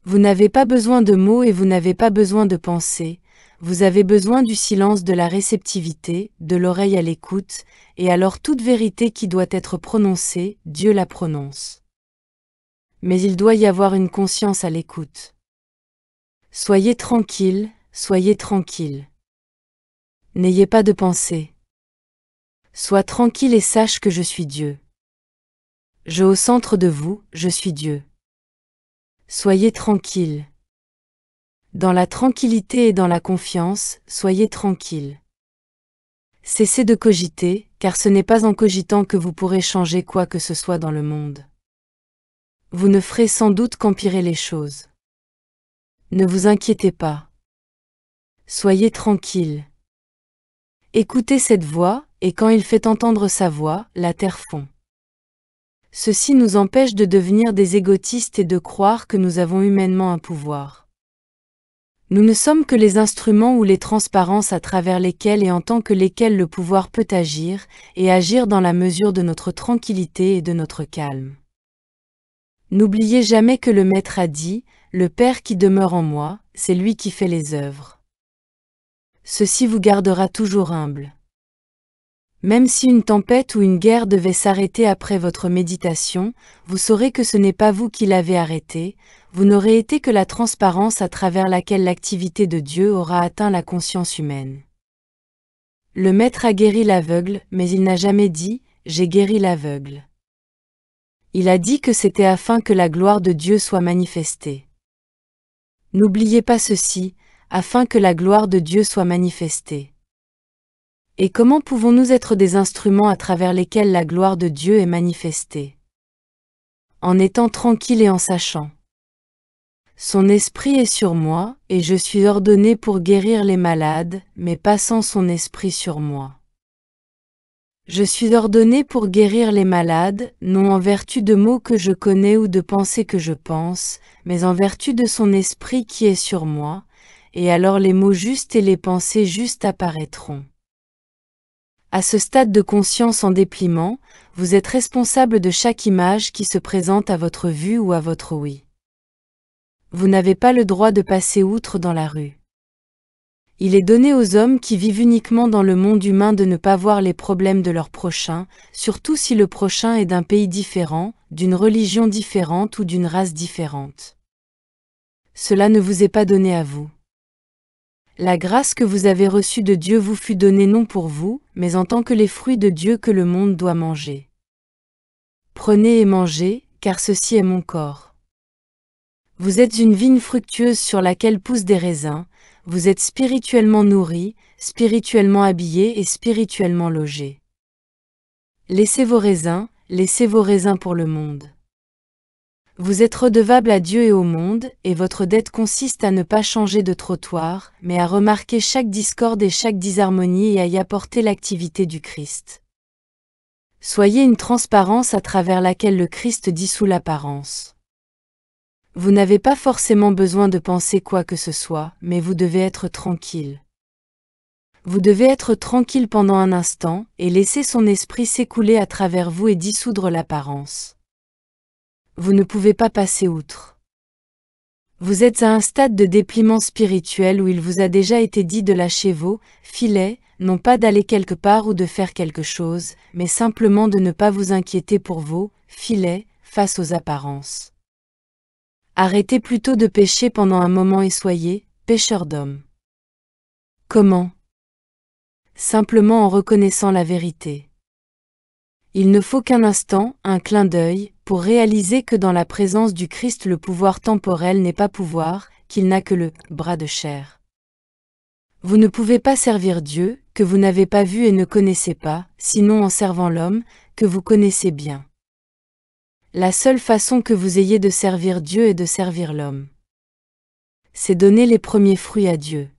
Vous n'avez pas besoin de mots et vous n'avez pas besoin de pensées, vous avez besoin du silence de la réceptivité, de l'oreille à l'écoute, et alors toute vérité qui doit être prononcée, Dieu la prononce. Mais il doit y avoir une conscience à l'écoute. Soyez tranquille, soyez tranquille. N'ayez pas de pensée. Sois tranquille et sache que je suis Dieu. Je au centre de vous, je suis Dieu. Soyez tranquille. Dans la tranquillité et dans la confiance, soyez tranquille. Cessez de cogiter, car ce n'est pas en cogitant que vous pourrez changer quoi que ce soit dans le monde. Vous ne ferez sans doute qu'empirer les choses. Ne vous inquiétez pas. Soyez tranquille. Écoutez cette voix, et quand il fait entendre sa voix, la terre fond. Ceci nous empêche de devenir des égotistes et de croire que nous avons humainement un pouvoir. Nous ne sommes que les instruments ou les transparences à travers lesquels et en tant que lesquels le pouvoir peut agir, et agir dans la mesure de notre tranquillité et de notre calme. N'oubliez jamais que le Maître a dit, « Le Père qui demeure en moi, c'est lui qui fait les œuvres. » Ceci vous gardera toujours humble. Même si une tempête ou une guerre devait s'arrêter après votre méditation, vous saurez que ce n'est pas vous qui l'avez arrêté, vous n'aurez été que la transparence à travers laquelle l'activité de Dieu aura atteint la conscience humaine. Le Maître a guéri l'aveugle, mais il n'a jamais dit « J'ai guéri l'aveugle ». Il a dit que c'était afin que la gloire de Dieu soit manifestée. N'oubliez pas ceci, afin que la gloire de Dieu soit manifestée. Et comment pouvons-nous être des instruments à travers lesquels la gloire de Dieu est manifestée? En étant tranquille et en sachant. Son esprit est sur moi, et je suis ordonné pour guérir les malades, mais passant son esprit sur moi. Je suis ordonné pour guérir les malades, non en vertu de mots que je connais ou de pensées que je pense, mais en vertu de son esprit qui est sur moi, et alors les mots justes et les pensées justes apparaîtront. À ce stade de conscience en dépliement, vous êtes responsable de chaque image qui se présente à votre vue ou à votre ouïe. Vous n'avez pas le droit de passer outre dans la rue. Il est donné aux hommes qui vivent uniquement dans le monde humain de ne pas voir les problèmes de leur prochain, surtout si le prochain est d'un pays différent, d'une religion différente ou d'une race différente. Cela ne vous est pas donné à vous. La grâce que vous avez reçue de Dieu vous fut donnée non pour vous, mais en tant que les fruits de Dieu que le monde doit manger. Prenez et mangez, car ceci est mon corps. Vous êtes une vigne fructueuse sur laquelle poussent des raisins, vous êtes spirituellement nourris, spirituellement habillés et spirituellement logés. Laissez vos raisins pour le monde. Vous êtes redevable à Dieu et au monde, et votre dette consiste à ne pas changer de trottoir, mais à remarquer chaque discorde et chaque disharmonie et à y apporter l'activité du Christ. Soyez une transparence à travers laquelle le Christ dissout l'apparence. Vous n'avez pas forcément besoin de penser quoi que ce soit, mais vous devez être tranquille. Vous devez être tranquille pendant un instant, et laisser son esprit s'écouler à travers vous et dissoudre l'apparence. Vous ne pouvez pas passer outre. Vous êtes à un stade de dépliement spirituel où il vous a déjà été dit de lâcher vos filets, non pas d'aller quelque part ou de faire quelque chose, mais simplement de ne pas vous inquiéter pour vos filets face aux apparences. Arrêtez plutôt de pécher pendant un moment et soyez pécheurs d'hommes. Comment? Simplement en reconnaissant la vérité. Il ne faut qu'un instant, un clin d'œil, pour réaliser que dans la présence du Christ le pouvoir temporel n'est pas pouvoir, qu'il n'a que le bras de chair. Vous ne pouvez pas servir Dieu, que vous n'avez pas vu et ne connaissez pas, sinon en servant l'homme, que vous connaissez bien. La seule façon que vous ayez de servir Dieu est de servir l'homme. C'est donner les premiers fruits à Dieu.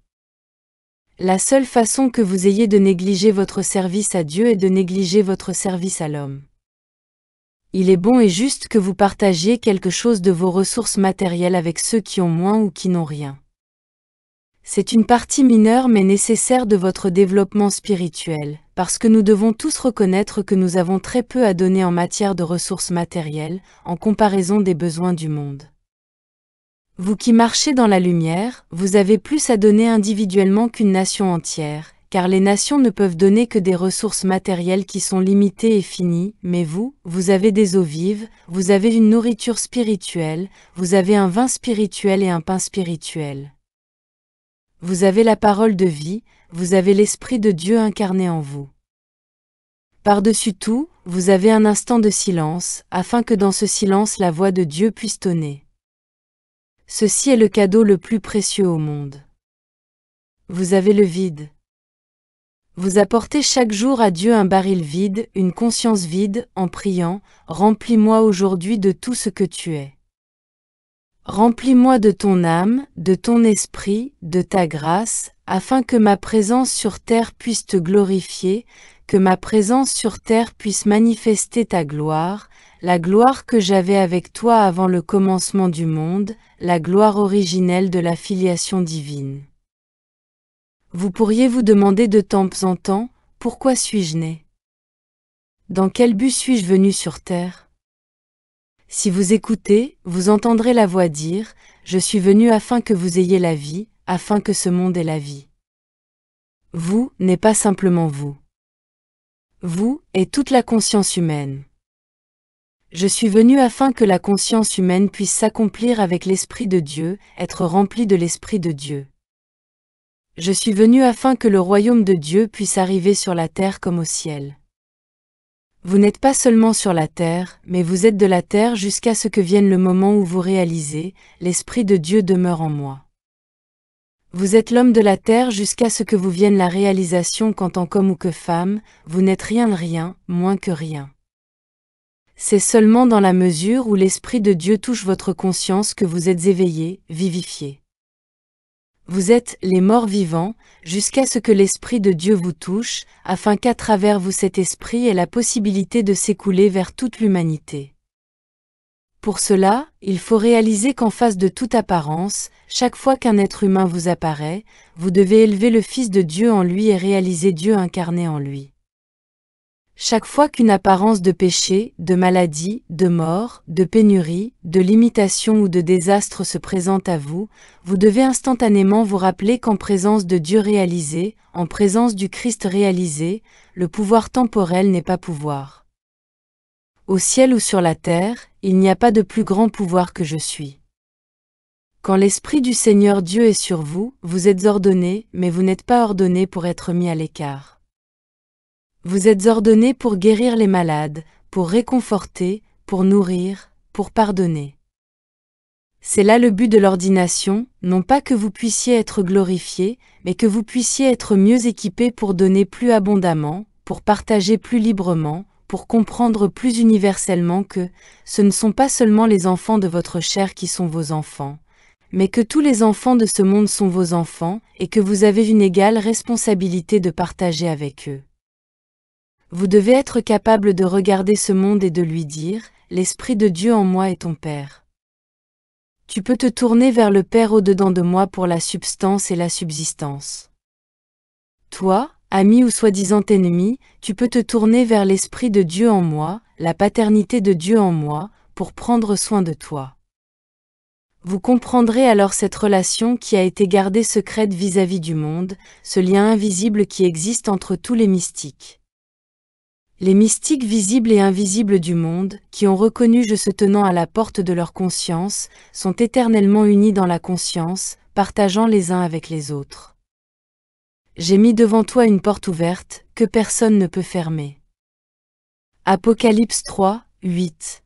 La seule façon que vous ayez de négliger votre service à Dieu est de négliger votre service à l'homme. Il est bon et juste que vous partagiez quelque chose de vos ressources matérielles avec ceux qui ont moins ou qui n'ont rien. C'est une partie mineure mais nécessaire de votre développement spirituel, parce que nous devons tous reconnaître que nous avons très peu à donner en matière de ressources matérielles, en comparaison des besoins du monde. Vous qui marchez dans la lumière, vous avez plus à donner individuellement qu'une nation entière, car les nations ne peuvent donner que des ressources matérielles qui sont limitées et finies, mais vous avez des eaux vives, vous avez une nourriture spirituelle, vous avez un vin spirituel et un pain spirituel. Vous avez la parole de vie, vous avez l'Esprit de Dieu incarné en vous. Par-dessus tout, vous avez un instant de silence, afin que dans ce silence la voix de Dieu puisse tonner. Ceci est le cadeau le plus précieux au monde. Vous avez le vide. Vous apportez chaque jour à Dieu un baril vide, une conscience vide, en priant, « Remplis-moi aujourd'hui de tout ce que tu es. Remplis-moi de ton âme, de ton esprit, de ta grâce, afin que ma présence sur terre puisse te glorifier, que ma présence sur terre puisse manifester ta gloire, la gloire que j'avais avec toi avant le commencement du monde, la gloire originelle de la filiation divine. Vous pourriez vous demander de temps en temps, pourquoi suis-je né? Dans quel but suis-je venu sur terre? Si vous écoutez, vous entendrez la voix dire, je suis venu afin que vous ayez la vie, afin que ce monde ait la vie. Vous n'est pas simplement vous. Vous est toute la conscience humaine. Je suis venu afin que la conscience humaine puisse s'accomplir avec l'Esprit de Dieu, être remplie de l'Esprit de Dieu. Je suis venu afin que le royaume de Dieu puisse arriver sur la terre comme au ciel. Vous n'êtes pas seulement sur la terre, mais vous êtes de la terre jusqu'à ce que vienne le moment où vous réalisez, l'Esprit de Dieu demeure en moi. Vous êtes l'homme de la terre jusqu'à ce que vous vienne la réalisation qu'en tant qu'homme ou que femme, vous n'êtes rien de rien, moins que rien. C'est seulement dans la mesure où l'Esprit de Dieu touche votre conscience que vous êtes éveillé, vivifié. Vous êtes les morts vivants, jusqu'à ce que l'Esprit de Dieu vous touche, afin qu'à travers vous cet Esprit ait la possibilité de s'écouler vers toute l'humanité. Pour cela, il faut réaliser qu'en face de toute apparence, chaque fois qu'un être humain vous apparaît, vous devez élever le Fils de Dieu en lui et réaliser Dieu incarné en lui. Chaque fois qu'une apparence de péché, de maladie, de mort, de pénurie, de limitation ou de désastre se présente à vous, vous devez instantanément vous rappeler qu'en présence de Dieu réalisé, en présence du Christ réalisé, le pouvoir temporel n'est pas pouvoir. Au ciel ou sur la terre, il n'y a pas de plus grand pouvoir que je suis. Quand l'Esprit du Seigneur Dieu est sur vous, vous êtes ordonné, mais vous n'êtes pas ordonné pour être mis à l'écart. Vous êtes ordonné pour guérir les malades, pour réconforter, pour nourrir, pour pardonner. C'est là le but de l'ordination, non pas que vous puissiez être glorifié, mais que vous puissiez être mieux équipé pour donner plus abondamment, pour partager plus librement, pour comprendre plus universellement que ce ne sont pas seulement les enfants de votre chair qui sont vos enfants, mais que tous les enfants de ce monde sont vos enfants et que vous avez une égale responsabilité de partager avec eux. Vous devez être capable de regarder ce monde et de lui dire, l'Esprit de Dieu en moi est ton Père. Tu peux te tourner vers le Père au-dedans de moi pour la substance et la subsistance. Toi, ami ou soi-disant ennemi, tu peux te tourner vers l'Esprit de Dieu en moi, la paternité de Dieu en moi, pour prendre soin de toi. Vous comprendrez alors cette relation qui a été gardée secrète vis-à-vis du monde, ce lien invisible qui existe entre tous les mystiques. Les mystiques visibles et invisibles du monde, qui ont reconnu je se tenant à la porte de leur conscience, sont éternellement unis dans la conscience, partageant les uns avec les autres. J'ai mis devant toi une porte ouverte, que personne ne peut fermer. Apocalypse 3, 8.